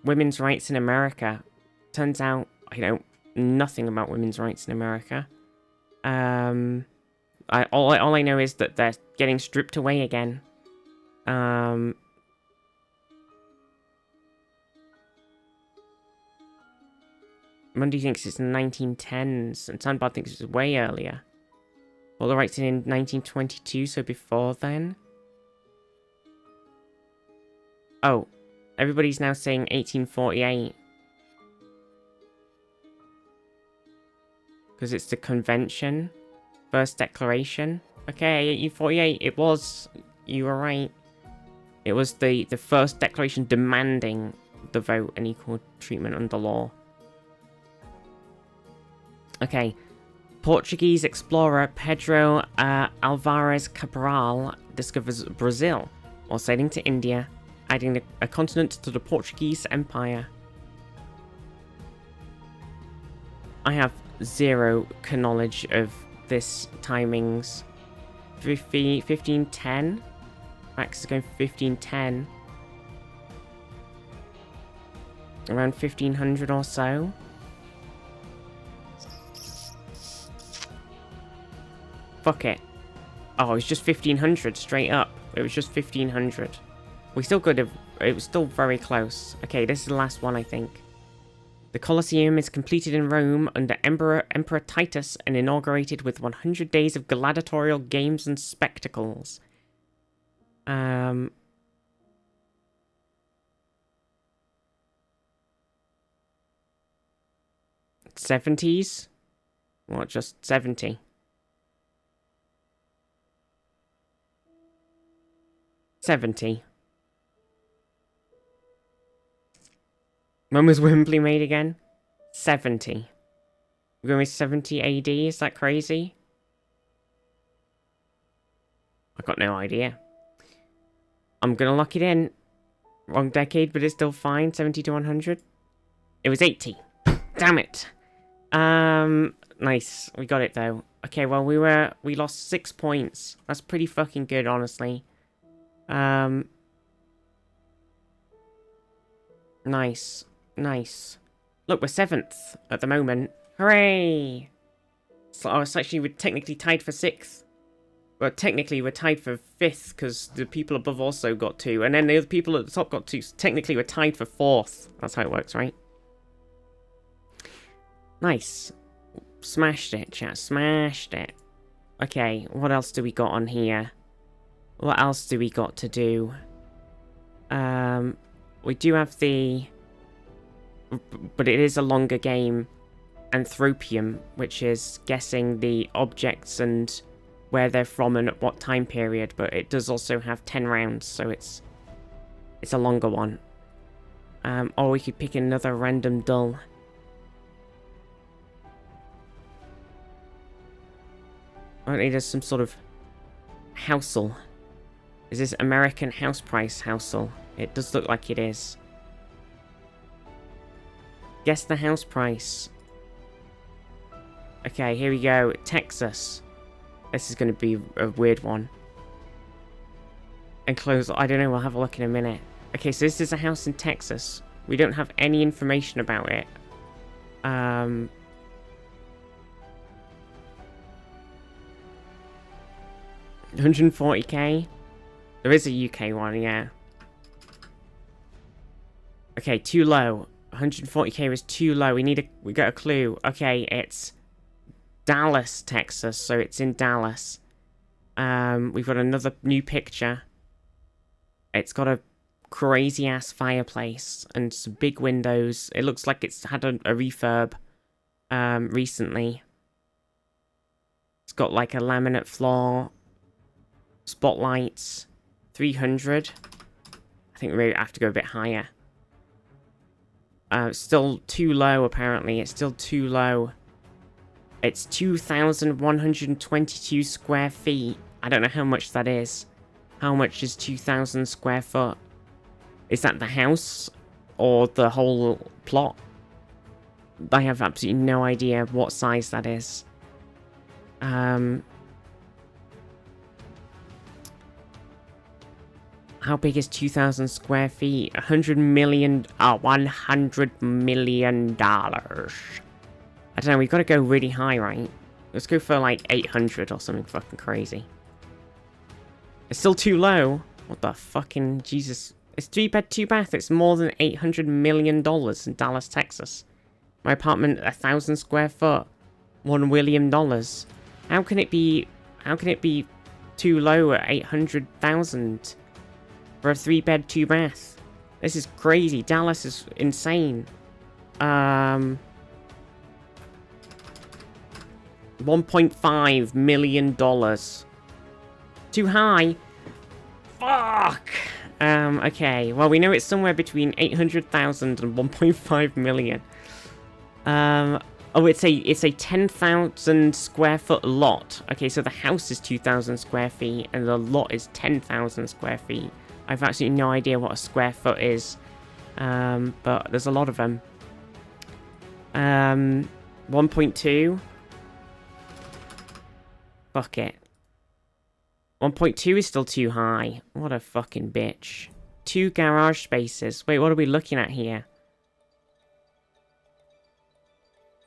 [SPEAKER 1] Women's rights in America. Turns out I know nothing about women's rights in America. All I know is that they're getting stripped away again. Mundy thinks it's the 1910s, and Sandbad thinks it's way earlier. All the rights in 1922, so before then. Oh, everybody's now saying 1848. Because it's the convention. First declaration. Okay, 1848, it was. You were right. It was the first declaration demanding the vote and equal treatment under law. Okay. Portuguese explorer Pedro Alvares Cabral discovers Brazil while sailing to India, adding a continent to the Portuguese Empire. I have zero knowledge of this timings. 1510? Max is going for 1510. Around 1500 or so. Fuck it. Oh, it was just 1500 straight up. It was just 1500. We still could have... It was still very close. Okay, this is the last one, I think. The Colosseum is completed in Rome under Emperor Titus and inaugurated with 100 days of gladiatorial games and spectacles. 70s? What, just 70? When was Wembley made again? 70. We're going with 70 AD, is that crazy? I got no idea. I'm gonna lock it in. Wrong decade, but it's still fine. 70 to 100. It was 80. Damn it. Nice. We got it though. Okay, well we lost 6 points. That's pretty fucking good, honestly. Nice. Nice. Look, we're 7th at the moment. Hooray! So I was actually technically tied for 6th. But technically, we're tied for 5th because the people above also got 2. And then the other people at the top got 2. So technically, we're tied for 4th. That's how it works, right? Nice. Smashed it, chat. Smashed it. Okay, what else do we got on here? What else do we got to do? We do have the... But it is a longer game. Anthropium, which is guessing the objects and where they're from and at what time period. But it does also have 10 rounds, so it's a longer one. Or we could pick another random dull. Apparently there's some sort of housel. Is this American house price housel? It does look like it is. Guess the house price. Okay, here we go. Texas. This is going to be a weird one. Enclosed. I don't know. We'll have a look in a minute. Okay, so this is a house in Texas. We don't have any information about it. 140k. There is a UK one, yeah. Okay, too low. 140k was too low. We got a clue. Okay, it's Dallas, Texas. So it's in Dallas. We've got another new picture. It's got a crazy ass fireplace and some big windows. It looks like it's had a refurb recently. It's got like a laminate floor, spotlights, 300. I think we have to go a bit higher. Still too low, apparently. It's still too low. It's 2,122 square feet. I don't know how much that is. How much is 2,000 square foot? Is that the house or the whole plot? I have absolutely no idea what size that is. How big is 2,000 square feet? $100 million. $100 million. I don't know. We've got to go really high, right? Let's go for like 800 or something fucking crazy. It's still too low. What the fucking Jesus? It's 3-bed, 2-bath. It's more than $800 million in Dallas, Texas. My apartment, 1,000 square foot, $1 million. How can it be? How can it be too low at 800,000 for a 3-bed, 2-bath? This is crazy. Dallas is insane. $1.5 million. Too high. Fuck. Okay. Well, we know it's somewhere between 800,000 and 1.5 million. Oh, it's a 10,000 square foot lot. Okay, so the house is 2,000 square feet and the lot is 10,000 square feet. I've absolutely no idea what a square foot is. But there's a lot of them. 1.2. Fuck it. 1.2 is still too high. What a fucking bitch. 2 garage spaces. Wait, what are we looking at here?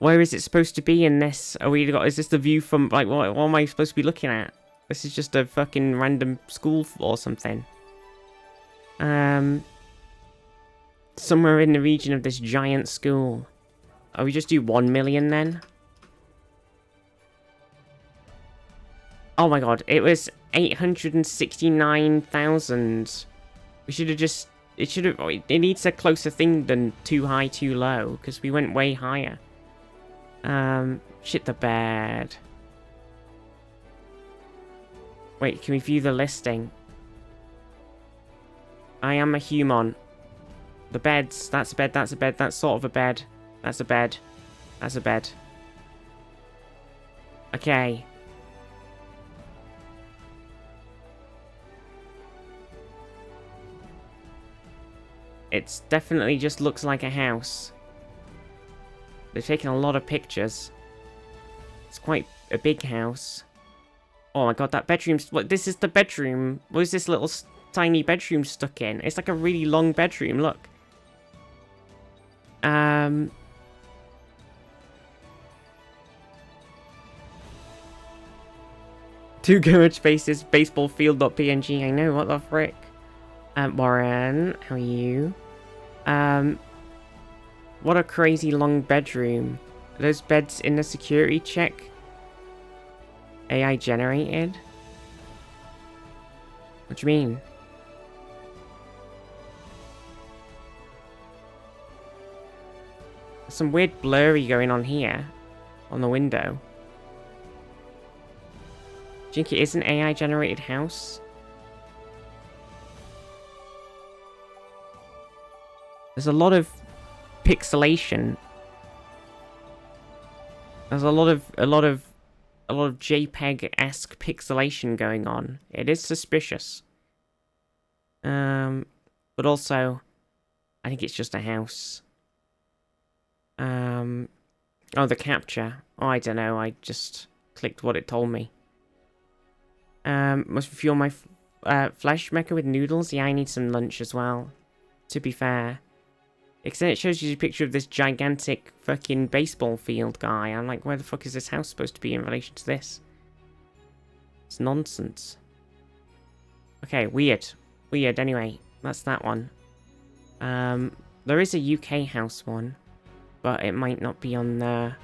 [SPEAKER 1] Where is it supposed to be in this? Is this the view from, like, what am I supposed to be looking at? This is just a fucking random school or something. Somewhere in the region of this giant school. Oh, we just do 1 million then? Oh my god, it was 869,000. We should have just... It needs a closer thing than too high, too low, because we went way higher. Shit the bed. Wait, can we view the listing? I am a human. The beds, that's a bed, that's a bed, that's sort of a bed. That's a bed. That's a bed. Okay. It's definitely just looks like a house. They've taken a lot of pictures. It's quite a big house. Oh my god, that bedroom... What, this is the bedroom. What is this little tiny bedroom stuck in? It's like a really long bedroom, look. 2 garage spaces, baseball field.png. I know, what the frick. Warren, how are you? What a crazy long bedroom. Are those beds in the security check? AI generated? What do you mean? There's some weird blurry going on here. On the window. Do you think it is an AI generated house? There's a lot of pixelation. There's a lot of JPEG-esque pixelation going on. It is suspicious. But also, I think it's just a house. Oh, the capture. Oh, I don't know. I just clicked what it told me. Must refuel my flesh mecha with noodles. Yeah, I need some lunch as well. To be fair. Except it shows you a picture of this gigantic fucking baseball field guy. I'm like, where the fuck is this house supposed to be in relation to this? It's nonsense. Okay, weird. Weird, anyway. That's that one. There is a UK house one. But it might not be on the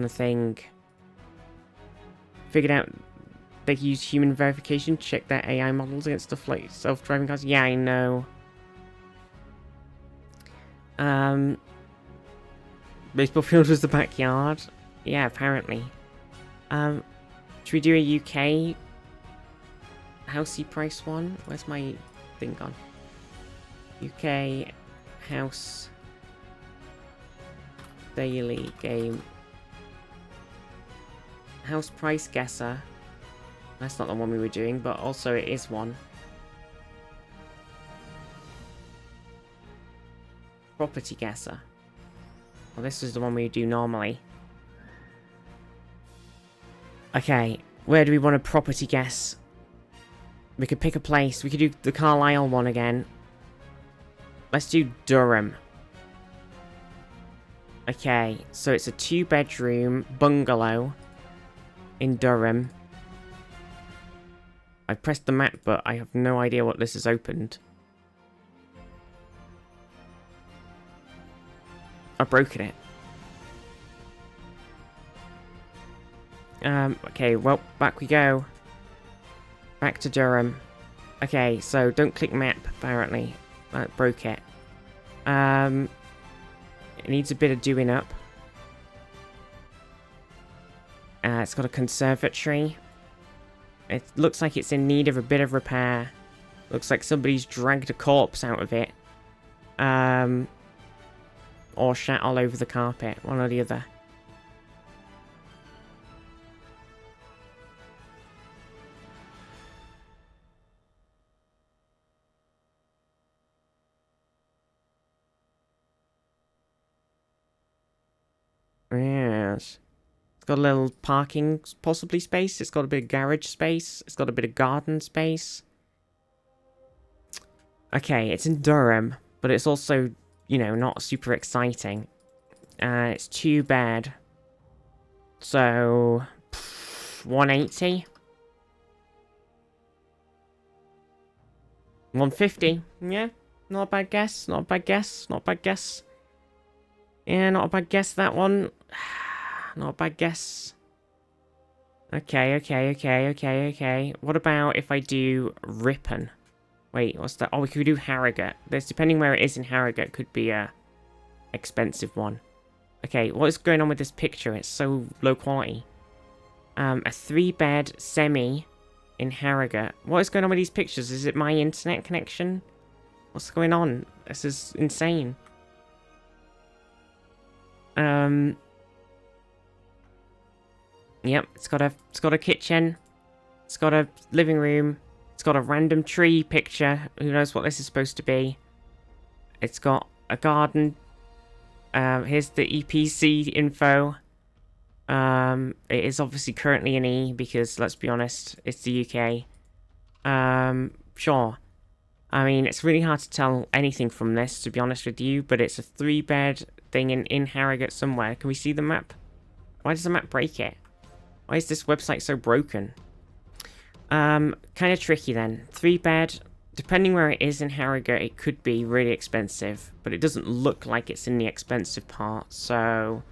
[SPEAKER 1] thing. Figured out they use human verification to check their AI models against stuff like self-driving cars. Yeah, I know. Baseball field was the backyard. Yeah, apparently. Should we do a UK housey price one? Where's my thing gone? UK house daily game. House price guesser. That's not the one we were doing, but also it is one. Property guesser. Well, this is the one we do normally. Okay, where do we want to property guess? We could pick a place. We could do the Carlisle one again. Let's do Durham. Okay, so it's a 2-bedroom bungalow in Durham. I pressed the map, but I have no idea what this has opened. I've broken it. Okay, well, back we go. Back to Durham. Okay, so don't click map, apparently. That broke it. It needs a bit of doing up. It's got a conservatory. It looks like it's in need of a bit of repair. Looks like somebody's dragged a corpse out of it. Or shat all over the carpet. One or the other. Yes. It's got a little parking, possibly, space. It's got a bit of garage space. It's got a bit of garden space. Okay, it's in Durham, but it's also, you know, not super exciting. It's 2 bed. So, 180. 150. Yeah, not a bad guess. Not a bad guess. Not a bad guess. Yeah, not a bad guess, that one. Not a bad guess. Okay. What about if I do Ripon? Wait, what's that? Oh, we could do Harrogate. There's, depending where it is in Harrogate, could be a expensive one. Okay, what is going on with this picture? It's so low quality. A 3-bed semi in Harrogate. What is going on with these pictures? Is it my internet connection? What's going on? This is insane. Yep, it's got a kitchen. It's got a living room. It's got a random tree picture. Who knows what this is supposed to be? It's got a garden. Here's the EPC info. It is obviously currently an E because, let's be honest, it's the UK. Sure. I mean, it's really hard to tell anything from this, to be honest with you, but it's a 3-bed thing in Harrogate somewhere. Can we see the map? Why does the map break it? Why is this website so broken? Kind of tricky then. 3-bed, depending where it is in Harrogate, it could be really expensive, but it doesn't look like it's in the expensive part, so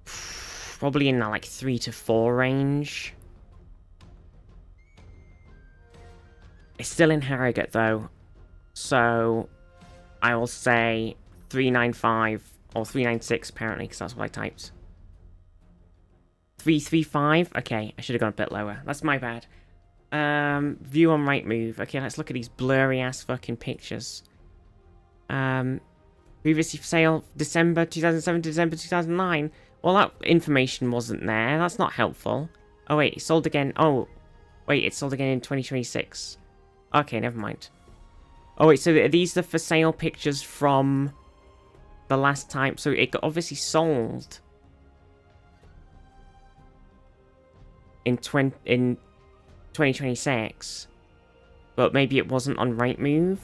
[SPEAKER 1] probably in that like 3 to 4 range. It's still in Harrogate though, so I will say 395 or 396 apparently, because that's what I typed. 335? Okay, I should have gone a bit lower. That's my bad. View on Rightmove. Okay, let's look at these blurry ass fucking pictures. Previously for sale December 2007 to December 2009. Well, that information wasn't there. That's not helpful. Oh wait, it sold again. Oh, wait, it sold again in 2026. Okay, never mind. Oh wait, so are these the for sale pictures from the last time? So it got obviously sold in 2026, but maybe it wasn't on Rightmove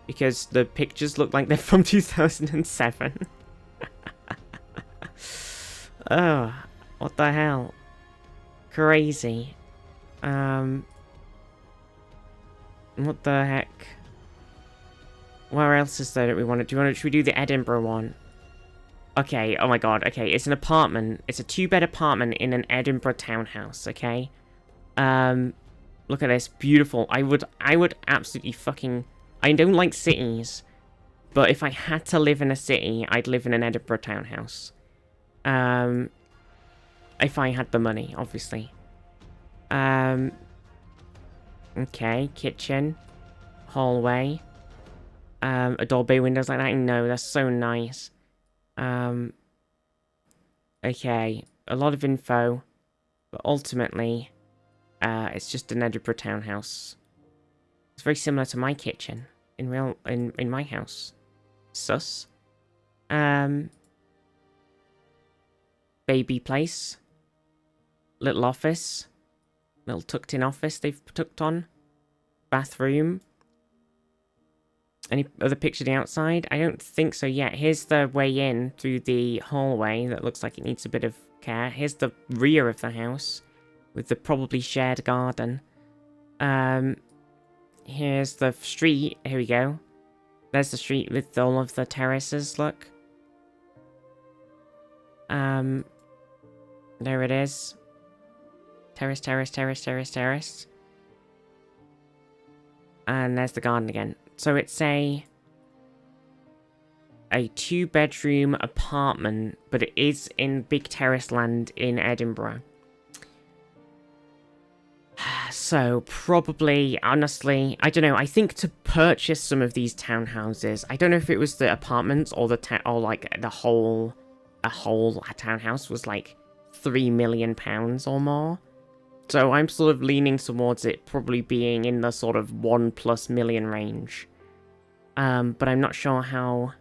[SPEAKER 1] because the pictures look like they're from 2007. Oh, what the hell? Crazy. What the heck? Where else is there that we want to? Should we do the Edinburgh one? Okay, oh my god, okay, it's an apartment. It's a 2-bed apartment in an Edinburgh townhouse, okay? Look at this, beautiful. I would absolutely fucking... I don't like cities, but if I had to live in a city, I'd live in an Edinburgh townhouse. If I had the money, obviously. Okay, kitchen, hallway, a door bay windows like that. No, that's so nice. Okay, a lot of info, but ultimately, it's just an Edinburgh townhouse. It's very similar to my kitchen in my house. Sus. Baby place. Little office. Little tucked in office they've tucked on. Bathroom. Any other picture of the outside? I don't think so yet. Here's the way in through the hallway that looks like it needs a bit of care. Here's the rear of the house with the probably shared garden. Here's the street. Here we go. There's the street with all of the terraces, look. There it is. Terrace, terrace, terrace, terrace, terrace. And there's the garden again. So it's a 2-bedroom apartment, but it is in big terrace land in Edinburgh. So probably, honestly, I don't know. I think to purchase some of these townhouses, I don't know if it was the apartments or a whole townhouse was like £3 million or more. So I'm sort of leaning towards it probably being in the sort of 1+ million range. But I'm not sure how...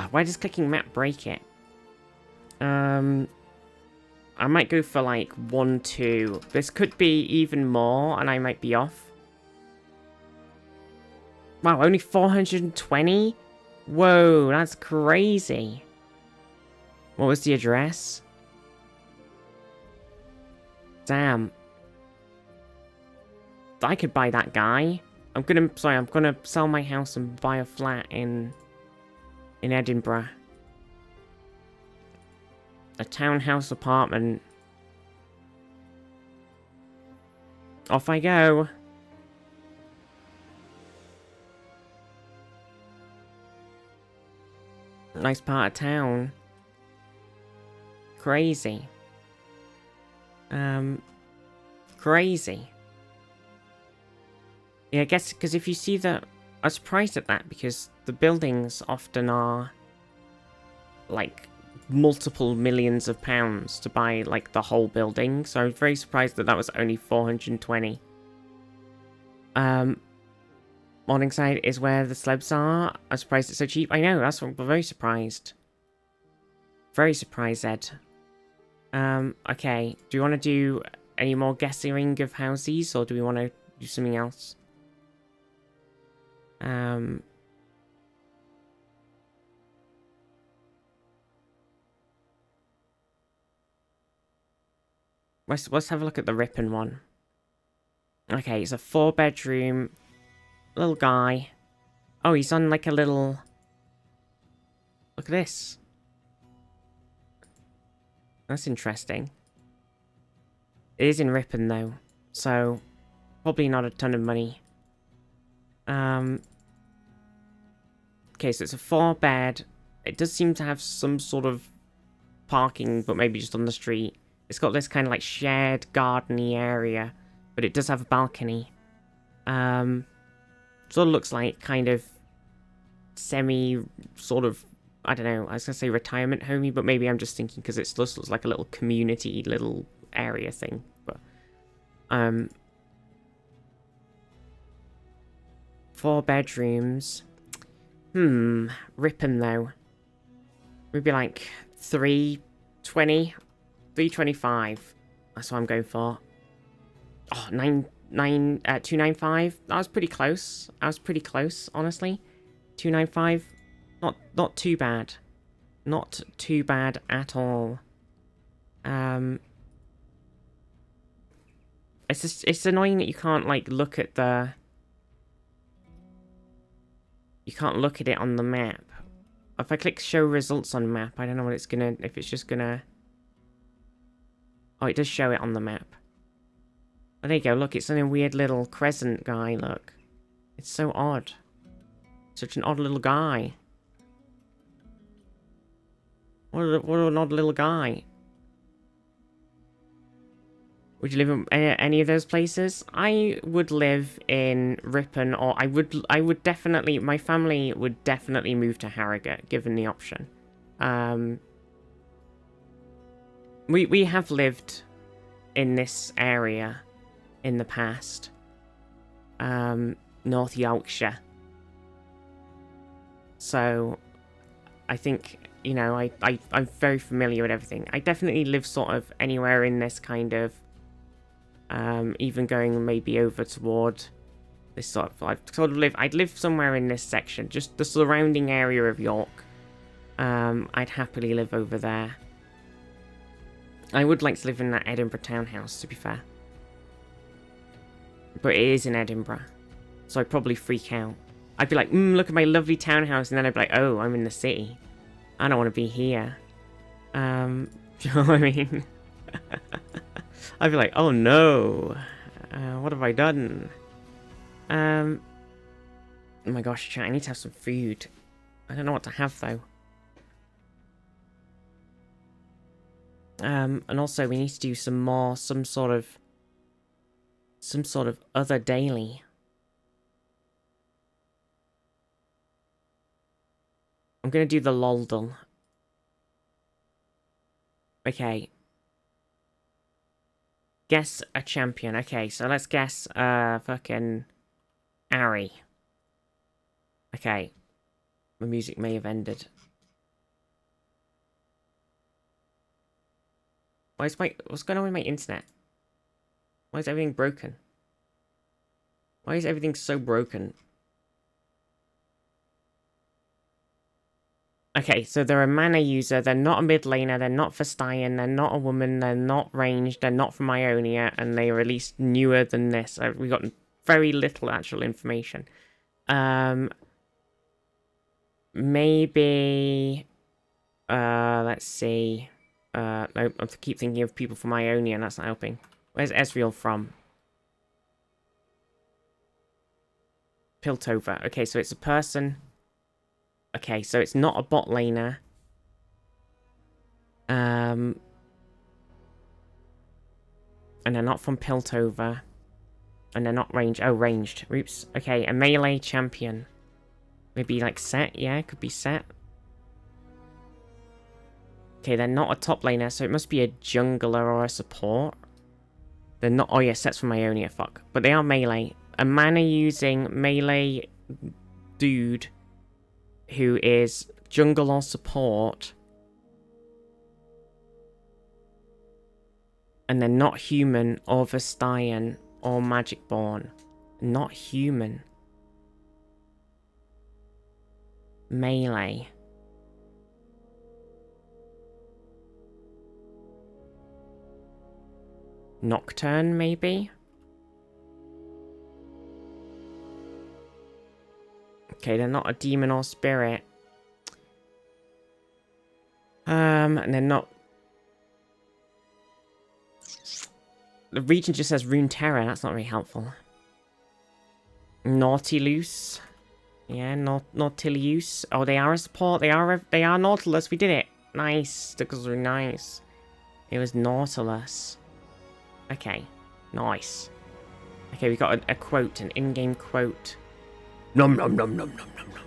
[SPEAKER 1] why does clicking map break it? I might go for like 1, 2. This could be even more, and I might be off. Wow, only 420? Whoa, that's crazy. What was the address? Damn. I could buy that guy. I'm gonna sell my house and buy a flat in Edinburgh. A townhouse apartment. Off I go. Nice part of town. Crazy. Crazy. Yeah, I guess, because if you see the... I was surprised at that, because the buildings often are, like, multiple millions of pounds to buy, like, the whole building. So I was very surprised that that was only 420. Morningside is where the slabs are. I'm surprised it's so cheap. I know, that's what I'm very surprised. Very surprised, Ed. Okay. Do you want to do any more guessing of houses, or do we want to do something else? Let's have a look at the Ripon one. Okay, it's a 4-bedroom little guy. Oh, he's on like a little... Look at this. That's interesting. It is in Ripon though, so probably not a ton of money. Okay, so it's a 4-bed. It does seem to have some sort of parking, but maybe just on the street. It's got this kind of like shared gardeny area, but it does have a balcony. Sort of looks like kind of semi sort of, I don't know, I was gonna say retirement homey, but maybe I'm just thinking because it just looks like a little community little area thing. But 4 bedrooms. Ripon though. Maybe like 320, 325. That's what I'm going for. Oh, 295. That was pretty close. I was pretty close, honestly. 295. Not too bad. Not too bad at all. It's annoying that you can't like look at the... You can't look at it on the map. If I click show results on map, I don't know what it's gonna... If it's just gonna... Oh, it does show it on the map. Oh, there you go. Look, it's in a weird little crescent guy, look. It's so odd. Such an odd little guy. What an odd little guy. Would you live in any of those places? I would live in Ripon, or I would definitely, my family would definitely move to Harrogate, given the option. We have lived in this area in the past. North Yorkshire. So, I think, you know, I'm very familiar with everything. I definitely live sort of anywhere in this kind of... even going maybe over toward this sort of... I'd live somewhere in this section. Just the surrounding area of York. I'd happily live over there. I would like to live in that Edinburgh townhouse, to be fair. But it is in Edinburgh. So I'd probably freak out. I'd be like, look at my lovely townhouse. And then I'd be like, oh, I'm in the city. I don't want to be here. Do you know what I mean? I'd be like, oh no. What have I done? Oh my gosh, chat, I need to have some food. I don't know what to have, though. And also we need to do some sort of other daily. I'm gonna do the Loldal. Okay. Guess a champion. Okay, so let's guess fucking Ari. Okay. The music may have ended. What's going on with my internet? Why is everything broken? Why is everything so broken? Okay, so they're a mana user, they're not a mid laner, they're not Vestayan, they're not a woman, they're not ranged, they're not from Ionia, and they are at least newer than this. We got very little actual information. Maybe... let's see... no, I keep thinking of people from Ionia, and that's not helping. Where's Ezreal from? Piltover. Okay, so it's a person... Okay, so it's not a bot laner. And they're not from Piltover. And they're not ranged. Oh, ranged. Oops. Okay, a melee champion. Maybe like Set? Yeah, could be Set. Okay, they're not a top laner, so it must be a jungler or a support. They're not... Oh yeah, Set's from Ionia, fuck. But they are melee. A mana using melee dude who is jungle or support, and they're not human or Vestayan or Magicborn. Not human. Melee. Nocturne, maybe? Okay, they're not a demon or spirit. And they're not... The region just says Rune Terror, that's not very helpful. Nautilus. Yeah, Nautilus. Oh, they are a support. They are Nautilus. We did it. Nice. Stickers were nice. It was Nautilus. Okay. Nice. Okay, we got a quote, an in-game quote. Nom nom nom nom nom nom nom.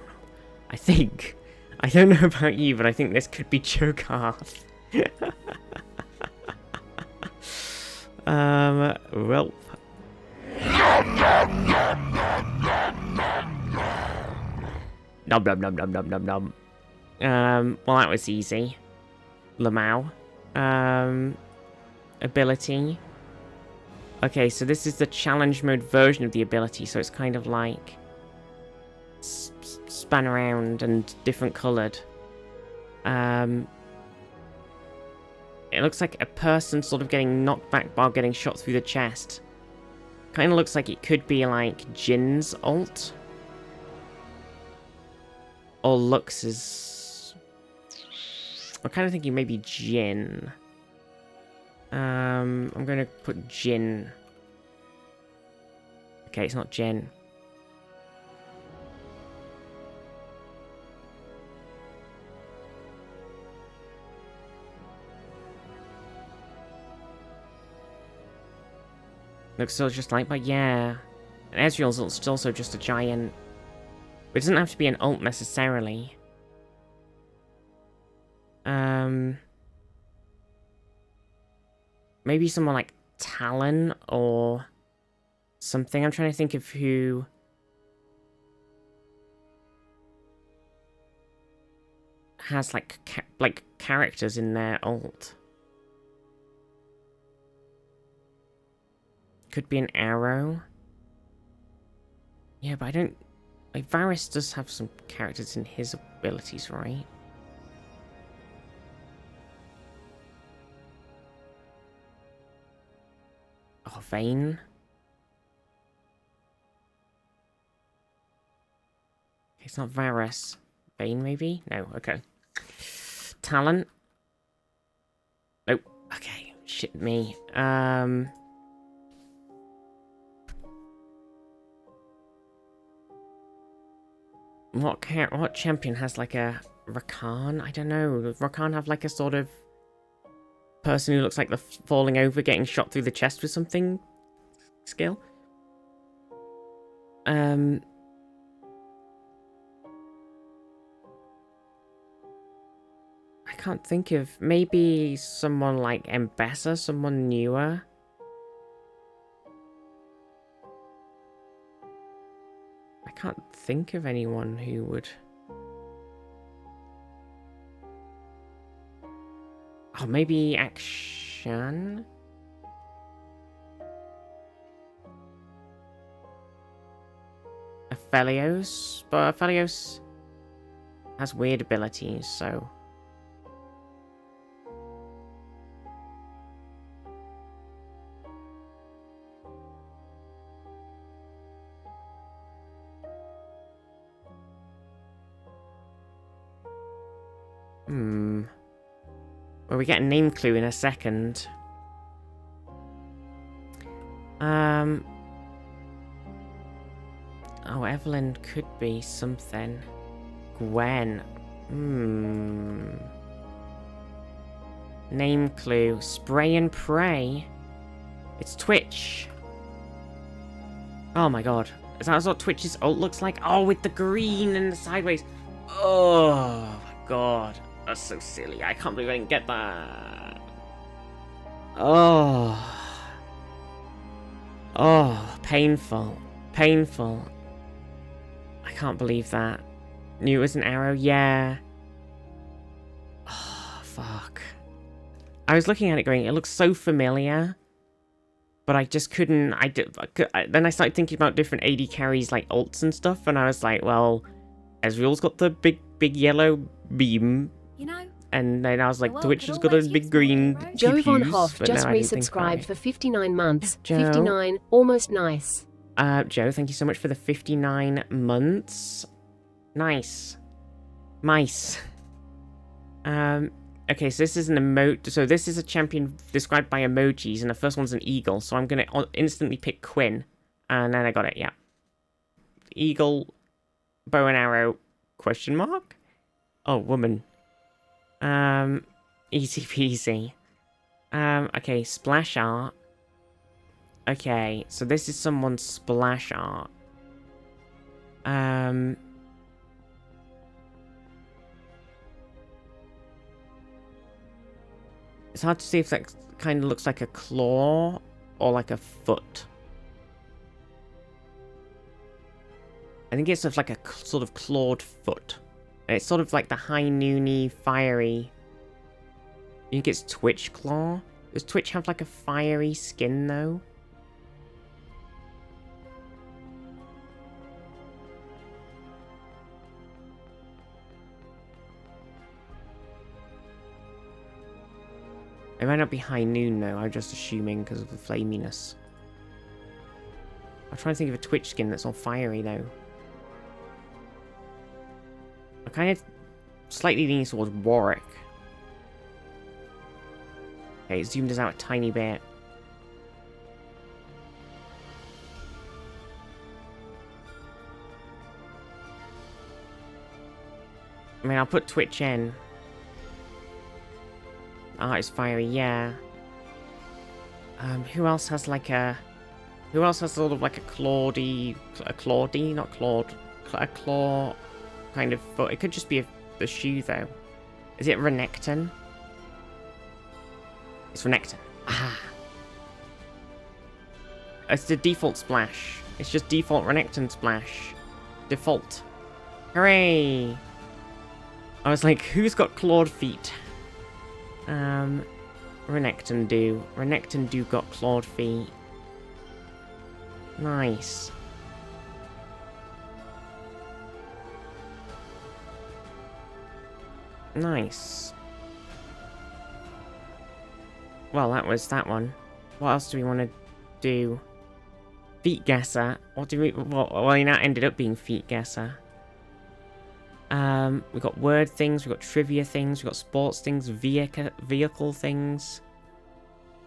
[SPEAKER 1] I think. I don't know about you, but I think this could be Cho'Gath. Well. Nom nom nom nom nom nom nom. Well, that was easy. Lamau. Ability. Okay, so this is the challenge mode version of the ability, so it's kind of like span around and different coloured. It looks like a person sort of getting knocked back while getting shot through the chest. Kind of looks like it could be like Jin's ult. Or Lux's. I'm kind of thinking maybe Jin. I'm going to put Jin. Okay, it's not Jin. Looks still just like, but yeah. And Ezreal's ult's also just a giant. But it doesn't have to be an ult necessarily. Maybe someone like Talon or something. I'm trying to think of who... has like characters in their ult. Could be an arrow. Yeah, but I don't... Like, Varus does have some characters in his abilities, right? Oh, Vayne. It's not Varus. Vayne, maybe? No, okay. Talon. Nope. Okay, shit me. What champion has like a Rakan? I don't know. Does Rakan have like a sort of person who looks like they're falling over, getting shot through the chest with something skill? I can't think of... Maybe someone like Mbessa, someone newer. I can't think of anyone who would... Oh, maybe Akshan? Aphelios? But Aphelios has weird abilities, so... Well, we get a name clue in a second. Oh, Evelyn could be something. Gwen. Name clue. Spray and pray. It's Twitch. Oh my god. Is that what Twitch's ult looks like? Oh, with the green and the sideways. Oh my god. That's so silly. I can't believe I didn't get that. Oh. Oh, painful. Painful. I can't believe that. Knew it was an arrow? Yeah. Oh, fuck. I was looking at it going, it looks so familiar. But I just couldn't... Then I started thinking about different AD carries, like ults and stuff. And I was like, well, Ezreal's got the big yellow beam.
[SPEAKER 3] You know,
[SPEAKER 1] And then I was like,
[SPEAKER 3] Well,
[SPEAKER 1] Twitch
[SPEAKER 3] could
[SPEAKER 1] has got a
[SPEAKER 3] always
[SPEAKER 1] big
[SPEAKER 3] use more,
[SPEAKER 1] green
[SPEAKER 3] right?
[SPEAKER 2] Joe Von
[SPEAKER 1] GPUs,
[SPEAKER 2] Hoff
[SPEAKER 1] but
[SPEAKER 2] just
[SPEAKER 1] no, I didn't think about
[SPEAKER 2] resubscribed
[SPEAKER 1] it.
[SPEAKER 2] for 59 months.
[SPEAKER 1] Joe?
[SPEAKER 2] 59, almost nice.
[SPEAKER 1] Joe, thank you so much for the 59 months. Nice. Nice. Okay, so this is an emote. So this is a champion described by emojis, and the first one's an eagle. So I'm going to instantly pick Quinn. And then I got it, yeah. Eagle, bow and arrow, question mark? Oh, woman. Easy peasy. Okay, splash art. Okay, so this is someone's splash art. It's hard to see if that kind of looks like a claw or like a foot. I think it's sort of like a sort of clawed foot. And it's sort of like the high noony, fiery. I think it's Twitch claw. Does Twitch have like a fiery skin though? It might not be high noon though, I'm just assuming because of the flaminess. I'm trying to think of a Twitch skin that's all fiery though. I kind of slightly leaning towards Warwick. Okay, it zoomed us out a tiny bit. I mean, I'll put Twitch in. Art is fiery, yeah. Who else has like a... Who else has sort of like a clawdy... A clawdy? Not clawed. A claw kind of foot. It could just be a shoe, though. Is it Renekton? It's Renekton. Ah. It's the default splash. It's just default Renekton splash. Default. Hooray! I was like, who's got clawed feet? Renekton do. Renekton do got clawed feet. Nice. Nice. Well, that was that one. What else do we want to do? Feet guesser. What do we... Well, that ended up being feet guesser. We got word things, we got trivia things, we got sports things, vehicle things.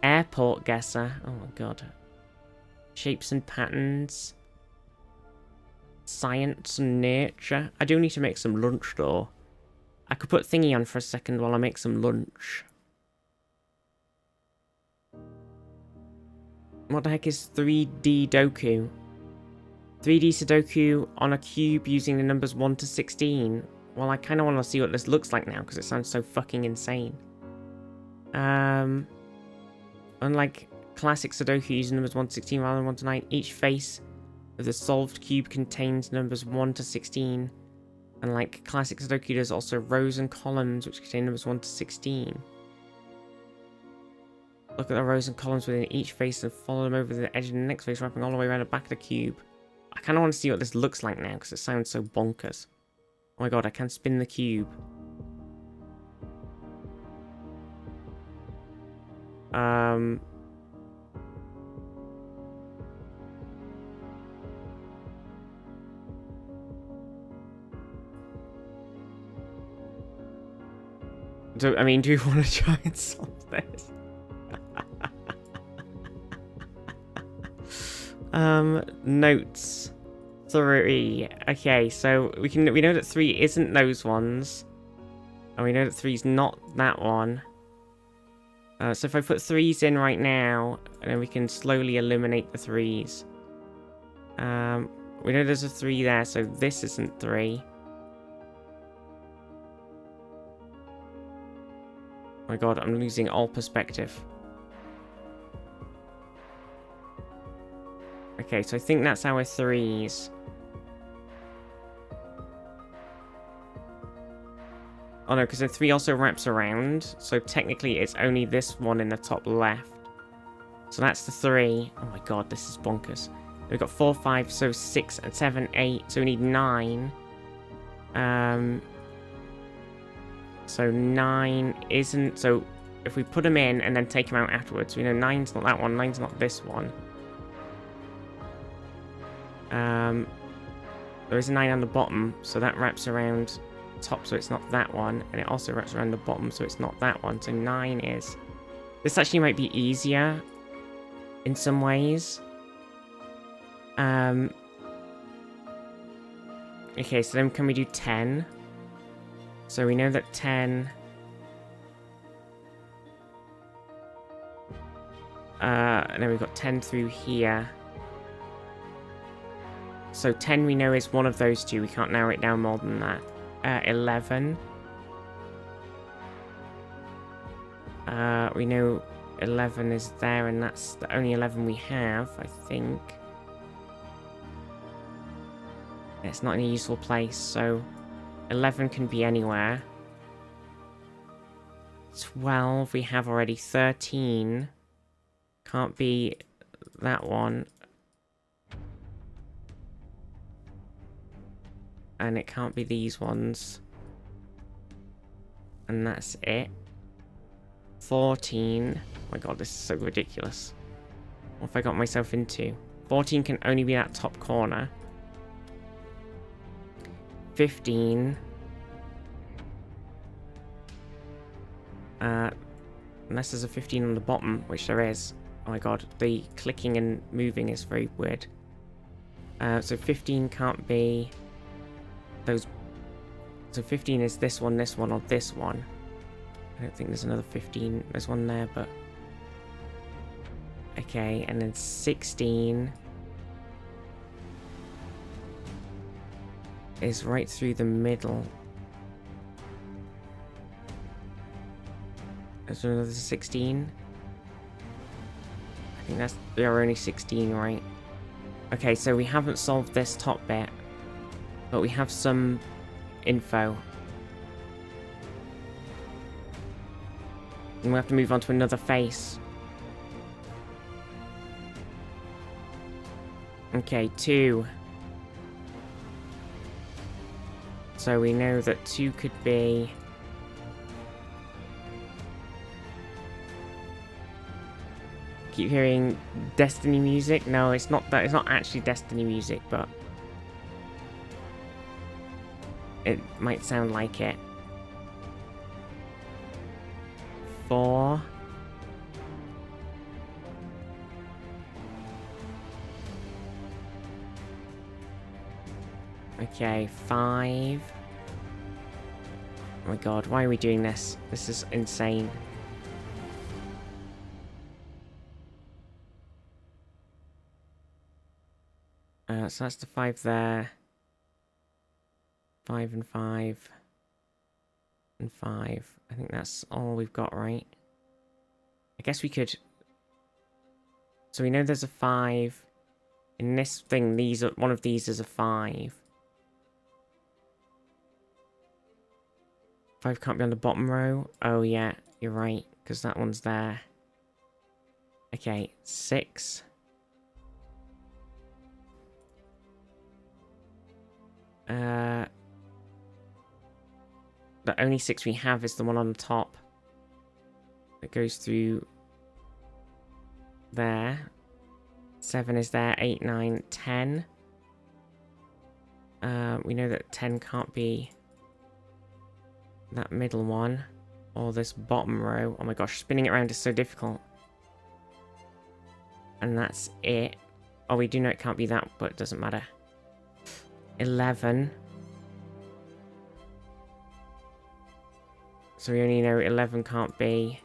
[SPEAKER 1] Airport guesser. Oh my god. Shapes and patterns. Science and nature. I do need to make some lunch though. I could put thingy on for a second while I make some lunch. What the heck is 3D Doku? 3D Sudoku on a cube using the numbers 1 to 16. Well, I kind of want to see what this looks like now because it sounds so fucking insane. Unlike classic Sudoku using numbers 1 to 16 rather than 1 to 9, each face of the solved cube contains numbers 1 to 16. And like classic Sudoku, there's also rows and columns which contain numbers 1 to 16. Look at the rows and columns within each face and follow them over the edge of the next face, wrapping all the way around the back of the cube. I kind of want to see what this looks like now because it sounds so bonkers. Oh my god, I can spin the cube. Do you want to try and solve this? Notes. 3. Okay, so we know that 3 isn't those ones. And we know that 3's not that one. So if I put 3's in right now, and then we can slowly eliminate the 3's. We know there's a 3 there, so this isn't 3. Oh my god, I'm losing all perspective. Okay, so I think that's our 3's. Oh no, because the 3 also wraps around, so technically it's only this one in the top left. So that's the 3. Oh my god, this is bonkers. We've got 4, 5, so 6, and 7, 8, so we need 9. So 9 isn't... So if we put them in and then take them out afterwards, we know 9's not that one, 9's not this one. There is a 9 on the bottom, so that wraps around the top, so it's not that one. And it also wraps around the bottom, so it's not that one. So 9 is... This actually might be easier in some ways. Okay, so then can we do 10? So we know that 10... and then we've got 10 through here. So 10 we know is one of those two. We can't narrow it down more than that. 11. We know 11 is there, and that's the only 11 we have, I think. It's not in a useful place, so 11 can be anywhere. 12 we have already. 13 can't be that one. And it can't be these ones. And that's it. 14. Oh my god, this is so ridiculous. What have I got myself into? 14 can only be that top corner. 15. Unless there's a 15 on the bottom, which there is. Oh my god, the clicking and moving is very weird. So 15 can't be those. So 15 is this one, or this one. I don't think there's another 15. There's one there, but... Okay, and then 16... is right through the middle. Is there another 16? I think there are only 16, right? Okay, so we haven't solved this top bit, but we have some info. And we have to move on to another face. Okay, 2. So we know that 2 could be... Keep hearing Destiny music. No, it's not that. It's not actually Destiny music, but it might sound like it. 4. Okay, 5. Oh my god, why are we doing this? This is insane. So that's the 5 there. 5 and 5. And 5. I think that's all we've got, right? I guess we could... So we know there's a 5. In this thing, one of these is a 5. 5 can't be on the bottom row. Oh yeah, you're right, because that one's there. Okay, 6. The only 6 we have is the one on the top. That goes through there. 7 is there, 8, 9, 10. We know that 10 can't be that middle one. Or this bottom row. Oh my gosh, spinning it around is so difficult. And that's it. Oh, we do know it can't be that, but it doesn't matter. 11. So we only know 11 can't be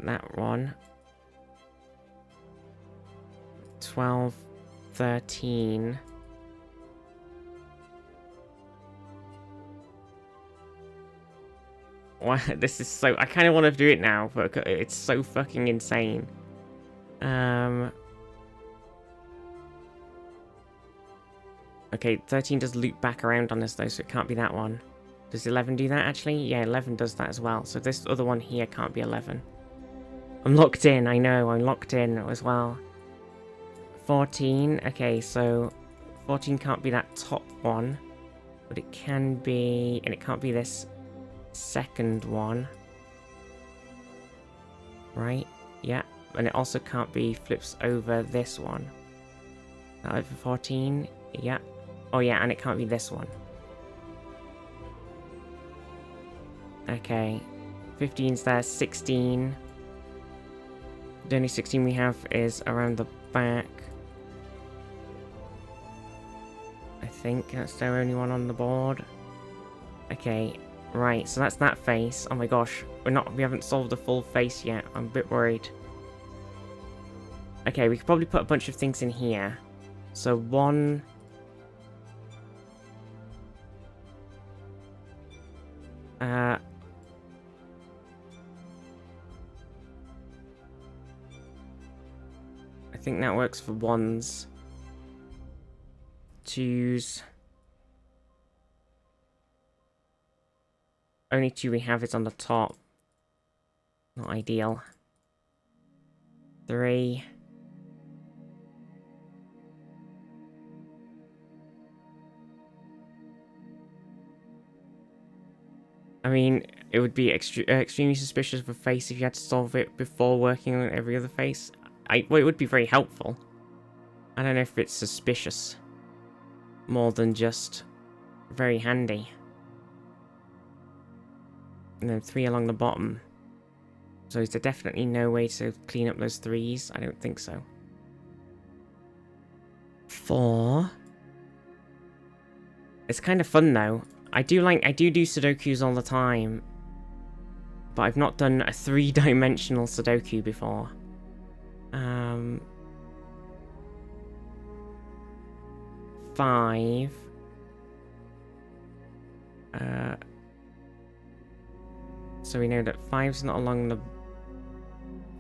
[SPEAKER 1] that one. 12, 13. Wow, this is so... I kind of want to do it now, but it's so fucking insane. Okay, 13 does loop back around on us though, so it can't be that one. Does 11 do that actually? Yeah, 11 does that as well. So this other one here can't be 11. I'm locked in, I know, I'm locked in as well. 14, okay, so 14 can't be that top one. But it can be... And it can't be this second one. Right? Yeah. And it also can't be flips over this one. Over 14? Yeah. Oh yeah, and it can't be this one. Okay. 15's there, 16. The only 16 we have is around the back. I think that's the only one on the board. Okay, right, so that's that face. Oh my gosh, we haven't solved the full face yet. I'm a bit worried. Okay, we could probably put a bunch of things in here. So one... I think that works for ones. Twos. Only two we have is on the top. Not ideal. 3. I mean, it would be extremely suspicious of a face if you had to solve it before working on every other face. Well, it would be very helpful. I don't know if it's suspicious. More than just very handy. And then 3 along the bottom. So is there definitely no way to clean up those 3s? I don't think so. 4. It's kind of fun though. I do do Sudokus all the time. But I've not done a 3-dimensional Sudoku before. 5. So we know that 5's not along the...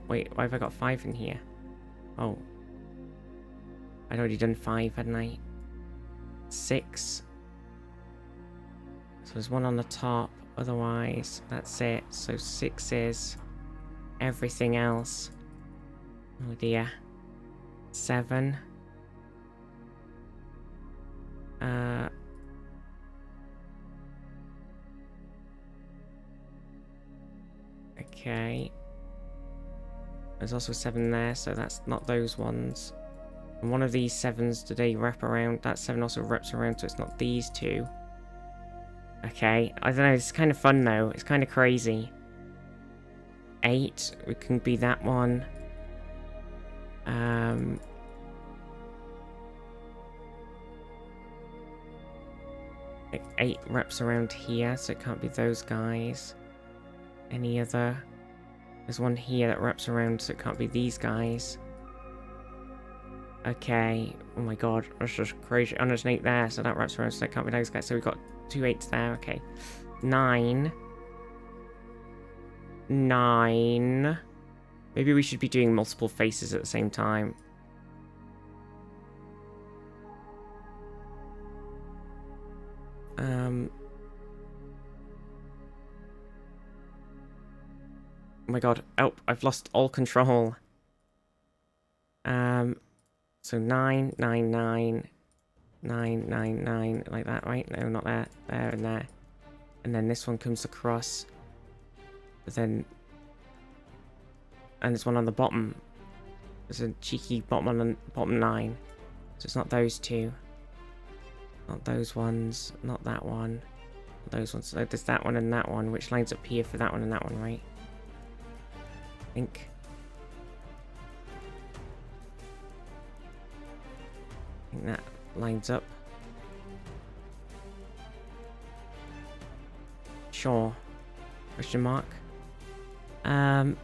[SPEAKER 1] Wait, why have I got 5 in here? Oh. I'd already done 5, hadn't I? 6. So there's one on the top. Otherwise, that's it. So 6 is everything else. Oh dear. 7. Okay. There's also 7 there, so that's not those ones. And one of these 7s, do they wrap around? That 7 also wraps around, so it's not these 2. Okay, I don't know, it's kind of fun though. It's kind of crazy. 8, we can be that one. 8 wraps around here, so it can't be those guys. Any other? There's one here that wraps around, so it can't be these guys. Okay. Oh my god, that's just crazy. Oh, there's an 8 there, so that wraps around, so it can't be those guys. So we've got 2 8s there. Okay. 9. 9. Maybe we should be doing multiple faces at the same time. Oh my god. Oh, I've lost all control. So 9, 9, 9, 9, 9, 9, like that, right? No, not there. There and there. And then this one comes across. But then... And there's one on the bottom. There's a cheeky bottom on the bottom 9. So it's not those 2. Not those ones. Not that one. Not those ones. So there's that one and that one, which lines up here for that one and that one, right? I think. I think that lines up. Sure. Question mark. 10.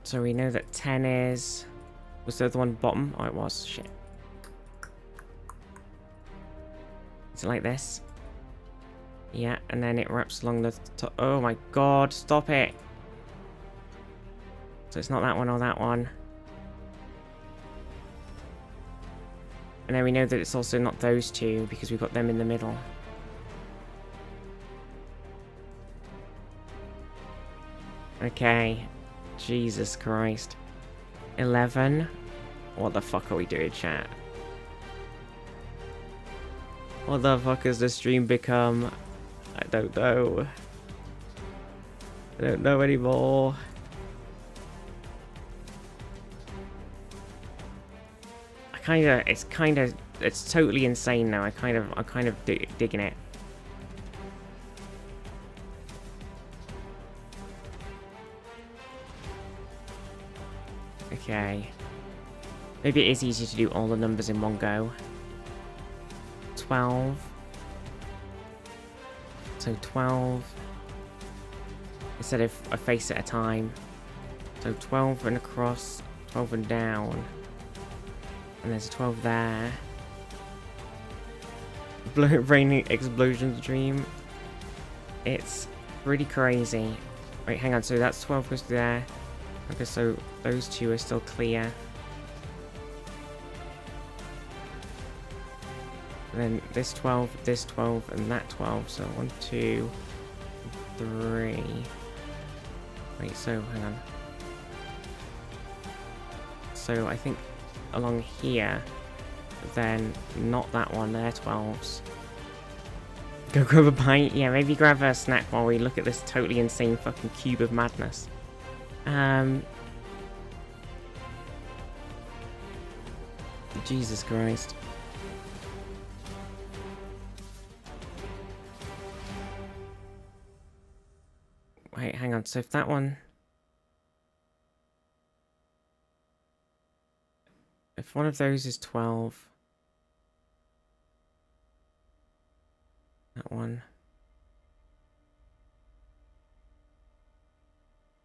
[SPEAKER 1] So we know that 10 is... Was the other one bottom? Oh, it was. Shit. Is it like this? Yeah, and then it wraps along the top. Oh my god, stop it. So it's not that one or that one. And then we know that it's also not those 2 because we've got them in the middle. Okay. Jesus Christ. 11. What the fuck are we doing, chat? What the fuck has this stream become? I don't know. I don't know anymore. It's totally insane now. I'm kind of digging it. Okay. Maybe it is easier to do all the numbers in one go. 12. So 12. Instead of a face at a time. So 12 and across, 12 and down. And there's a 12 there. Raining explosions dream. It's pretty crazy. Wait, hang on. So that's 12 goes there. Okay, so those two are still clear. And then this 12, and that 12. So 1, 2, 3. Wait, so hang on. So I think along here, then not that one, they're 12s. Go grab a bite? Yeah, maybe grab a snack while we look at this totally insane fucking cube of madness. Jesus Christ. Wait, hang on, so if that one... If one of those is 12... That one...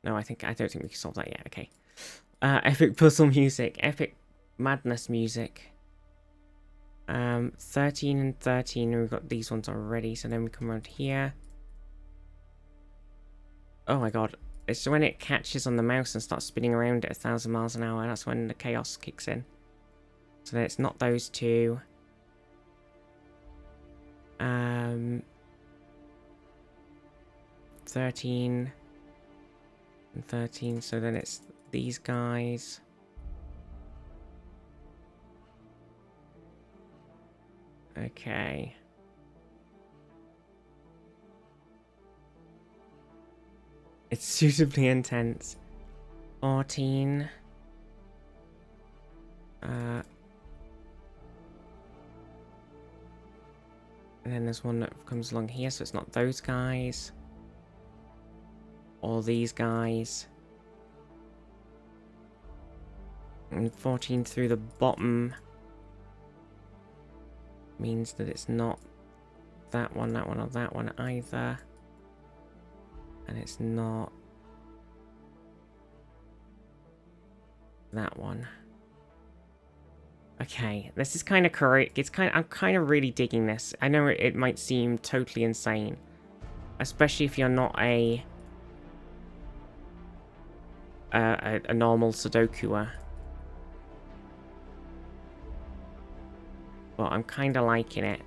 [SPEAKER 1] No, I don't think we can solve that yet, okay. Epic puzzle music, epic madness music. 13 and 13, and we've got these ones already, so then we come around here. Oh my god, it's when it catches on the mouse and starts spinning around at 1,000 miles an hour, that's when the chaos kicks in. So then it's not those two. 13 and 13, so then it's these guys. Okay. It's suitably intense. 14. And then there's one that comes along here, so it's not those guys. Or these guys. And 14 through the bottom means that it's not that one, or that one either. And it's not that one. Okay, this is kind of correct. I'm kind of really digging this. I know it might seem totally insane, especially if you're not a normal Sudokuer. But I'm kind of liking it.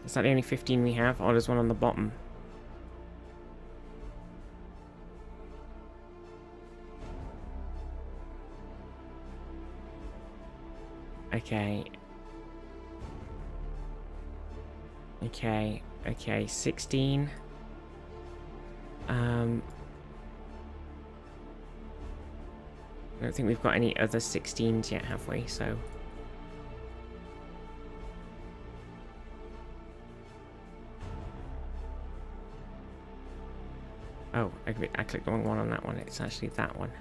[SPEAKER 1] Is that the only 15 we have? Or there's one on the bottom? Okay. Okay, 16. I don't think we've got any other 16s yet, have we? So... Oh, I clicked the wrong one on that one. It's actually that one.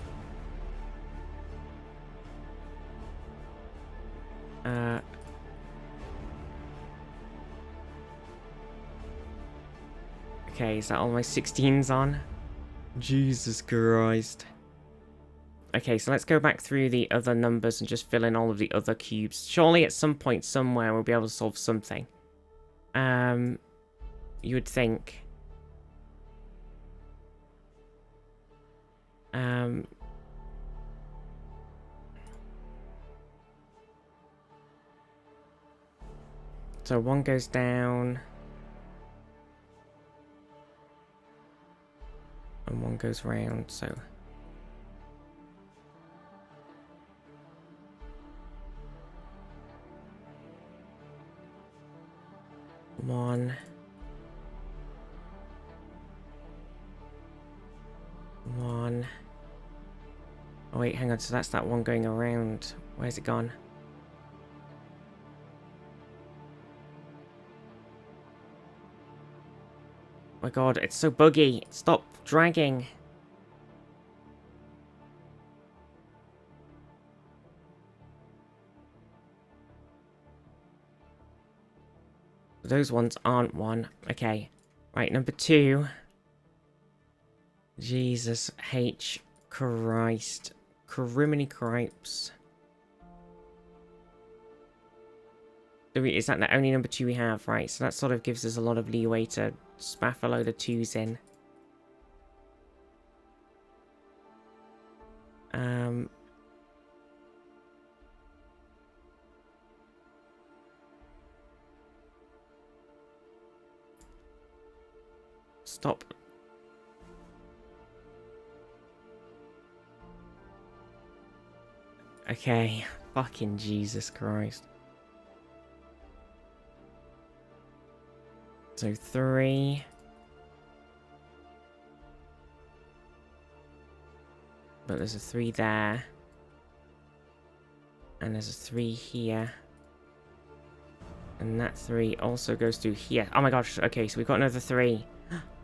[SPEAKER 1] Okay, is that all my 16s on? Jesus Christ. Okay, so let's go back through the other numbers and just fill in all of the other cubes. Surely at some point somewhere we'll be able to solve something. You would think. So one goes down. And one goes round, so... One. One. Oh wait, hang on, so that's that one going around. Where's it gone? Oh my god, it's so buggy. Stop dragging. Those ones aren't one. Okay. Right, number 2. Jesus H. Christ. Criminy cripes. Is that the only number 2 we have? Right, so that sort of gives us a lot of leeway to spaff a load of 2s in. Stop. Okay. Fucking Jesus Christ. So 3. But there's a 3 there. And there's a 3 here. And that 3 also goes through here. Oh my gosh, okay, so we've got another 3.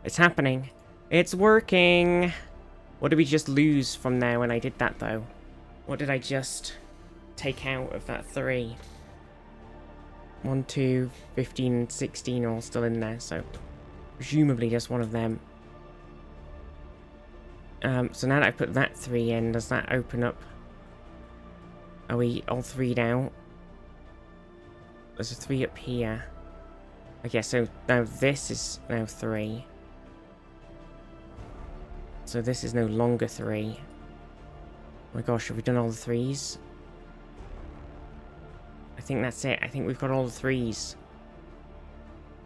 [SPEAKER 1] It's happening. It's working. What did we just lose from there when I did that, though? What did I just take out of that 3? 1, 2, 15, and 16 are all still in there, so presumably just one of them. So now that I put that 3 in, does that open up? Are we all 3'd out? There's a 3 up here. Okay, so now this is now 3. So this is no longer 3. Oh my gosh, have we done all the 3s? I think that's it. I think we've got all the 3s.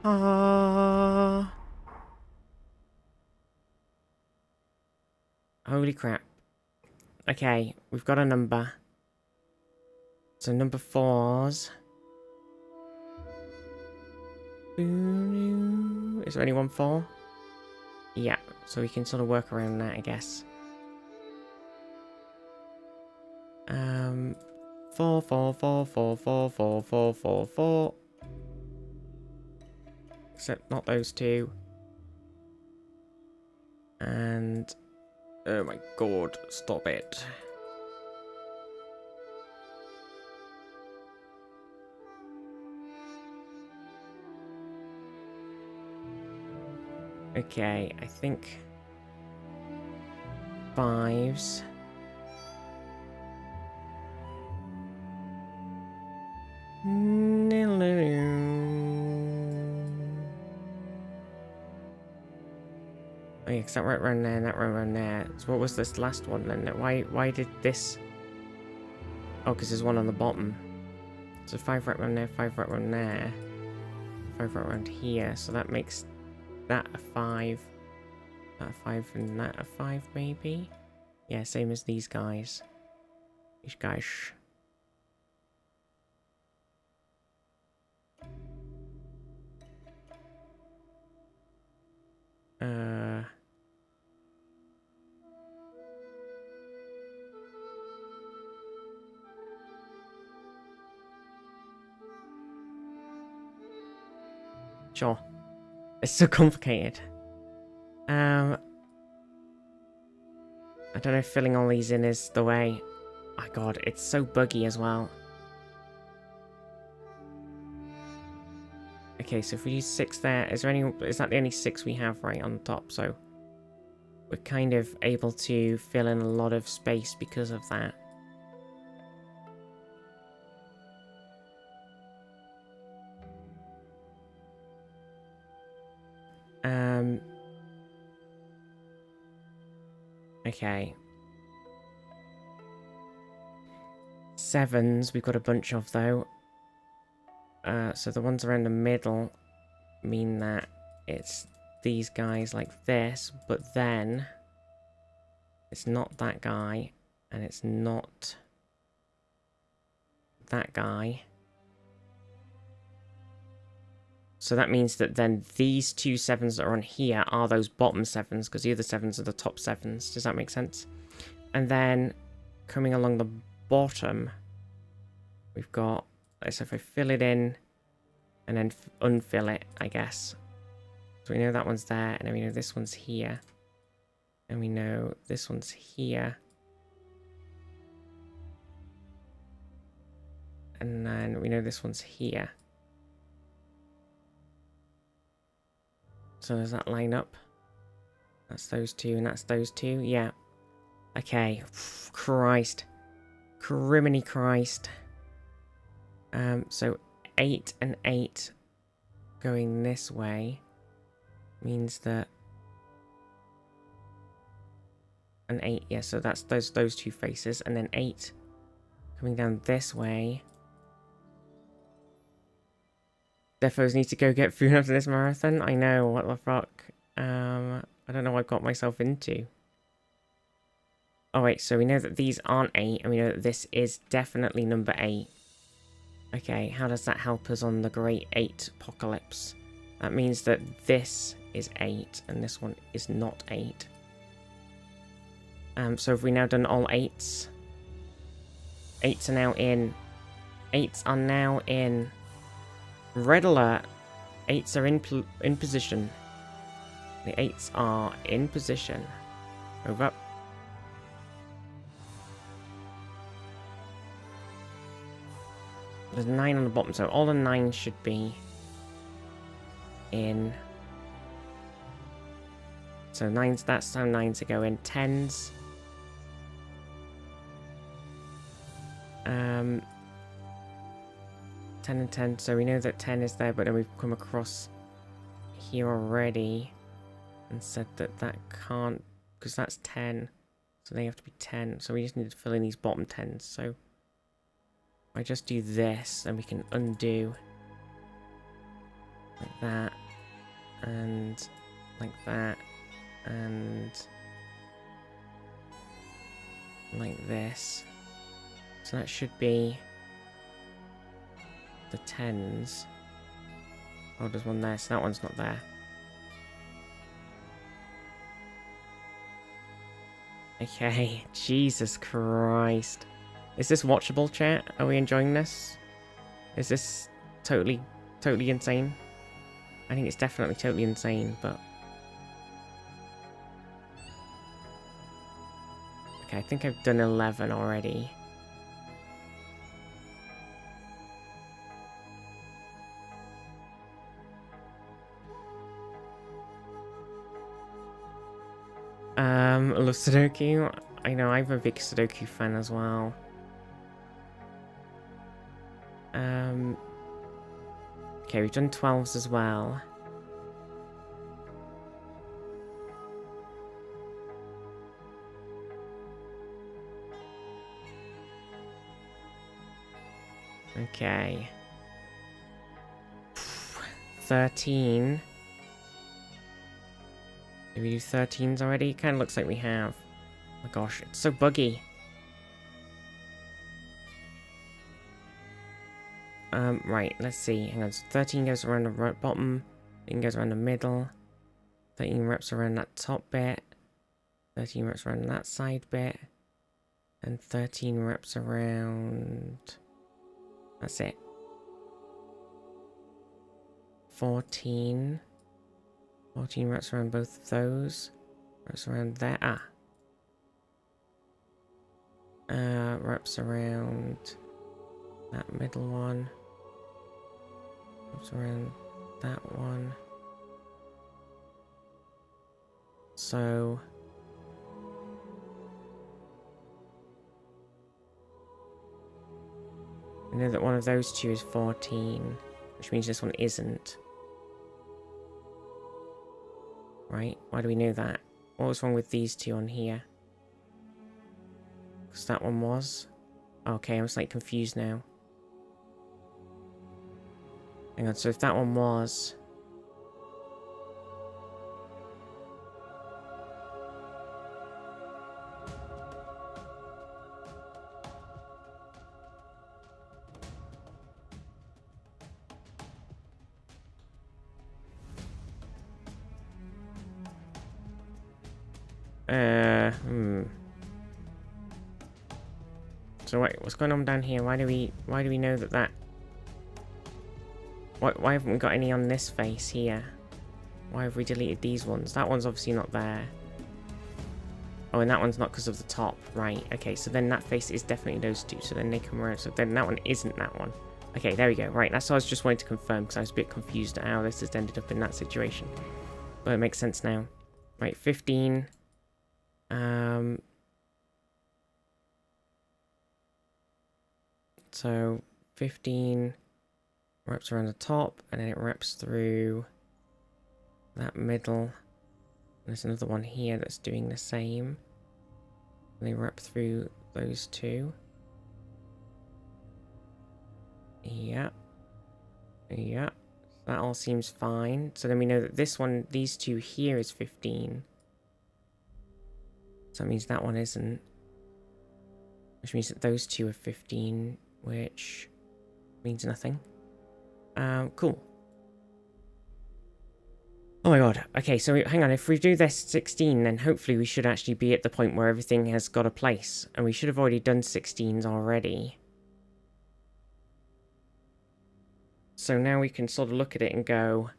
[SPEAKER 1] Ah. Holy crap. Okay, we've got a number. So number 4s. Is there only one 4? Yeah, so we can sort of work around that, I guess. 4, 4, 4, 4, 4, 4, 4, 4, 4. Except not those 2. And... oh my god, stop it. Okay, I think 5s. Oh yeah, 'cause that went around there and that went around there. So what was this last one then? Why did this... oh, because there's one on the bottom. So 5 right around there, 5 right around there. 5 right around here, so that makes that a 5. That a 5 and that a 5 maybe? Yeah, same as these guys. These guys. Sure. It's so complicated. I don't know if filling all these in is the way. Oh my god, it's so buggy as well. Okay, so if we use 6 there, is that the only 6 we have right on the top? So we're kind of able to fill in a lot of space because of that. Okay. 7s, we've got a bunch of though. So the ones around the middle mean that it's these guys like this, but then it's not that guy, and it's not that guy. So that means that then these two sevens that are on here are those bottom sevens, because the other sevens are the top sevens. Does that make sense? And then coming along the bottom, we've got, so if I fill it in and then unfill it, I guess. So we know that one's there, and then we know this one's here. And we know this one's here. And then we know this one's here. So does that line up? That's those two, and that's those two. Yeah. Okay. Christ. Criminy Christ. So 8 and 8 going this way means that an 8, yeah, so that's those two faces, and then 8 coming down this way. Defos need to go get food after this marathon. I know, what the fuck. I don't know what I got myself into. Oh wait, so we know that these aren't 8, and we know that this is definitely number 8. Okay, how does that help us on the Great 8 Apocalypse? That means that this is 8, and this one is not 8. So have we now done all 8s? 8s are now in. 8s are now in. Red alert. 8s are in position. The 8s are in position. Over. There's 9 on the bottom, so all the 9s should be in. So 9s, that's how 9s are going. 10s. 10 and 10, so we know that 10 is there, but then we've come across here already and said that that can't, because that's 10, so they have to be 10, so we just need to fill in these bottom 10s. So if I just do this, then we can undo like that, and like that, and like this. So that should be the 10s. Oh, there's one there, so that one's not there. Okay, Jesus Christ. Is this watchable, chat? Are we enjoying this? Is this totally insane? I think it's definitely totally insane, but... Okay, I think I've done 11 already. I love Sudoku. I know, I'm a big Sudoku fan as well. Okay, we've done 12s as well. Okay. 13. Did we do 13s already? Kind of looks like we have. Oh my gosh, it's so buggy. Right, let's see. Hang on. So 13 goes around the right bottom. 13 goes around the middle. 13 wraps around that top bit. 13 wraps around that side bit. And 13 wraps around... That's it. 14. 14 wraps around both of those. Wraps around there. Ah. Wraps around that middle one. Wraps around that one. So... I know that one of those two is 14, which means this one isn't. Right? Why do we know that? What was wrong with these two on here? Because that one was. Okay, I'm slightly confused now. Hang on, so if that one was... So wait, what's going on down here? Why do we know that? Why haven't we got any on this face here? Why have we deleted these ones? That one's obviously not there. Oh, and that one's not because of the top. Right, okay, so then that face is definitely those two. So then they come around. So then that one isn't that one. Okay, there we go. Right, that's what I was just wanting to confirm because I was a bit confused at how this has ended up in that situation. But it makes sense now. Right, 15. So 15 wraps around the top, and then it wraps through that middle. There's another one here that's doing the same. And they wrap through those two. Yeah. Yeah. That all seems fine. So then we know that this one, these two here is 15. So that means that one isn't. Which means that those two are 15, which means nothing. Cool. Oh my god. Okay, so hang on. If we do this 16, then hopefully we should actually be at the point where everything has got a place. And we should have already done 16s already. So now we can sort of look at it and go,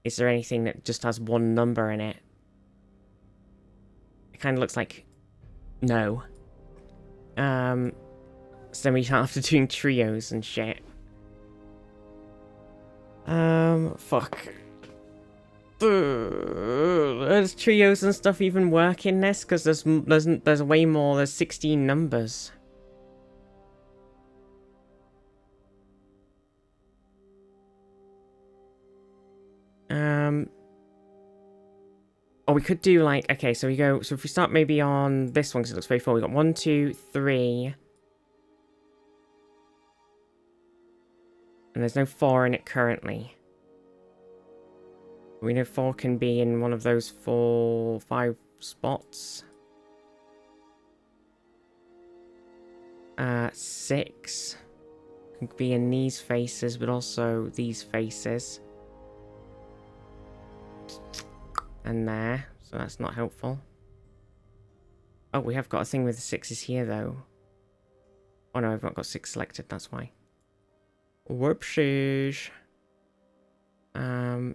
[SPEAKER 1] is there anything that just has one number in it? It kind of looks like no. So then we can't have to doing trios and shit. Fuck. Does trios and stuff even work in this? Because there's way more. There's 16 numbers. Oh, we could do like, okay, so we go, so if we start maybe on this one, because it looks very full, we got 1, 2, 3. And there's no 4 in it currently. We know 4 can be in one of those 4, 5 spots. 6 could be in these faces, but also these faces. And there, so that's not helpful. Oh, we have got a thing with the 6s here, though. Oh no, I've not got 6 selected, that's why. Whoopsies. And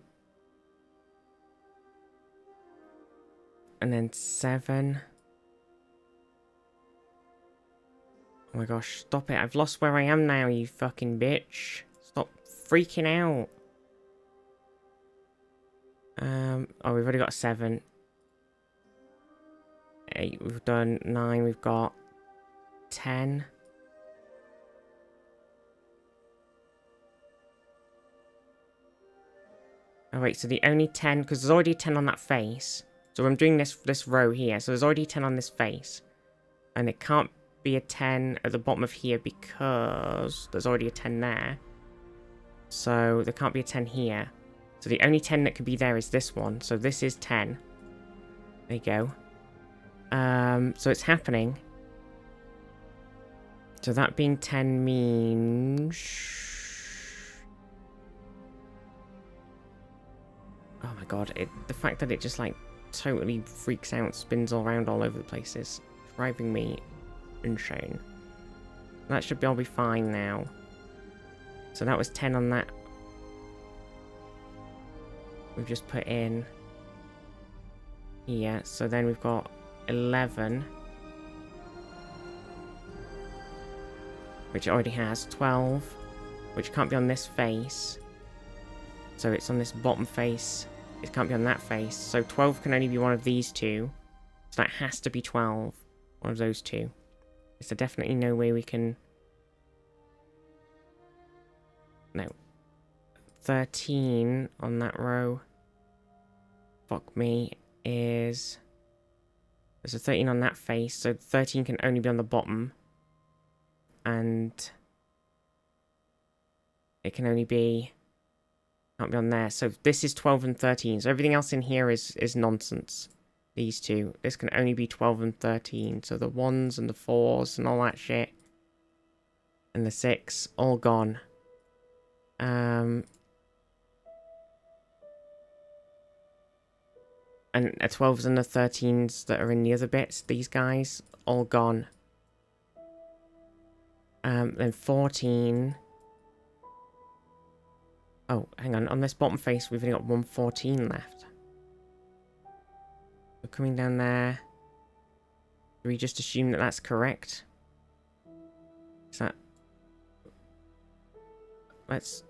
[SPEAKER 1] then 7. Oh my gosh, stop it. I've lost where I am now, you fucking bitch. Stop freaking out. Oh, we've already got 7. 8, we've done 9, we've got 10. Oh wait, so the only 10, because there's already a 10 on that face. So I'm doing this row here, so there's already a 10 on this face. And it can't be a 10 at the bottom of here because there's already a 10 there. So there can't be a 10 here. So the only 10 that could be there is this one. So this is 10. There you go. So it's happening. So that being 10 means... Oh my god, the fact that it just like totally freaks out, spins all around all over the place is driving me insane. That should all be fine now. So that was 10 on that. We've just put in here, so then we've got 11, which it already has, 12, which can't be on this face, so it's on this bottom face, it can't be on that face, so 12 can only be one of these two, so that has to be 12, one of those two. Is there definitely no way we can... No. 13 on that row. Fuck me, is... There's a 13 on that face, so 13 can only be on the bottom. And... It can only be... Can't be on there. So this is 12 and 13. So everything else in here is nonsense. These two. This can only be 12 and 13. So the 1s and the 4s and all that shit. And the 6. All gone. And the 12s and the 13s that are in the other bits. These guys. All gone. Then 14... Oh, hang on. On this bottom face, we've only got 114 left. We're coming down there. Do we just assume that that's correct? Is that... Let's...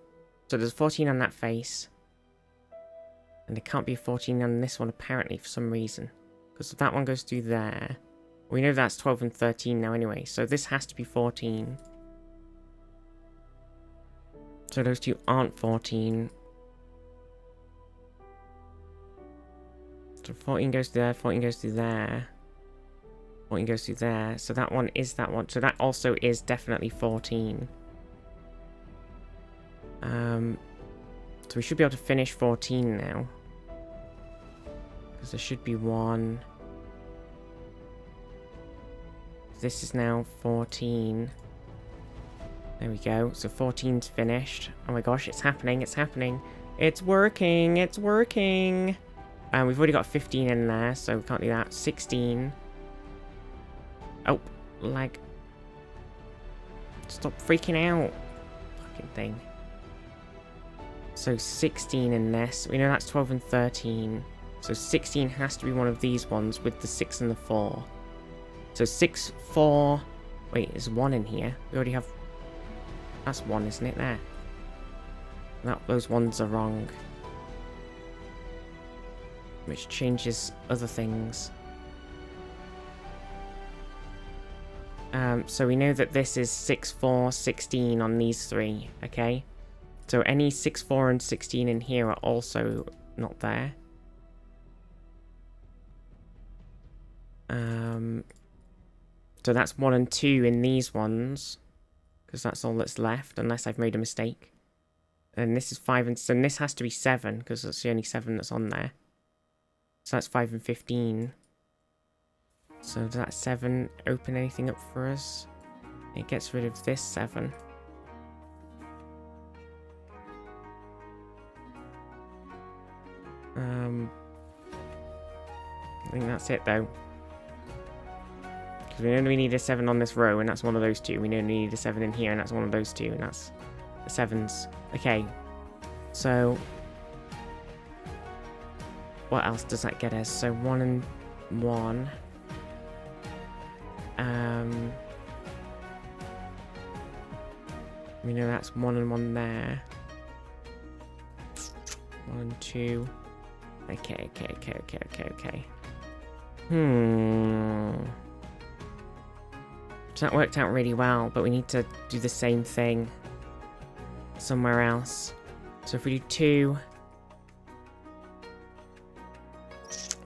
[SPEAKER 1] So there's 14 on that face. And there can't be a 14 on this one, apparently, for some reason. Because that one goes through there. We know that's 12 and 13 now anyway, so this has to be 14. So those two aren't 14. So 14 goes through there, 14 goes through there. 14 goes through there. So that one is that one. So that also is definitely 14. So we should be able to finish 14 now. Because there should be one. This is now 14. There we go. So 14's finished. Oh my gosh, it's happening. It's happening. It's working. It's working. We've already got 15 in there, so we can't do that. 16. Oh, lag. Stop freaking out. Fucking thing. So 16 in this. We know that's 12 and 13. So 16 has to be one of these ones with the 6 and the 4. So 6, 4... Wait, there's 1 in here. We already have... That's 1, isn't it? There. No, those ones are wrong. Which changes other things. So we know that this is 6, 4, 16 on these three, okay? So any 6, 4, and 16 in here are also not there. So that's 1 and 2 in these ones. Because that's all that's left, unless I've made a mistake. And this is 5 and... So this has to be 7, because that's the only 7 that's on there. So that's 5 and 15. So does that 7 open anything up for us? It gets rid of this 7. I think that's it, though. Because we know we need a 7 on this row, and that's one of those two. We know we need a 7 in here, and that's one of those two, and that's the 7s. Okay. So... what else does that get us? So 1 and 1. We know that's 1 and 1 there. 1 and 2. Okay. So that worked out really well, but we need to do the same thing somewhere else. So if we do 2...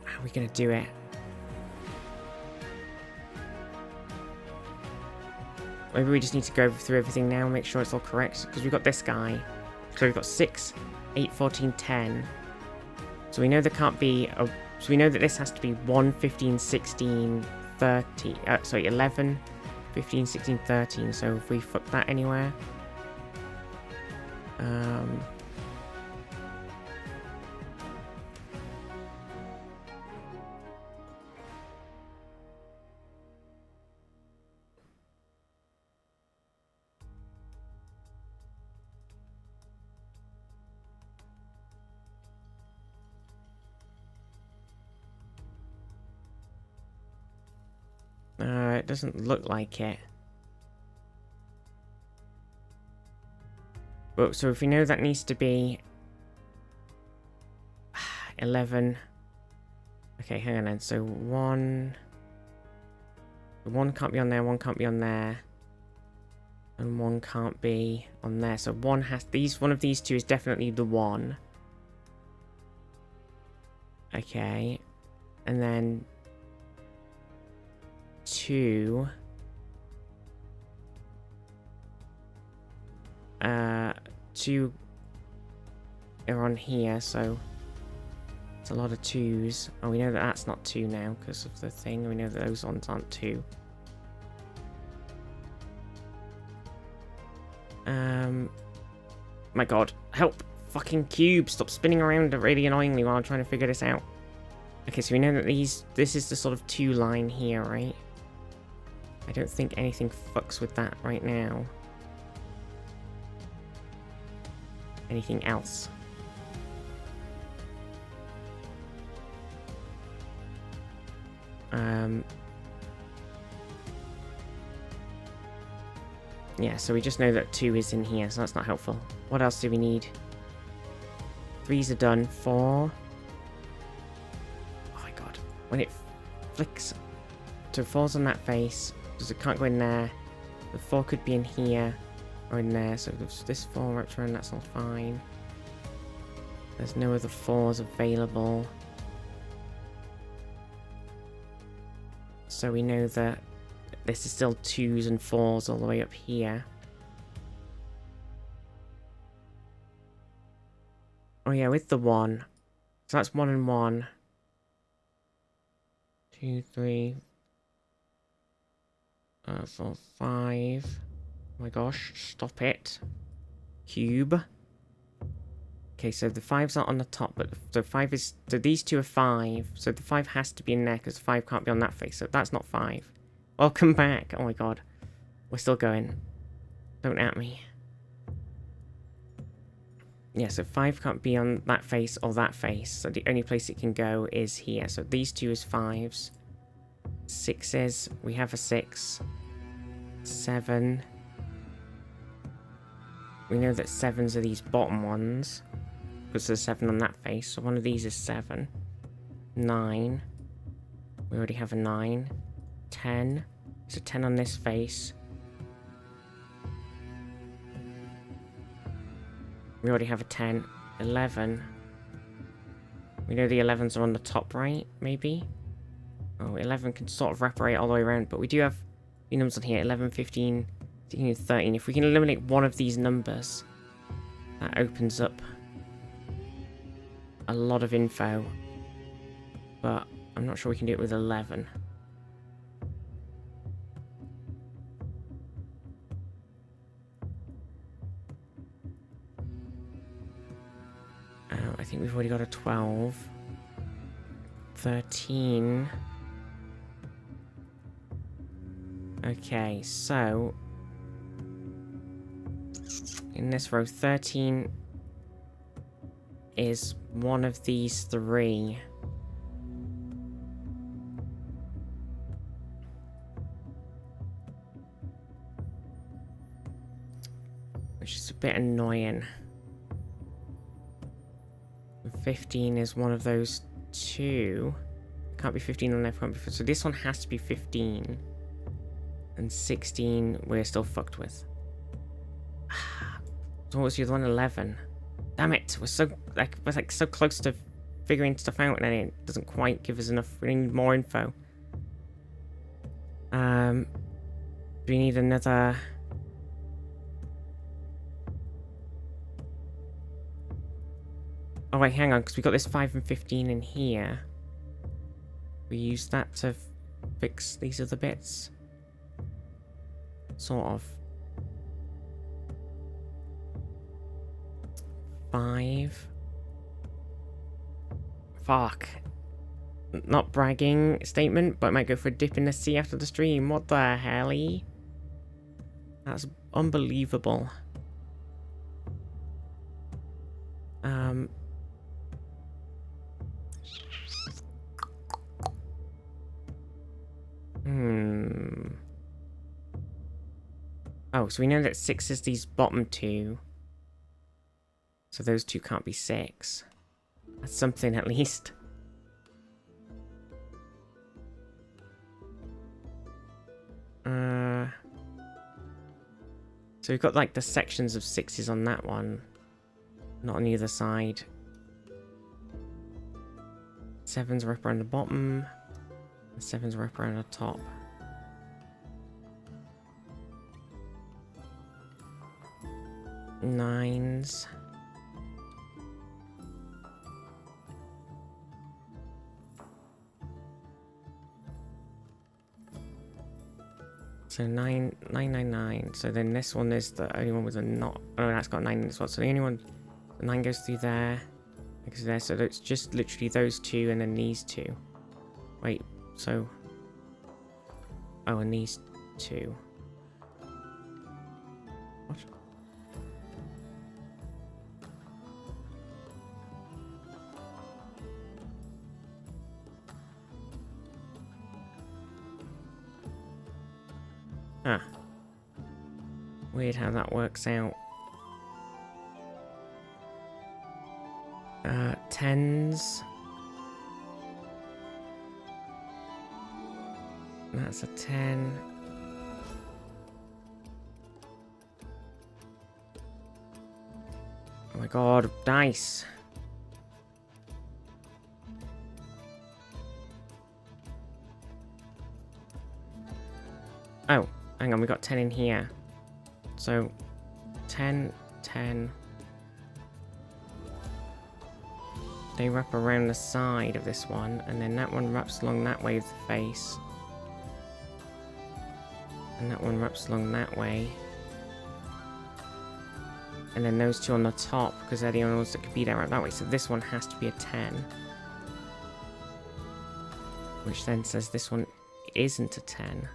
[SPEAKER 1] how are we going to do it? Maybe we just need to go through everything now and make sure it's all correct. Because we've got this guy. So we've got 6, 8, 14, 10. So we know there can't be... so we know that this has to be 1, 15, 16, 30... sorry, 11, 15, 16, 13. So if we fuck that anywhere... it doesn't look like it. But so if we know that needs to be 11. Okay, hang on then. So 1 can't be on there, 1 can't be on there. And 1 can't be on there. So 1 has one of these two is definitely the 1. Okay. And then 2. 2 are on here, so it's a lot of 2s. Oh, we know that that's not 2 now because of the thing. We know that those ones aren't 2. My god, help! Fucking cube, stop spinning around really annoyingly while I'm trying to figure this out. Okay, so we know that this is the sort of 2 line here, right? I don't think anything fucks with that right now. Anything else? Yeah, so we just know that 2 is in here, so that's not helpful. What else do we need? 3s are done. 4. Oh my god. When it flicks... So 4's on that face, because it can't go in there. The 4 could be in here, or in there, so this 4 wraps around, that's all fine. There's no other 4s available. So we know that this is still 2s and 4s all the way up here. Oh yeah, with the 1. So that's 1 and 1. 2, 3, 4, 5. Oh my gosh, stop it. Cube. Okay, so the 5's not on the top, but so 5 is... So these 2 are 5. So the 5 has to be in there, because 5 can't be on that face, so that's not 5. Welcome back. Oh my god. We're still going. Don't at me. Yeah, so 5 can't be on that face or that face. So the only place it can go is here. So these 2 is 5s. 6s. We have a 6. 7. We know that 7s are these bottom ones. Because there's 7 on that face. So one of these is 7. 9. We already have a 9. 10. There's a 10 on this face. We already have a 10. 11. We know the 11s are on the top right, maybe? Oh, 11 can sort of wrap all the way around, but we do have the numbers on here. 11, 15, 16, 13. If we can eliminate one of these numbers, that opens up a lot of info. But I'm not sure we can do it with 11. I think we've already got a 12. 13. Okay, so... in this row, 13 is one of these 3. Which is a bit annoying. 15 is one of those 2. Can't be 15 on left, can't be 15. So this one has to be 15. And 16 we're still fucked with. So what was the other one? 11. Damn it, we're so close to figuring stuff out and it doesn't quite give us enough. We need more info. Do we need another... Oh wait, hang on, because we got this 5 and 15 in here. We use that to fix these other bits. Sort of. 5. Fuck. Not bragging statement, but I might go for a dip in the sea after the stream. What the hell-y? That's unbelievable. Oh, so we know that 6 is these bottom 2. So those 2 can't be 6. That's something at least. So we've got like the sections of 6s on that one. Not on the other side. 7s wrap around the bottom. And 7s wrap around the top. 9s. So 999. So then this one is the only one with a not. Oh, that's got 9 in this one. So the only one, the 9 goes through there, goes there. So it's just literally those two and then these two. Wait, so. Oh, and these two. What? Huh. Weird how that works out. 10s. That's a 10. Oh my god, dice. Oh, hang on, we got 10 in here. So, 10, 10. They wrap around the side of this one, and then that one wraps along that way with the face. And that one wraps along that way. And then those two on the top, because they're the only ones that could be there right that way. So this one has to be a 10. Which then says this one isn't a 10.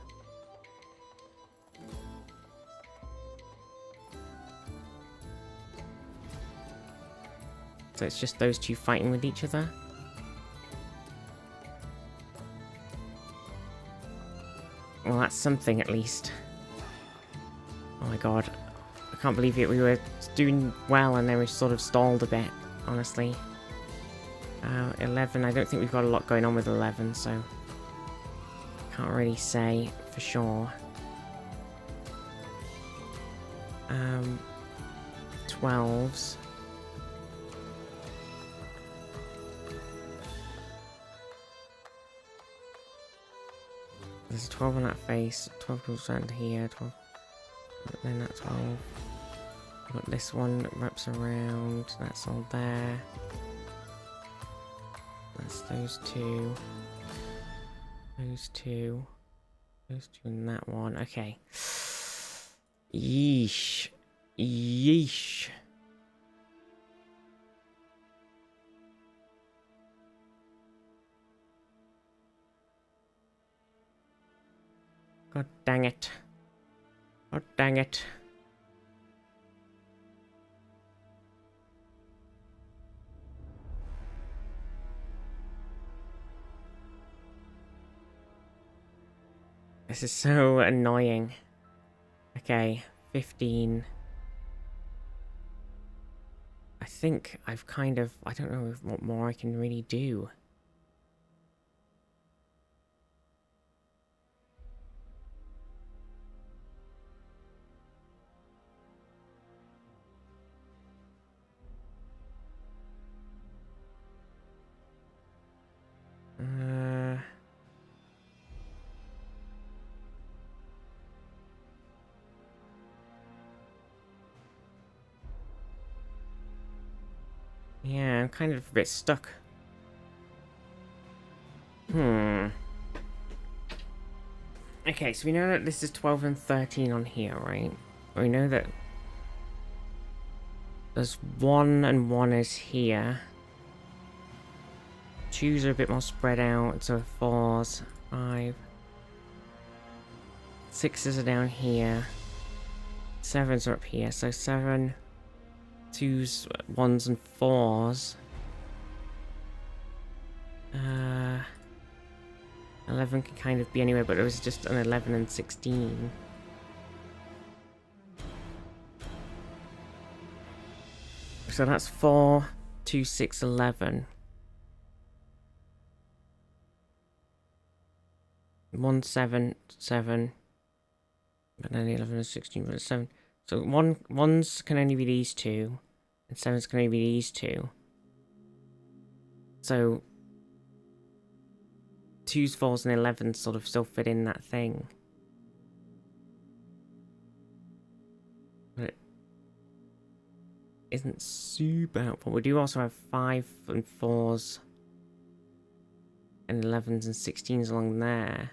[SPEAKER 1] So it's just those two fighting with each other. Well, that's something at least. Oh my god. I can't believe it. We were doing well and then we sort of stalled a bit, honestly. 11. I don't think we've got a lot going on with 11, so can't really say for sure. 12s. There's a 12 on that face, 12 goes around here, 12, then that 12. We've got this one that wraps around, that's all there. That's those two. Those two. Those two and that one. Okay. Yeesh. Yeesh. God dang it. God dang it. This is so annoying. Okay, 15. I think I've kind of... I don't know what more I can really do. Yeah, I'm kind of a bit stuck. Okay, so we know that this is 12 and 13 on here, right? We know that there's 1 and 1 is here. 2s are a bit more spread out, so 4s, 5. 6s are down here. 7s are up here, so 7... 2s, 1s and 4s. 11 can kind of be anywhere, but it was just an 11 and 16. So that's 4, 2, 6, 11. 1, 7, 7. But then 11 and 16, but 7. So 1s can only be these two, and 7s can only be these two. So 2s, 4s, and 11s sort of still fit in that thing. But isn't super helpful. We do also have 5 and 4s and 11s and 16s along there.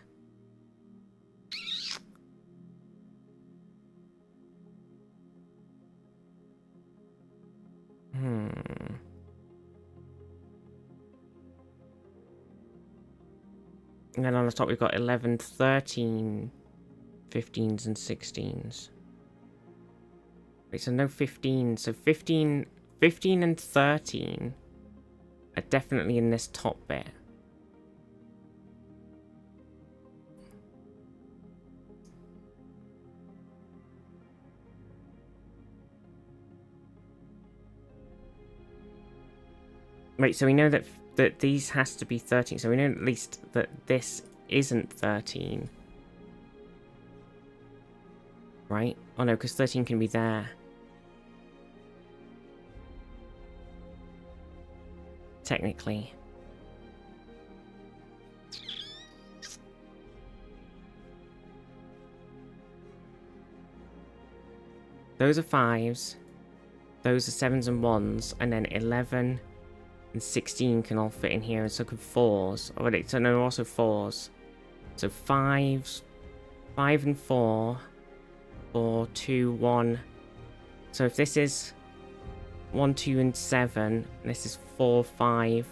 [SPEAKER 1] And then on the top we've got 11, 13, 15s and 16s. Wait, so no 15. So 15 and 13 are definitely in this top bit. Wait, so we know that these has to be 13. So we know at least that this isn't 13. Right? Oh no, because 13 can be there. Technically. Those are 5s. Those are 7s and 1s. And then 11 and 16 can all fit in here. And so could 4s. Oh wait, so no, also 4s. So 5s. 5 and 4. 4, 2, 1. So if this is 1, 2, and 7, and this is 4, 5,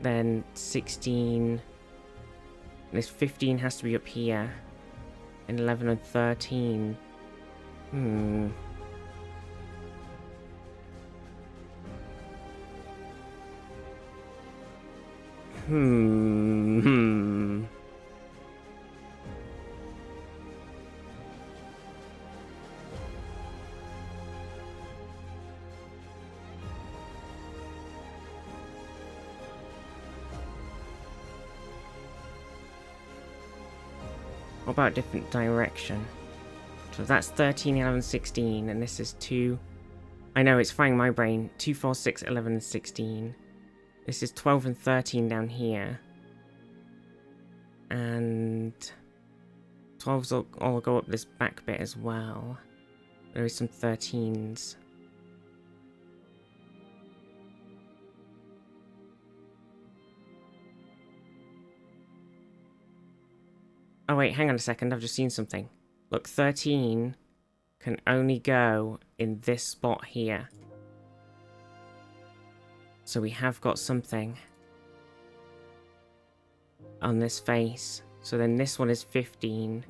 [SPEAKER 1] then 16, this 15 has to be up here, and 11 and 13. What about a different direction? So that's 13, 11, 16, and this is 2. I know, it's frying my brain. 2, 4, 6, 11, and 16. This is 12 and 13 down here. And 12s all go up this back bit as well. There is some 13s. Oh wait, hang on a second, I've just seen something. Look, 13 can only go in this spot here. So we have got something on this face. So then this one is 15.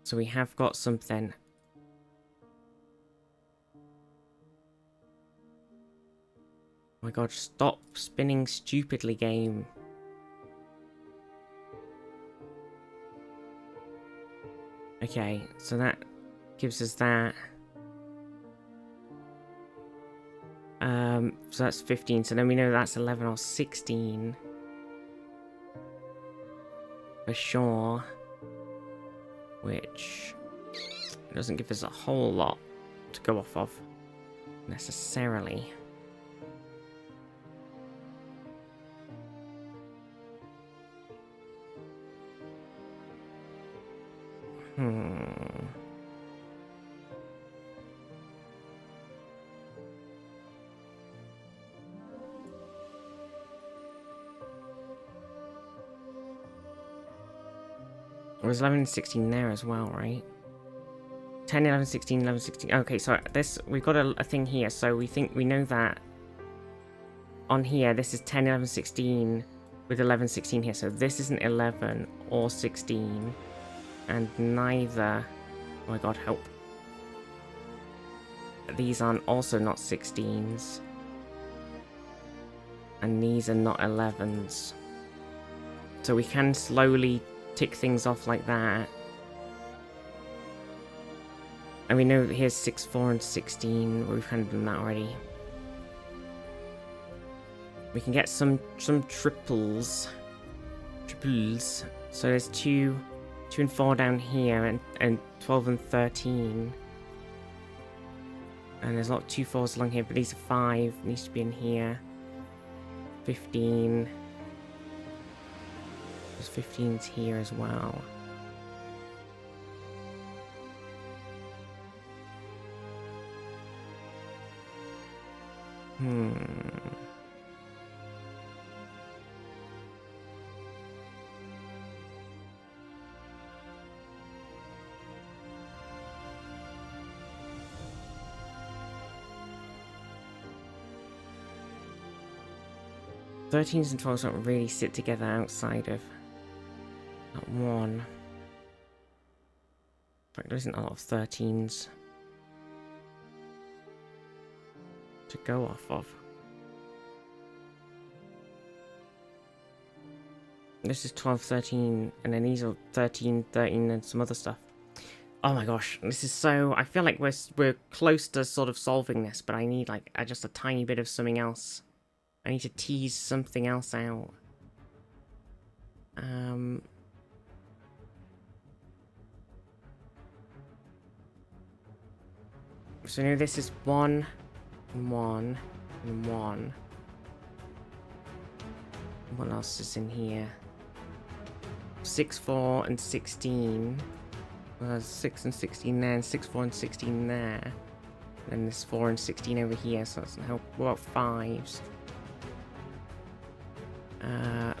[SPEAKER 1] So we have got something. Oh my god, stop spinning stupidly, game. Okay, so that gives us that. So that's 15, so then we know that's 11 or 16. For sure. Which doesn't give us a whole lot to go off of, necessarily. There was 11 and 16 there as well, right? 10, 11, 16, 11, 16. Okay, so this, we've got a thing here, so we know that on here, this is 10, 11, 16 with 11, 16 here. So this isn't 11 or 16, and neither, oh my god, help. These aren't also not 16s. And these are not 11s. So we can slowly tick things off like that. And we know that here's 6, 4, and 16. We've kind of done that already. We can get some triples. So there's 2 and 4 down here, and 12 and 13. And there's a lot of 2 4s along here, but these are 5. Needs to be in here. 15. There's 15s here as well. Hmm. Thirteens and 12s don't really sit together outside of that one. In fact, there isn't a lot of 13s to go off of. This is 12, 13, and then these are 13, 13, and some other stuff. Oh my gosh, this is so... I feel like we're close to sort of solving this, but I need like just a tiny bit of something else. I need to tease something else out. So now this is 1, and 1, and 1. What else is in here? 6, 4, and 16. Well, there's 6 and 16 there, and 6, 4, and 16 there. And then there's 4 and 16 over here, so that's help. What about 5s?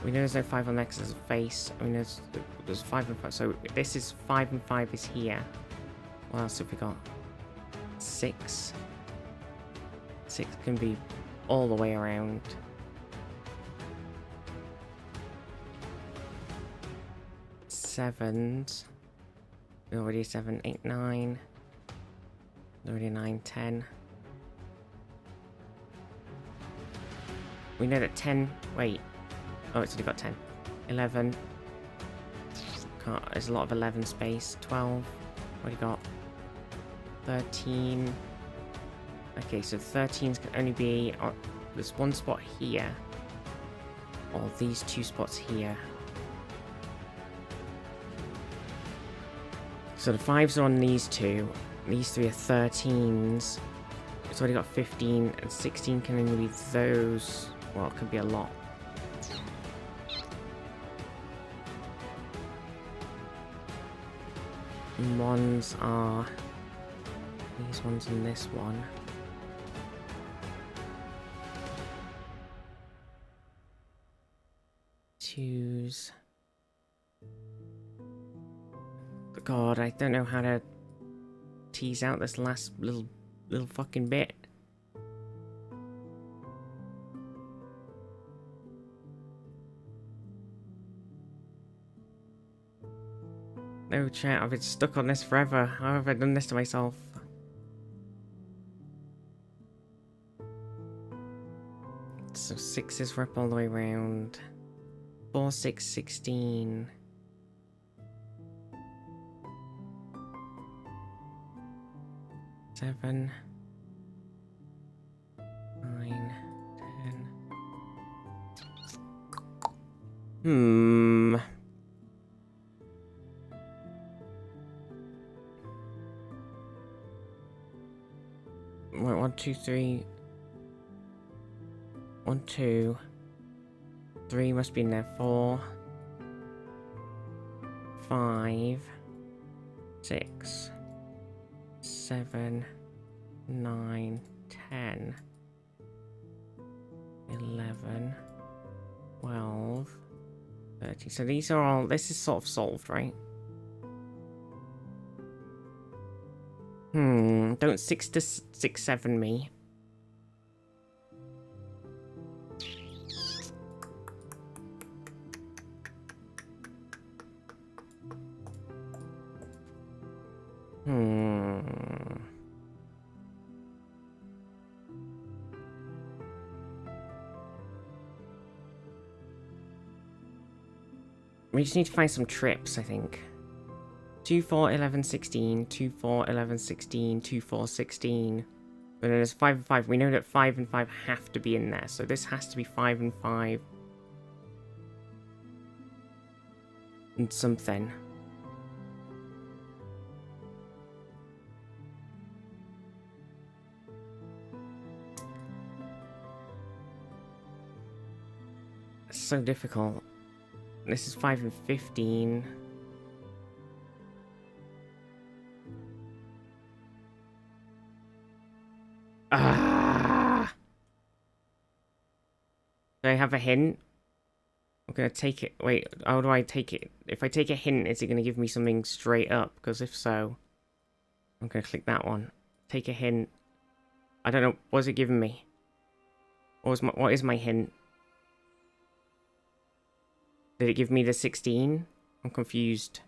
[SPEAKER 1] We know there's no 5 on there because there's a face. I mean, there's 5 and 5. So this is 5 and 5 is here. What else have we got? 6. 6 can be all the way around. 7s. Already 7, 8, 9. Already 9, 10. We know that 10. Wait. Oh, it's only got 10. 11. There's a lot of 11 space. 12. What do you got? 13. Okay, so 13s can only be on this one spot here. Or these 2 spots here. So the 5s are on these 2. These 3 are 13s. It's already got 15, and 16 can only be those. Well, it could be a lot. And 1s are these ones and this one. Twos. God, I don't know how to tease out this last little fucking bit. No chat, I've been stuck on this forever. How have I done this to myself? So 6s were up all the way around. 4, 6, 16. 7, 9, 10. Wait, 1, 2, 3. 1, 2. 3 must be in there. 4, 5, 6, 7, 9, 10, 11, 12, 13. So these are all, this is sort of solved, right? Don't 6 to 6, 7 me. We just need to find some trips, I think. 2, 4, 11, 16, 2, 4, 11, 16, 2, 4, 16. But then there's 5 and 5. We know that 5 and 5 have to be in there, so this has to be 5 and 5. And something. It's so difficult. This is 5 and 15. Ah! I have a hint? I'm gonna take it. Wait, how do I take it? If I take a hint, is it gonna give me something straight up? Because if so, I'm gonna click that one. Take a hint. I don't know. What's it giving me? What is my hint? Did it give me the 16? I'm confused.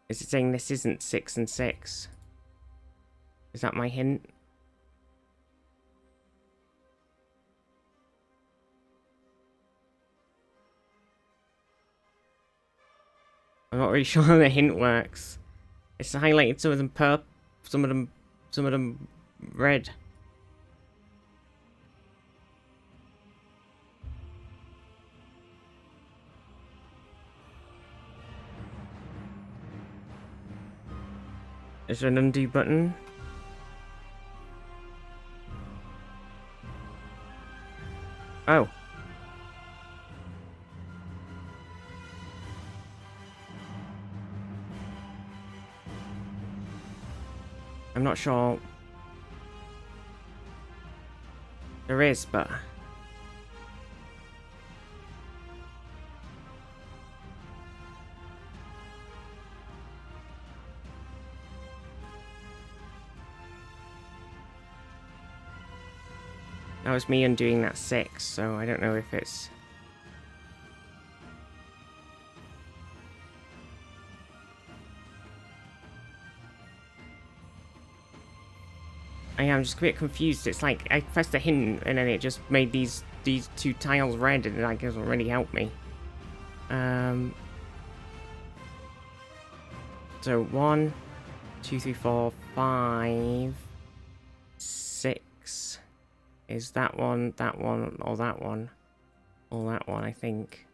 [SPEAKER 1] Is it saying this isn't 6 and 6? Is that my hint? I'm not really sure how the hint works. It's highlighted some of them purple, some of them red. Is there an undo button? Oh. I'm not sure. There is, but... That was me undoing that 6, so I don't know if it's... I'm just a bit confused. It's like I pressed a hint and then it just made these 2 tiles red and that doesn't really help me. So 1, 2, 3, 4, 5, 6. Is that one, or that one? Or that one, I think.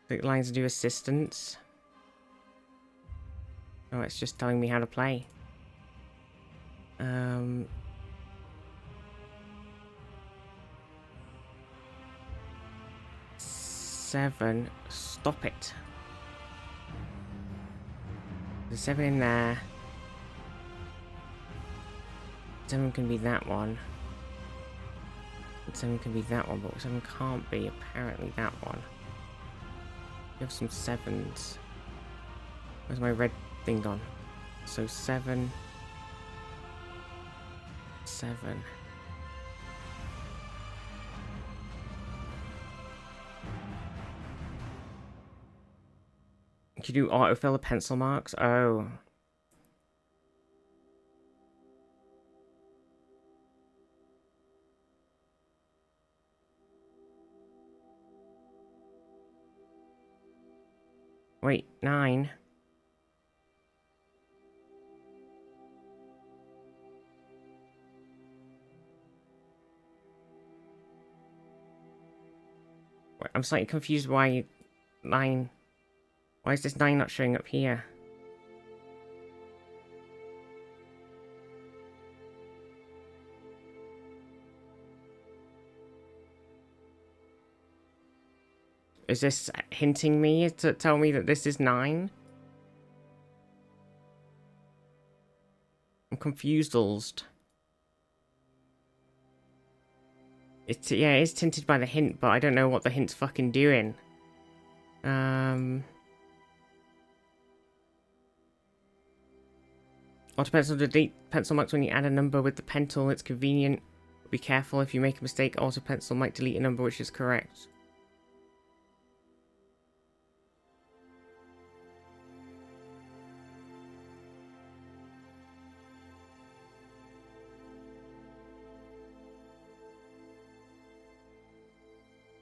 [SPEAKER 1] Click lines to do assistance. Oh, it's just telling me how to play. 7. Stop it. There's 7 in there. 7 can be that one. And 7 can be that one, but 7 can't be apparently that one. You have some 7s. Where's my red thing gone? So 7. 7. Can you do autofill the pencil marks? Oh. Wait, 9. Wait, I'm slightly confused why 9... Why is this 9 not showing up here? Is this hinting me to tell me that this is 9? I'm confused. It's, yeah, it is tinted by the hint, but I don't know what the hint's fucking doing. Auto pencil delete pencil marks when you add a number with the pen tool. It's convenient. Be careful if you make a mistake. Auto pencil might delete a number which is correct.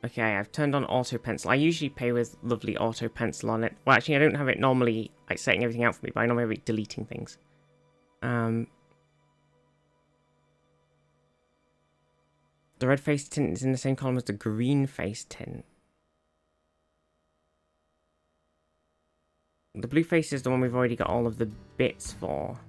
[SPEAKER 1] Okay, I've turned on auto pencil. I usually play with lovely auto pencil on it. Well, actually, I don't have it normally like setting everything out for me, but I normally have it deleting things. The red face tint is in the same column as the green face tint. The blue face is the one we've already got all of the bits for.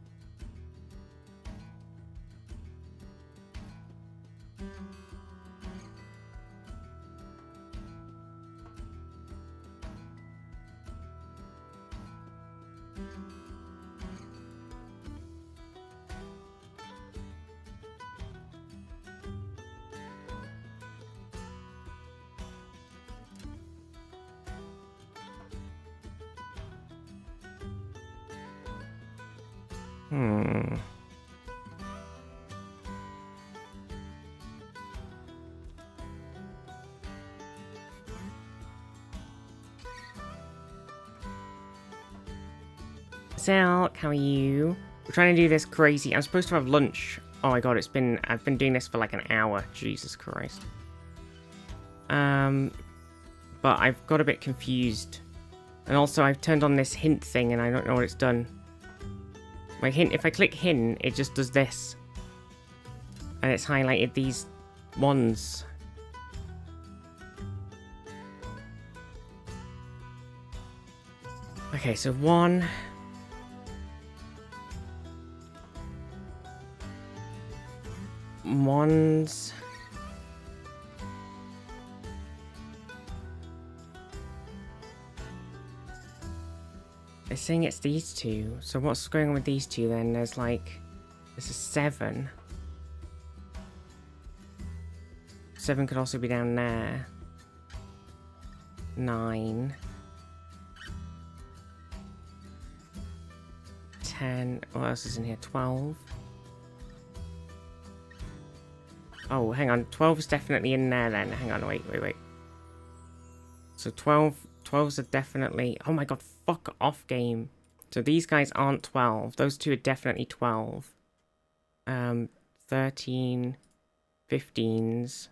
[SPEAKER 1] Silk, how are you? We're trying to do this crazy. I'm supposed to have lunch. Oh my god, I've been doing this for like an hour. Jesus Christ. But I've got a bit confused. And also I've turned on this hint thing and I don't know what it's done. My hint, if I click hint, it just does this. And it's highlighted these ones. Okay, so 1. Ones. It's saying it's these two. So what's going on with these two then? There's like... This is 7. 7 could also be down there. 9. 10. What else is in here? 12. Oh, hang on. 12 is definitely in there then. Hang on, wait. So 12s are definitely... Oh my god, fuck off, game. So these guys aren't 12. Those two are definitely 12. 13, 15s.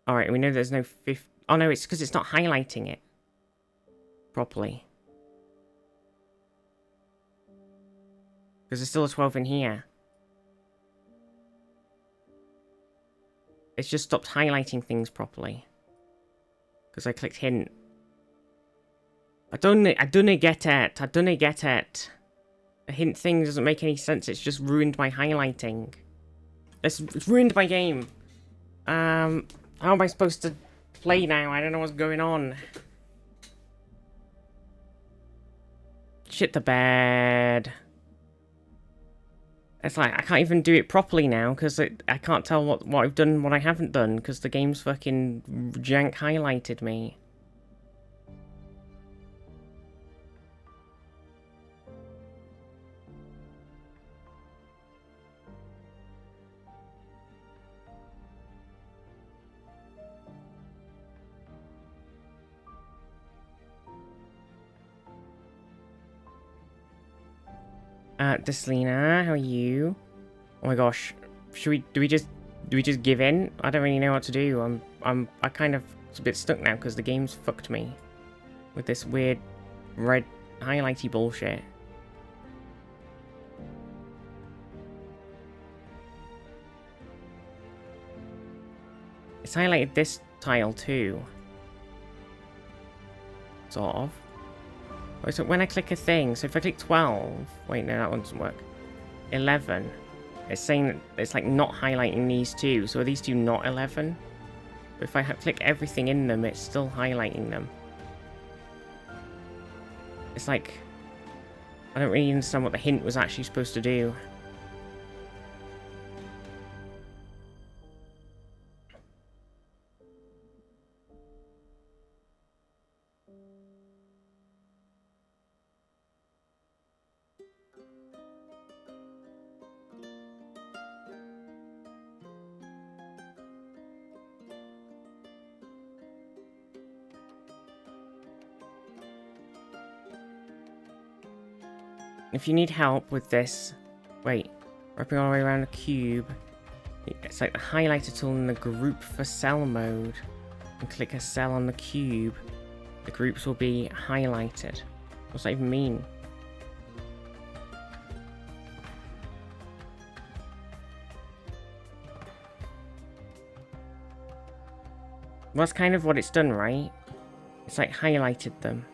[SPEAKER 1] Alright, we know there's no 5... Oh no, it's because it's not highlighting it properly. Because there's still a 12 in here. It's just stopped highlighting things properly. Because I clicked hint. I don't get it. The hint thing doesn't make any sense. It's just ruined my highlighting. It's ruined my game. How am I supposed to play now? I don't know what's going on. Shit the bed. It's like, I can't even do it properly now, because I can't tell what I've done and what I haven't done, because the game's fucking jank highlighted me. Deslina, how are you? Oh my gosh, do we just give in? I don't really know what to do. I kind of a bit stuck now because the game's fucked me with this weird red highlighty bullshit. It's highlighted this tile too. Sort of. Oh, so when I click a thing, so if I click 12, wait, no, that one doesn't work. 11, it's saying that it's like not highlighting these two, so are these two not 11? But if I click everything in them, it's still highlighting them. It's like, I don't really understand what the hint was actually supposed to do. If you need help with this, wait, wrapping all the way around the cube, it's like the highlighter tool in the group for cell mode, and click a cell on the cube, the groups will be highlighted. What's that even mean? Well, that's kind of what it's done, right? It's like highlighted them.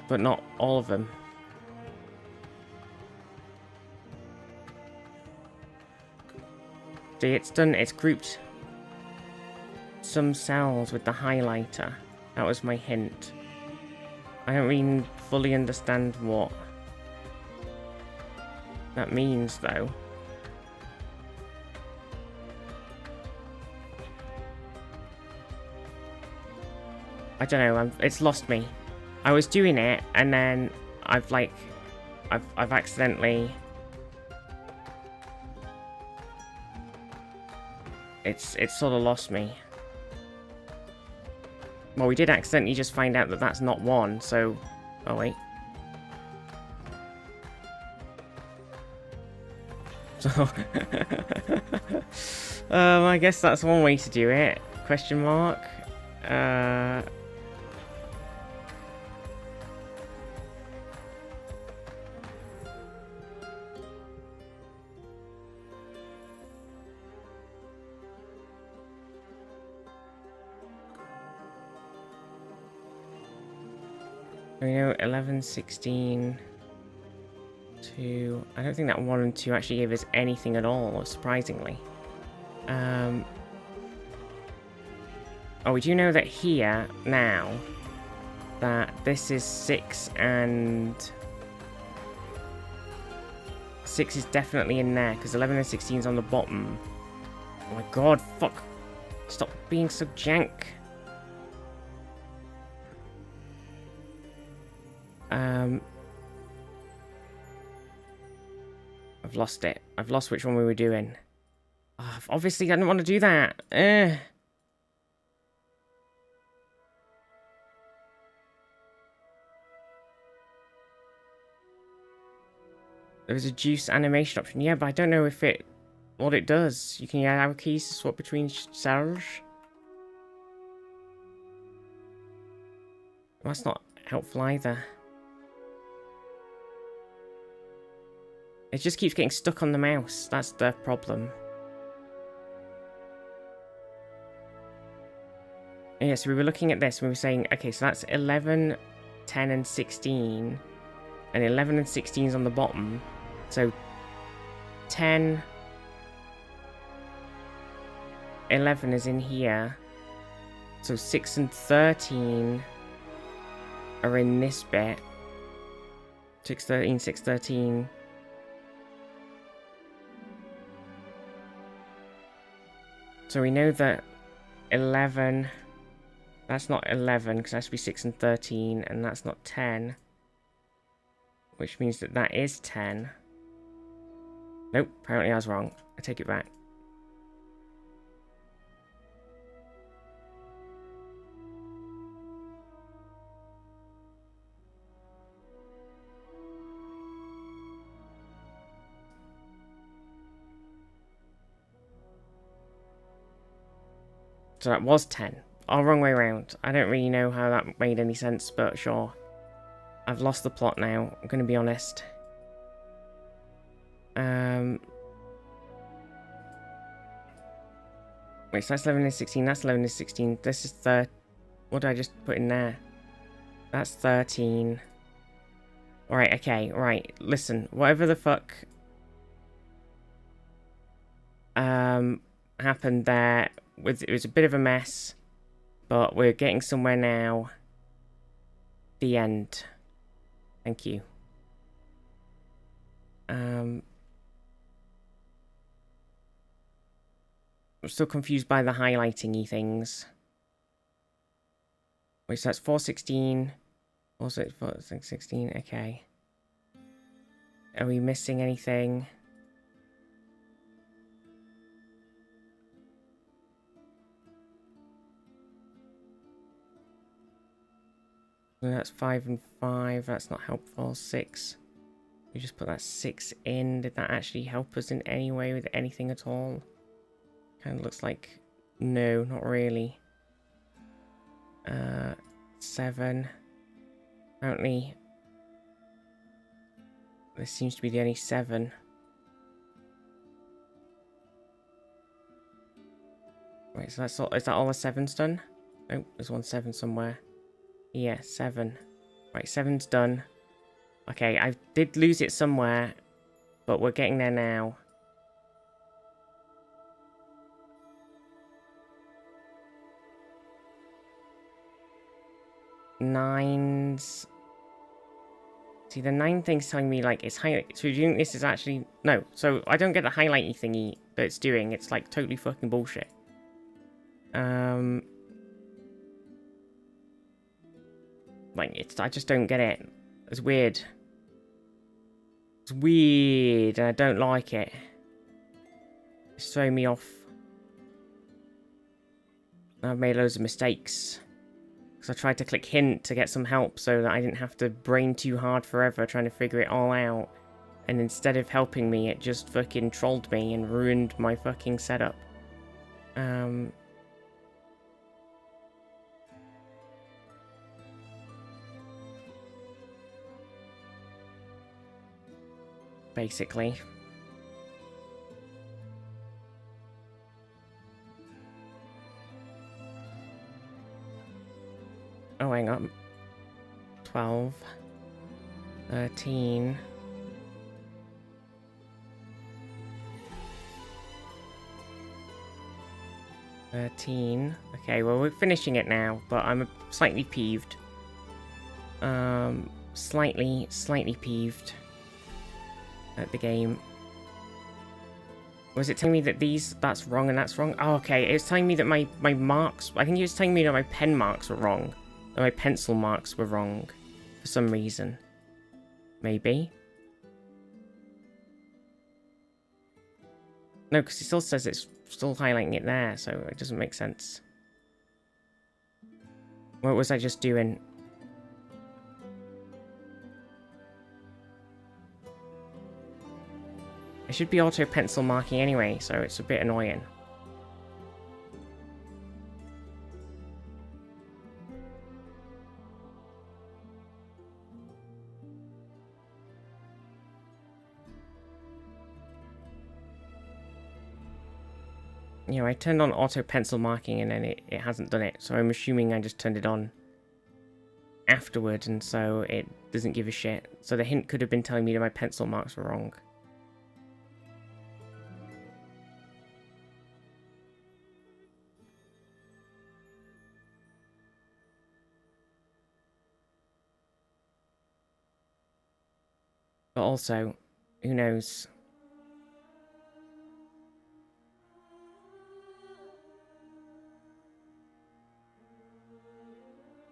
[SPEAKER 1] but not all of them. See, it's done, it's grouped some cells with the highlighter. That was my hint. I don't really fully understand what that means, though. I don't know, it's lost me. I was doing it, and then I've accidentally... It's sort of lost me. Well, we did accidentally just find out that that's not one, so... Oh, wait. So... I guess that's one way to do it. Question mark. 11, 16, 2... I don't think that 1 and 2 actually gave us anything at all, surprisingly. Oh, we do know that here, now, that this is 6 and... 6 is definitely in there, because 11 and 16 is on the bottom. Oh my god, fuck. Stop being so jank. I've lost it. I've lost which one we were doing. Oh, obviously, I didn't want to do that. There was a juice animation option. Yeah, but I don't know if what it does. You can use arrow keys to swap between cells. That's not helpful either. It just keeps getting stuck on the mouse. That's the problem. Yeah, so we were looking at this and we were saying, okay, so that's 11, 10, and 16. And 11 and 16 is on the bottom. So 10, 11 is in here. So 6 and 13 are in this bit. 6, 13, 6, 13. So we know that 11, that's not 11 because that has to be 6 and 13, and that's not 10. Which means that that is 10. Nope, apparently I was wrong. I take it back. So that was 10. Oh, wrong way around. I don't really know how that made any sense, but sure. I've lost the plot now, I'm going to be honest. Wait, so that's 11 and 16, that's 11 and 16. This is what did I just put in there? That's 13. Alright, okay, right. Listen, whatever the fuck happened there, it was a bit of a mess, but we're getting somewhere now. The end. Thank you. I'm still confused by the highlighting-y things. Wait, so that's 416. Also, it's 416. Okay. Are we missing anything? So that's 5 and 5. That's not helpful. 6. We just put that 6 in. Did that actually help us in any way with anything at all? Kind of looks like no, not really. 7. Apparently, this seems to be the only 7. Wait, so that's all. Is that all the 7's done? Oh, there's one 7 somewhere. Yeah, 7. Right, 7's done. Okay, I did lose it somewhere, but we're getting there now. 9's... See, the 9 thing's telling me, like, it's highlight. So do you think this is actually... No, so I don't get the highlighty thingy that it's doing. It's, like, totally fucking bullshit. Like, I just don't get it. It's weird. It's weird, and I don't like it. It's throwing me off. I've made loads of mistakes. Because I tried to click hint to get some help so that I didn't have to brain too hard forever trying to figure it all out. And instead of helping me, it just fucking trolled me and ruined my fucking setup. Basically. Oh, hang on. 12. 13. Okay, well, we're finishing it now, but I'm slightly peeved. Slightly peeved at the game. Was it telling me that that's wrong and that's wrong? Oh, okay, it was telling me that my marks, I think it was telling me that my pen marks were wrong. That my pencil marks were wrong. For some reason. Maybe. No, because it still says it's still highlighting it there, so it doesn't make sense. What was I just doing? It should be auto pencil marking anyway, so it's a bit annoying. You know, I turned on auto pencil marking and then it hasn't done it, so I'm assuming I just turned it on afterward, and so it doesn't give a shit. So the hint could have been telling me that my pencil marks were wrong. But also, who knows?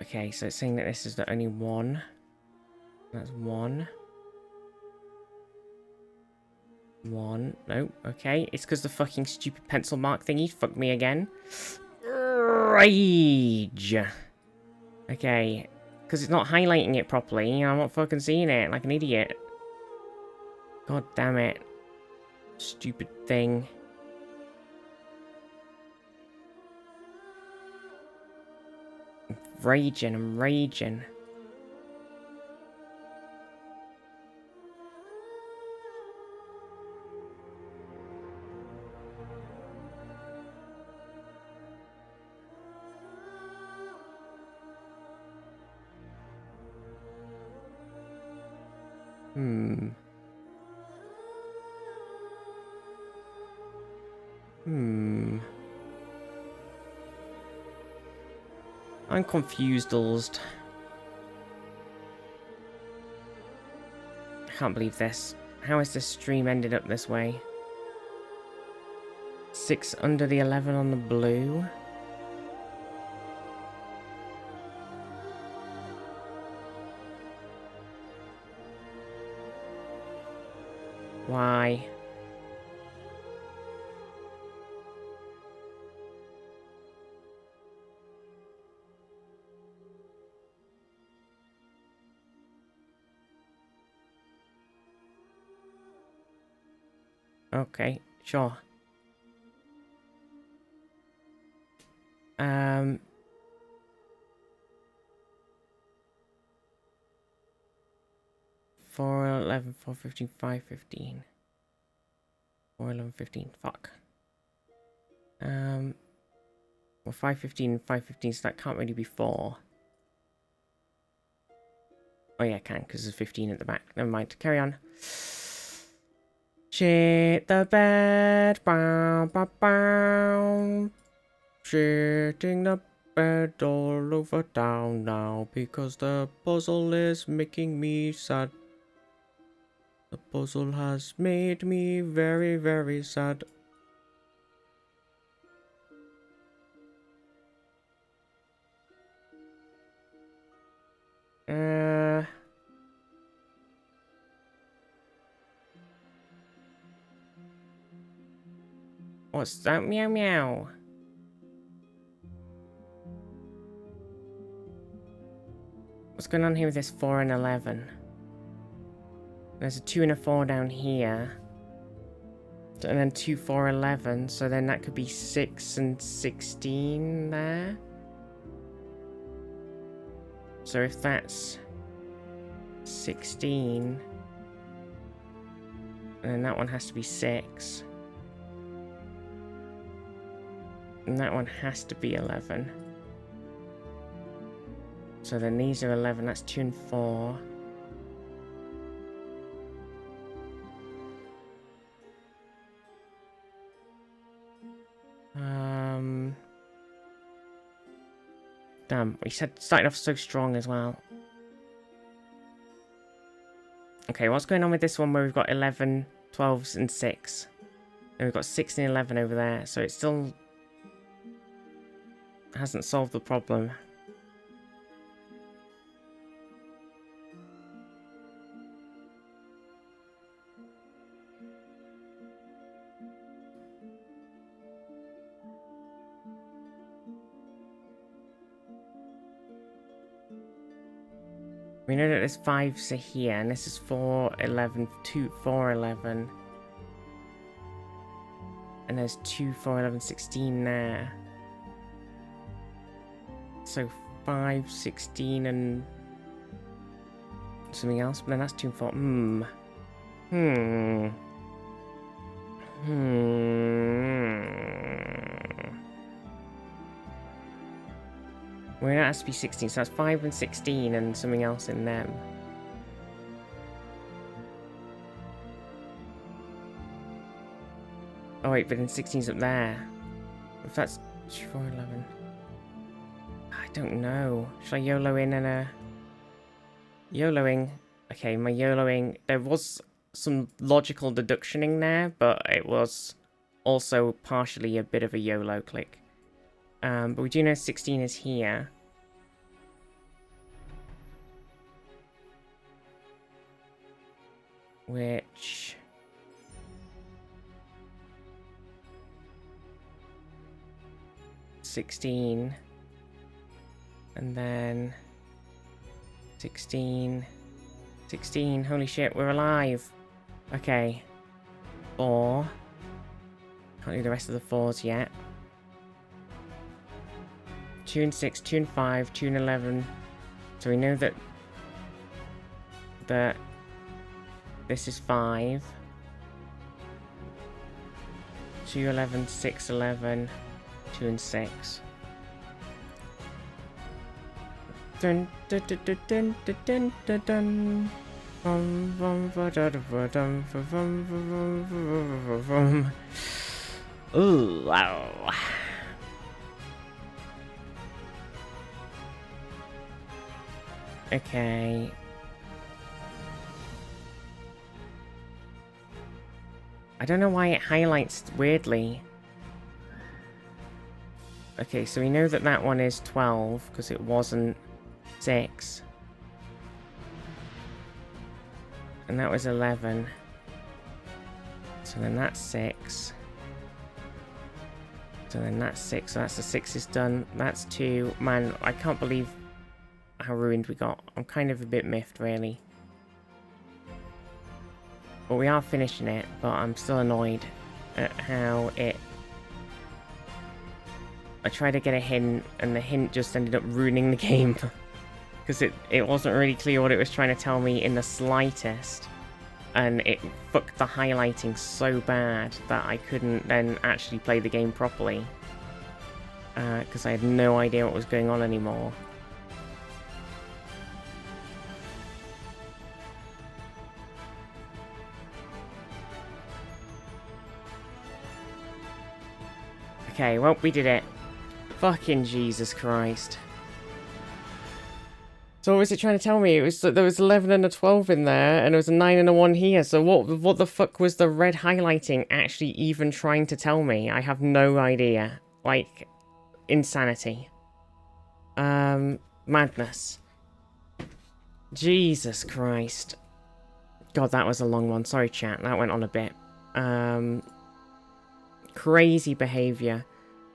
[SPEAKER 1] Okay, so it's saying that this is the only one. That's one. One. No, okay. It's because the fucking stupid pencil mark thingy fucked me again. Rage! Okay. Because it's not highlighting it properly. I'm not fucking seeing it like an idiot. God damn it. Stupid thing. I'm raging. I'm confused, dles. I can't believe this. How has this stream ended up this way? 6 under the 11 on the blue. Why? Okay, sure. 4, 11, 4, 15, 5, 15. 4, 11, 15. Fuck. Well, 5, 15, 5, 15, so that can't really be 4. Oh yeah, I can, because there's 15 at the back. Never mind. Carry on. Shit the bed. Bow, bow, bow. Shitting the bed all over town now because the puzzle is making me sad. The puzzle has made me very, very sad. What's that? Meow meow. What's going on here with this 4 and 11? There's a 2 and a 4 down here. And then 2, 4, 11. So then that could be 6 and 16 there. So if that's 16, then that one has to be 6. And that one has to be 11. So then these are 11, that's 2 and 4. Damn, we started off so strong as well. Okay, what's going on with this one where we've got 11, 12s and 6? And we've got 6 and 11 over there, so it still hasn't solved the problem. We know that there's 5s are here, and this is 4, 11, 2, 4, 11. And there's 2, 4, 11, 16 there. So 5, 16, and something else, but then that's 2 and 4. Well, that has to be 16, so that's 5 and 16 and something else in them. Oh wait, but then 16's up there. If that's 2, 4, 11. I don't know. Should I YOLO in and a... YOLOing. Okay, my YOLOing... There was some logical deductioning there, but it was also partially a bit of a YOLO click. But we do know 16 is here. Which... $16. And then... 16. 16. Holy shit, we're alive. Okay. 4. Can't do the rest of the 4s yet. 2 and 6, 2 and 5, 2 and 11. So we know that this is 5. 2, 11, 6, 11, 2 and 6. Dun dun dun dun dun dun dun dun. Ooh, wow. Okay. I don't know why it highlights weirdly. Okay, so we know that that one is 12 because it wasn't 6. And that was 11. So then that's 6. So then that's 6. So that's the 6 is done. That's 2. Man, I can't believe how ruined we got. I'm kind of a bit miffed, really. But we are finishing it, but I'm still annoyed at how it... I tried to get a hint, and the hint just ended up ruining the game. Because it wasn't really clear what it was trying to tell me in the slightest. And it fucked the highlighting so bad that I couldn't then actually play the game properly. Because I had no idea what was going on anymore. Okay, well, we did it. Fucking Jesus Christ. So what was it trying to tell me? It was that there was 11 and a 12 in there, and there was a 9 and a 1 here. So what the fuck was the red highlighting actually even trying to tell me? I have no idea. Like, insanity. Madness. Jesus Christ. God, that was a long one. Sorry, chat. That went on a bit. Crazy behavior.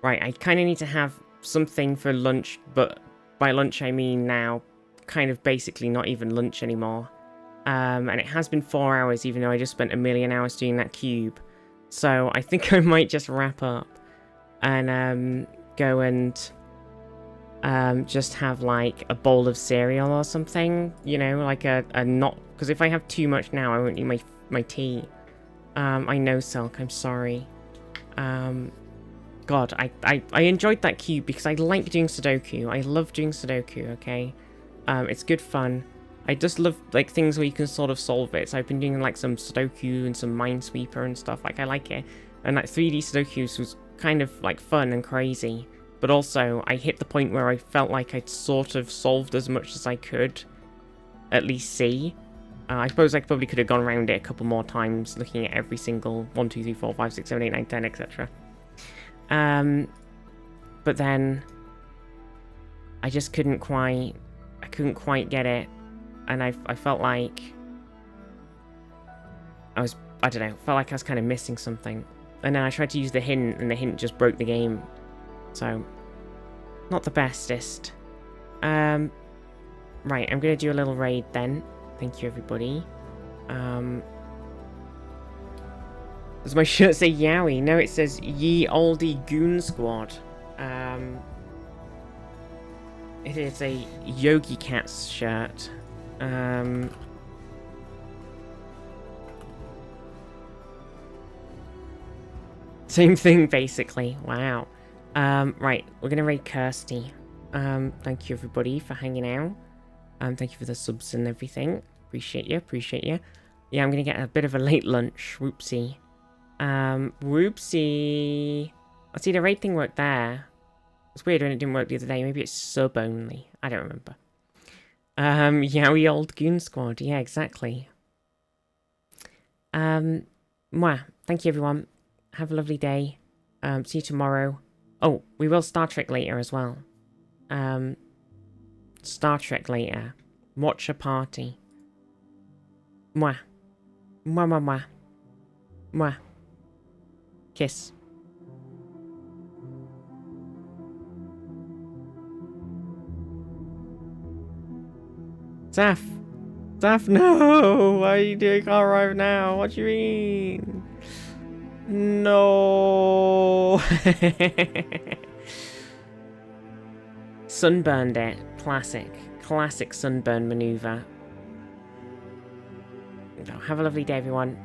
[SPEAKER 1] Right, I kind of need to have something for lunch, but by lunch I mean now. Kind of basically not even lunch anymore. And it has been 4 hours, even though I just spent a million hours doing that cube. So I think I might just wrap up and go and just have like a bowl of cereal or something, you know, like a not, because if I have too much now, I won't need my tea. I know, Silk, I'm sorry. God, I enjoyed that cube because I like doing Sudoku. I love doing Sudoku, okay? It's good fun. I just love like things where you can sort of solve it. So I've been doing like some Sudoku and some Minesweeper and stuff. Like I like it. And like 3D Sudokus was kind of like fun and crazy. But also I hit the point where I felt like I'd sort of solved as much as I could at least see. I suppose I probably could have gone around it a couple more times looking at every single 1, 2, 3, 4, 5, 6, 7, 8, 9, 10, etc. But then I just couldn't quite get it, and I felt like I don't know, felt like I was kind of missing something. And then I tried to use the hint, and the hint just broke the game. So, not the bestest. Right, I'm gonna do a little raid then. Thank you, everybody. Does my shirt say Yowie? No, it says Ye Olde Goon Squad. It is a Yogi Cats shirt. Same thing, basically. Wow. Right, we're gonna raid Kirsty. Thank you, everybody, for hanging out. Thank you for the subs and everything. Appreciate you, appreciate you. Yeah, I'm gonna get a bit of a late lunch. Whoopsie. Whoopsie. I see the raid thing worked there. It's weird when it didn't work the other day. Maybe it's sub only. I don't remember. Yowie Old Goon Squad. Yeah, exactly. Mwah. Thank you, everyone. Have a lovely day. See you tomorrow. Oh, we will Star Trek later as well. Star Trek later. Watch a party. Mwah. Mwah, mwah, mwah. Mwah. Kiss. Zaf! Zaf, no! Why are you doing can't arrive now? What do you mean? No! Sunburned it. Classic. Classic sunburn maneuver. Have a lovely day, everyone.